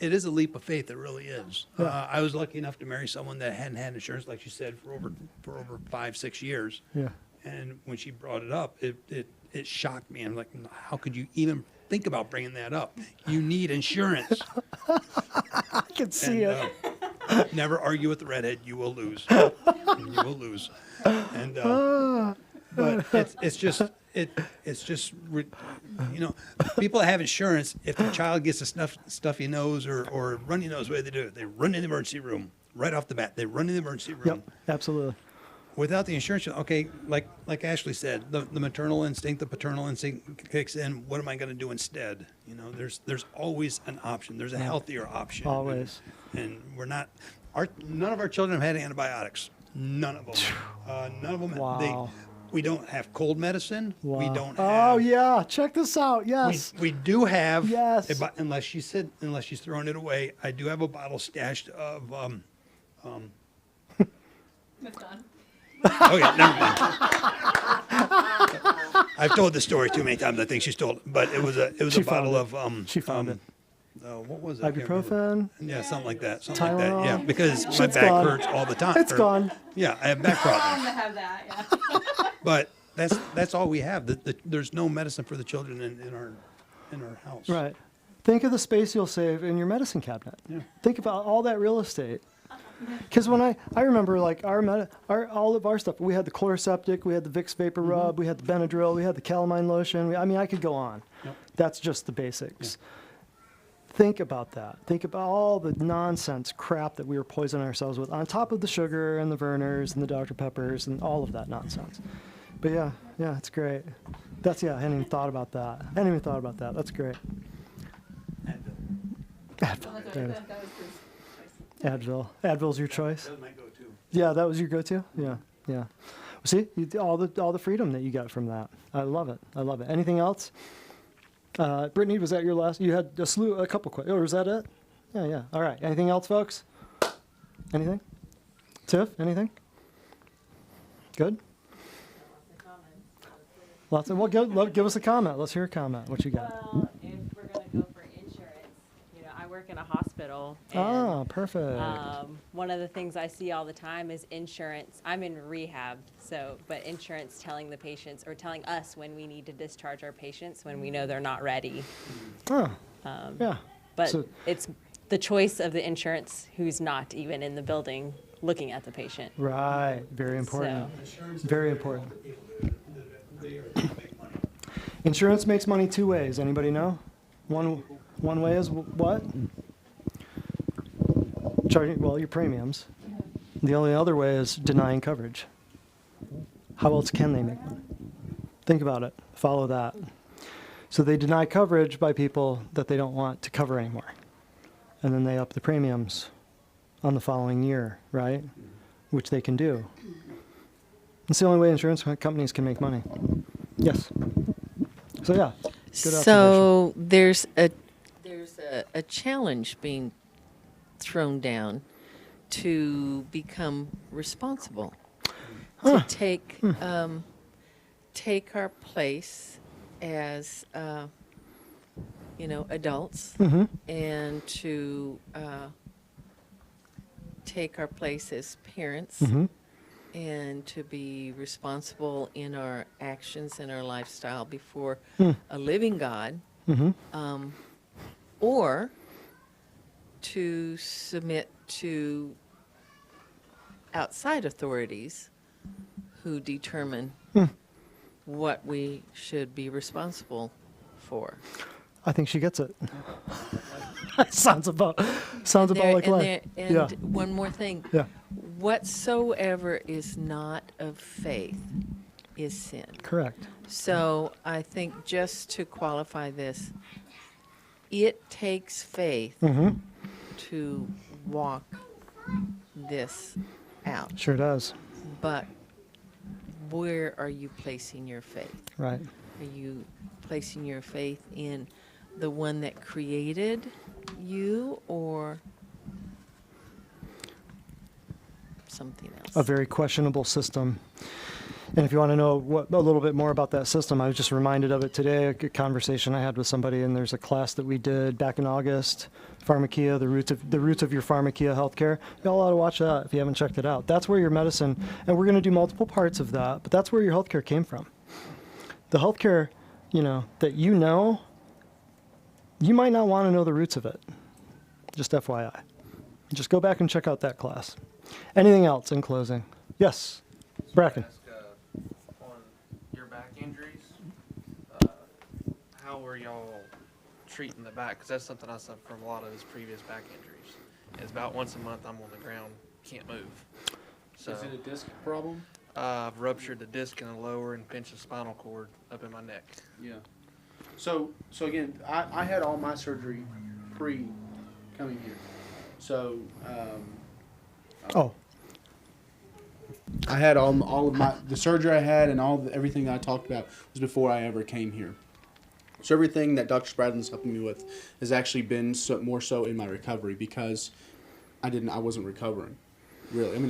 is a leap of faith. It really is. I was lucky enough to marry someone that hadn't had insurance, like you said, for over 5-6 years. Yeah. And when she brought it up, it shocked me. I'm like, how could you even think about bringing that up? You need insurance. I can see it. Never argue with the redhead. You will lose. You will lose. And but it's just people that have insurance. If the child gets a stuffy nose or runny nose, what do they do? They run in the emergency room right off the bat. They run in the emergency room. Yep, absolutely. Without the insurance, okay, like Ashley said, the maternal instinct, the paternal instinct kicks in. What am I going to do instead? There's always an option. There's a healthier option. Always. And we're not. None of our children have had antibiotics. None of them. None of them. Wow. We don't have cold medicine. Wow. We don't have. Oh yeah, check this out. Yes. We do have. Yes. Unless she's throwing it away, I do have a bottle stashed of. That's done. Oh yeah, never mind. I've told the story too many times. I think she's told it, but it was She a bottle found of She found it. what was it? I can't remember. Ibuprofen. Yeah, something like that. Something like that. Tylenol. Yeah, because my Shit's back gone. hurts all the time. It's gone. Yeah, I have back problems. To have that, yeah. But that's all we have. There's no medicine for the children in our house. Right. Think of the space you'll save in your medicine cabinet. Yeah. Think about all that real estate. Because when I remember like all of our stuff, we had the Chloraseptic, we had the Vicks Vapor Rub, we had the Benadryl, we had the calamine lotion. I could go on. Yep. That's just the basics. Think about that. Think about all the nonsense crap that we were poisoning ourselves with, on top of the sugar and the Vernors and the Dr. Peppers and all of that nonsense. But yeah, it's great. I hadn't even thought about that. That's great. Advil. There it is. Advil. Advil's your choice. That was my go-to. Yeah, that was your go-to. Yeah. See, all the freedom that you got from that. I love it. Anything else? Brittany, was that your last? You had a couple questions. Or was that it? Yeah. All right. Anything else, folks? Anything? Tiff, anything? Good. Lots of. Well, give us a comment. Let's hear a comment. What you got? Well, if we're going to go for insurance, I work in a hospital. And, Perfect. one of the things I see all the time is insurance. I'm in rehab, but insurance telling the patients or telling us when we need to discharge our patients when we know they're not ready. Yeah. But So- it's the choice of the insurance who's not even in the building looking at the patient. Right. Very important. Very important. Insurance makes money 2 ways. Anybody know? One way is what? Charging, your premiums. The only other way is denying coverage. How else can they make money? Think about it. Follow that. So they deny coverage by people that they don't want to cover anymore. And then they up the premiums on the following year, right? Which they can do. It's the only way insurance companies can make money. Yes. So yeah. Good observation. So there's a challenge being thrown down to become responsible, to take our place as, adults, Mm-hmm. and to take our place as parents, Mm-hmm. and to be responsible in our actions and our lifestyle before a living God, Mm-hmm. or to submit to outside authorities who determine what we should be responsible for. I think she gets it. sounds about like life. And Yeah. one more thing. Yeah. Whatsoever is not of faith is sin. Correct. So I think just to qualify this, it takes faith Mm-hmm. to walk this out. Sure does. But where are you placing your faith? Right. Are you placing your faith in the one that created you, or something else? A very questionable system. And if you want to know a little bit more about that system, I was just reminded of it today, a good conversation I had with somebody, and there's a class that we did back in August, Pharmakia, the roots of your Pharmakia healthcare. Y'all ought to watch that if you haven't checked it out. That's where your medicine, and we're going to do multiple parts of that, but that's where your healthcare came from. The healthcare, that you might not want to know the roots of it. Just FYI. Just go back and check out that class. Anything else in closing? Yes, Bracken. On your back injuries, how were y'all treating the back? Because that's something I suffer from a lot of, is previous back injuries. And it's about once a month I'm on the ground, can't move. So Is it a disc problem? I've ruptured the disc in the lower and pinched the spinal cord up in my neck. Yeah. So again, I had all my surgery pre coming here. So Oh, I had all of the surgery I had, and everything I talked about was before I ever came here. So everything that Dr. Spradlin's helping me with has actually been more so in my recovery, because I wasn't recovering, really. I mean,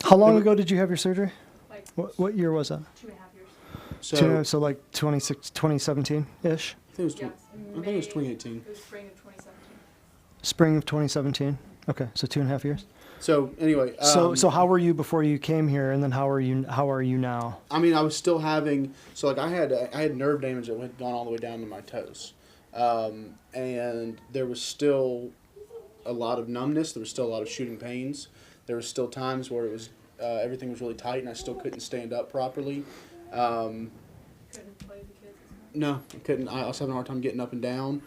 how long ago did you have your surgery? Like What year was that? 2.5 years. so like 2017-ish? I think it was 2018. It was spring of 2017. Spring of 2017. Okay, so 2.5 years. So anyway, So how were you before you came here, and then how are you now? I mean, I was still having, I had nerve damage that had gone all the way down to my toes, and there was still a lot of numbness. There was still a lot of shooting pains. There was still times where it was everything was really tight, and I still couldn't stand up properly. Couldn't play the kids. No, I couldn't. I was having a hard time getting up and down.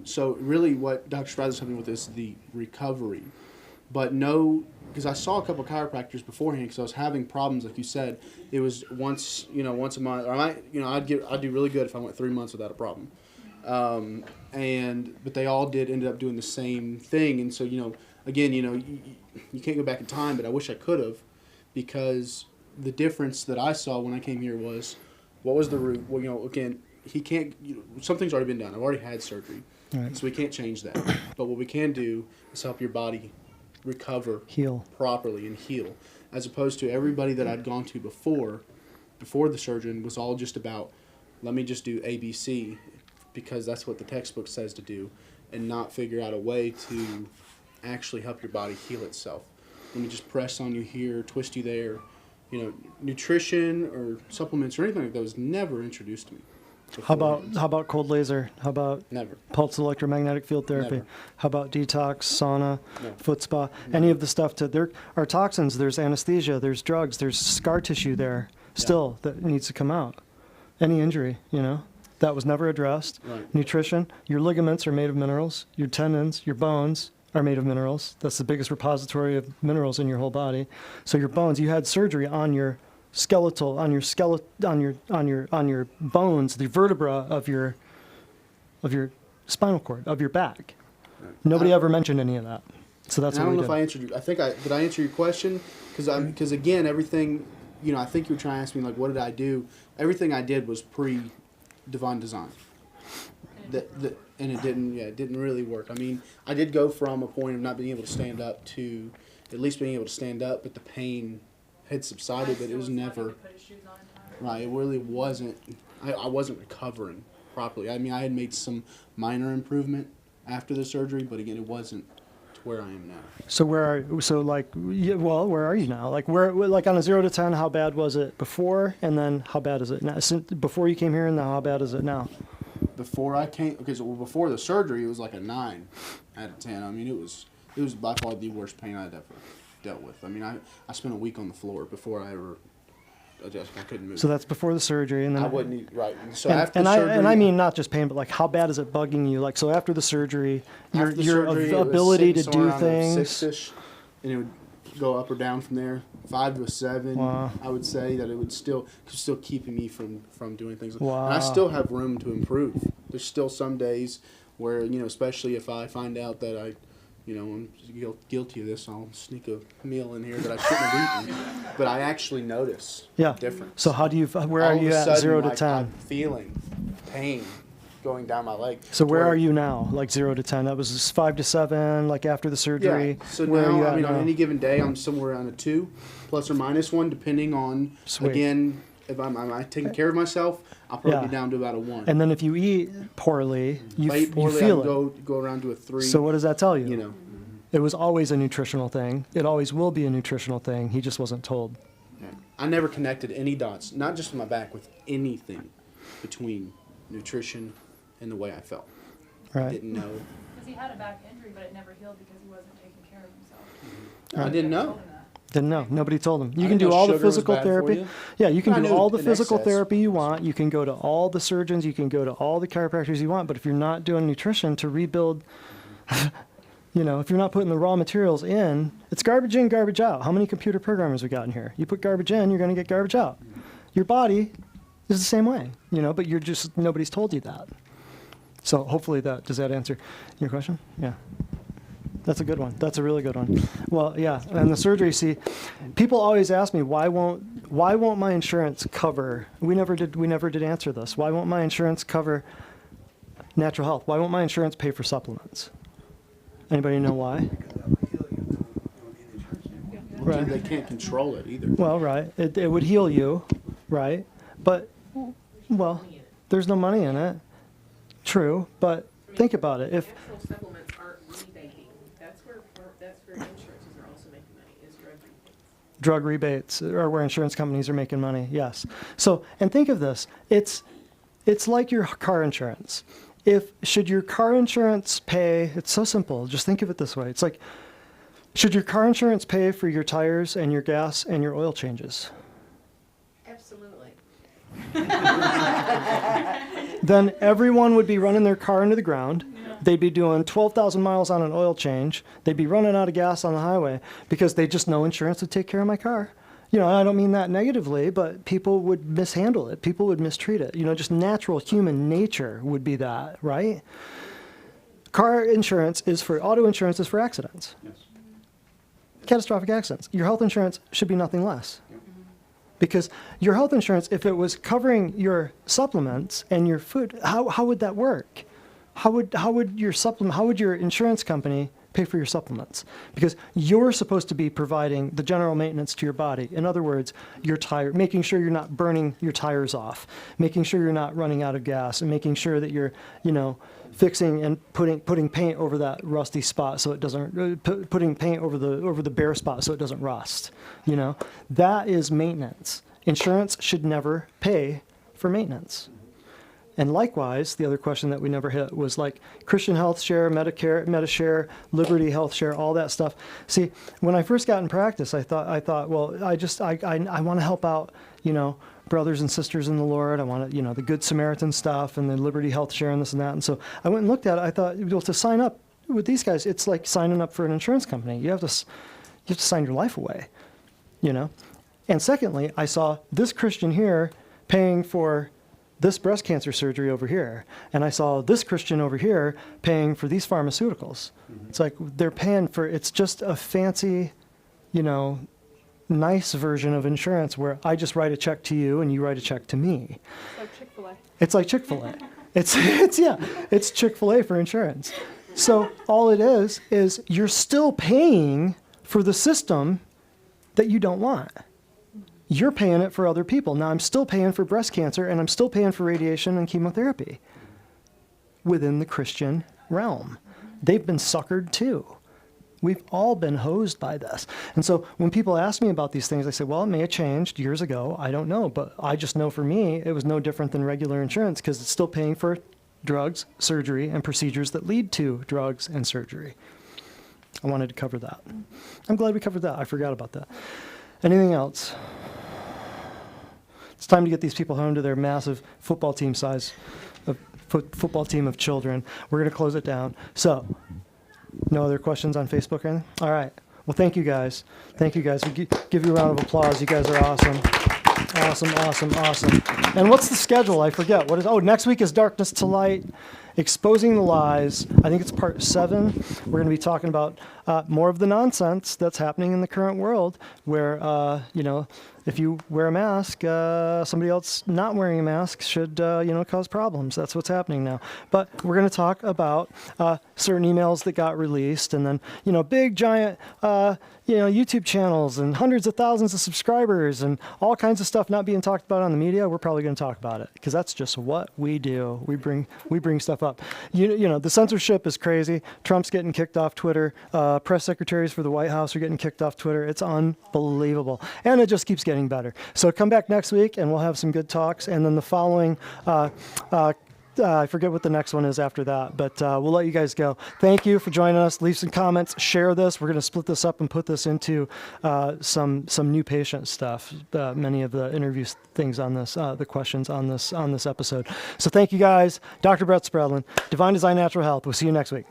So really, what Dr. Spradlin's helping me with is the recovery. But no, because I saw a couple of chiropractors beforehand, because I was having problems, like you said. It was once a month, or I'd do really good if I went 3 months without a problem. But they all ended up doing the same thing, and so again, you can't go back in time, but I wish I could have, because the difference that I saw when I came here was, what was the root? Well, again, he can't. Something's already been done. I've already had surgery, Right. so we can't change that. But what we can do is help your body recover, Heal. properly, and heal. As opposed to everybody that I'd gone to before the surgeon was all just about, let me just do ABC, because that's what the textbook says to do, and not figure out a way to actually help your body heal itself. Let me just press on you here, twist you there. Nutrition or supplements or anything like that was never introduced to me. How about cold laser? How about Never. pulse electromagnetic field therapy? Never. How about detox, sauna, No. foot spa? Any of the stuff there are toxins, there's anesthesia, there's drugs, there's scar tissue there still that needs to come out. Any injury, that was never addressed. Right. Nutrition, your ligaments are made of minerals, your tendons, your bones are made of minerals. That's the biggest repository of minerals in your whole body. So your bones, you had surgery on your skeletal, on your bones, the vertebra of your spinal cord, of your back. Nobody ever mentioned any of that. So that's And what I we don't know did. if I answered you. Did I answer your question? Because again, everything, I think you were trying to ask me, like, what did I do? Everything I did was pre-divine design. And it didn't really work. I mean, I did go from a point of not being able to stand up to at least being able to stand up, but the pain had subsided, but it was never. Right, it really wasn't. I wasn't recovering properly. I mean, I had made some minor improvement after the surgery, but again, it wasn't to where I am now. So where are you now? Like like on a 0 to 10, how bad was it before, and then how bad is it now? Before you came here, and now how bad is it now? Before I came, because before the surgery, it was like a 9 out of 10. I mean, it was by far the worst pain I'd ever dealt with. I mean, I spent a week on the floor before I ever adjusted. I couldn't move. So that's before the surgery, and then I wouldn't right. So and, after and surgery, I mean not just pain, but like how bad is it bugging you? Like so after the surgery, after the your surgery, it was ability to sitting do somewhere around a things. 6-ish, and it would go up or down from there. 5 to a 7. Wow. I would say that it would still keeping me from doing things. Wow. And I still have room to improve. There's still some days where, especially if I find out that I'm guilty of this, I'll sneak a meal in here that I shouldn't have eaten. But I actually notice difference. So how do you? Where All are of you a at sudden, 0 to like, 10? I'm feeling pain going down my leg. So where are you now? Like 0 to 10? That was 5 to 7. Like after the surgery. Yeah. So where are now, you at on now? any given day, I'm somewhere around a 2, plus or minus 1, depending on, Sweet. again, if I'm taking care of myself, I'll probably be down to about a 1. And then if you eat poorly, you, If I eat poorly, you feel I it. can go around to a 3. So what does that tell you? You know. It was always a nutritional thing. It always will be a nutritional thing. He just wasn't told. Yeah. I never connected any dots, not just with my back, with anything between nutrition and the way I felt. I Right. didn't know. Because he had a back injury, but it never healed because he wasn't taking care of himself. I didn't know. Didn't know. Nobody told him. You I can didn't do know all the sugar was physical bad for therapy. you. Yeah, you can I do knew all the in physical excess. therapy you want. You can go to all the surgeons. You can go to all the chiropractors you want. But if you're not doing nutrition to rebuild, if you're not putting the raw materials in, it's garbage in, garbage out. How many computer programmers we got in here? You put garbage in, you're going to get garbage out. Your body is the same way, but nobody's told you that. So hopefully does that answer your question? Yeah. That's a good one. That's a really good one. Well, yeah, and the surgery, see, people always ask me, why won't my insurance cover, we never did answer this. Why won't my insurance cover natural health? Why won't my insurance pay for supplements? Anybody know why? Right. They can't control it either. Well, right. It would heal you, right? But, well, there's no money in it. True, but think about it. If Natural supplements aren't rebating. That's where insurances are also making money, is drug rebates. drug rebates are where insurance companies are making money, yes. So, and think of this. It's like your car insurance. Should your car insurance pay, it's so simple, just think of it this way. It's like, should your car insurance pay for your tires and your gas and your oil changes? Absolutely. Then everyone would be running their car into the ground. They'd be doing 12,000 miles on an oil change. They'd be running out of gas on the highway because they just know insurance would take care of my car. I don't mean that negatively, but people would mishandle it. People would mistreat it. Just natural human nature would be that, right? Auto insurance is for accidents. Yes. Catastrophic accidents. Your health insurance should be nothing less. Because your health insurance, if it was covering your supplements and your food, how would that work? How would your insurance company pay for your supplements? Because you're supposed to be providing the general maintenance to your body. In other words, your tire, making sure you're not burning your tires off, making sure you're not running out of gas, and making sure that you're, fixing and putting paint over that rusty spot so it doesn't, putting paint over the bare spot so it doesn't rust. That is maintenance. Insurance should never pay for maintenance. And likewise, the other question that we never hit was like Christian Health Share, Medicare, Medishare, Liberty Health Share, all that stuff. See, when I first got in practice, I thought, well, I want to help out, brothers and sisters in the Lord. I want to, the Good Samaritan stuff and the Liberty Health Share and this and that. And so I went and looked at it. I thought, well, to sign up with these guys, it's like signing up for an insurance company. You have to sign your life away, And secondly, I saw this Christian here paying for this breast cancer surgery over here, and I saw this Christian over here paying for these pharmaceuticals. Mm-hmm. It's like they're paying for, it's just a fancy, nice version of insurance where I just write a check to you and you write a check to me. Like Chick-fil-A. It's like Chick-fil-A. It's Chick-fil-A for insurance. So all it is you're still paying for the system that you don't want. You're paying it for other people. Now I'm still paying for breast cancer, and I'm still paying for radiation and chemotherapy within the Christian realm. They've been suckered too. We've all been hosed by this. And so when people ask me about these things, I say, well, it may have changed years ago. I don't know. But I just know for me, it was no different than regular insurance because it's still paying for drugs, surgery, and procedures that lead to drugs and surgery. I wanted to cover that. I'm glad we covered that. I forgot about that. Anything else? It's time to get these people home to their massive football team size, football team of children. We're going to close it down. So, no other questions on Facebook or anything? All right. Well, thank you guys. Thank you guys. We give you a round of applause. You guys are awesome. Awesome, awesome, awesome. And what's the schedule? I forget. Next week is Darkness to Light, Exposing the Lies. I think it's part 7. We're going to be talking about more of the nonsense that's happening in the current world where, if you wear a mask, somebody else not wearing a mask should, cause problems. That's what's happening now. But we're going to talk about certain emails that got released and then, big, giant, YouTube channels and hundreds of thousands of subscribers and all kinds of stuff not being talked about on the media. We're probably going to talk about it because that's just what we do. We bring stuff up. The censorship is crazy. Trump's getting kicked off Twitter. Press secretaries for the White House are getting kicked off Twitter. It's unbelievable. And it just keeps getting better. So come back next week and we'll have some good talks. And then the following, I forget what the next one is after that, but we'll let you guys go. Thank you for joining us. Leave some comments. Share this. We're going to split this up and put this into some new patient stuff. Many of the interview things on this, the questions on this episode. So thank you guys. Dr. Brett Spredlin, Divine Design Natural Health. We'll see you next week.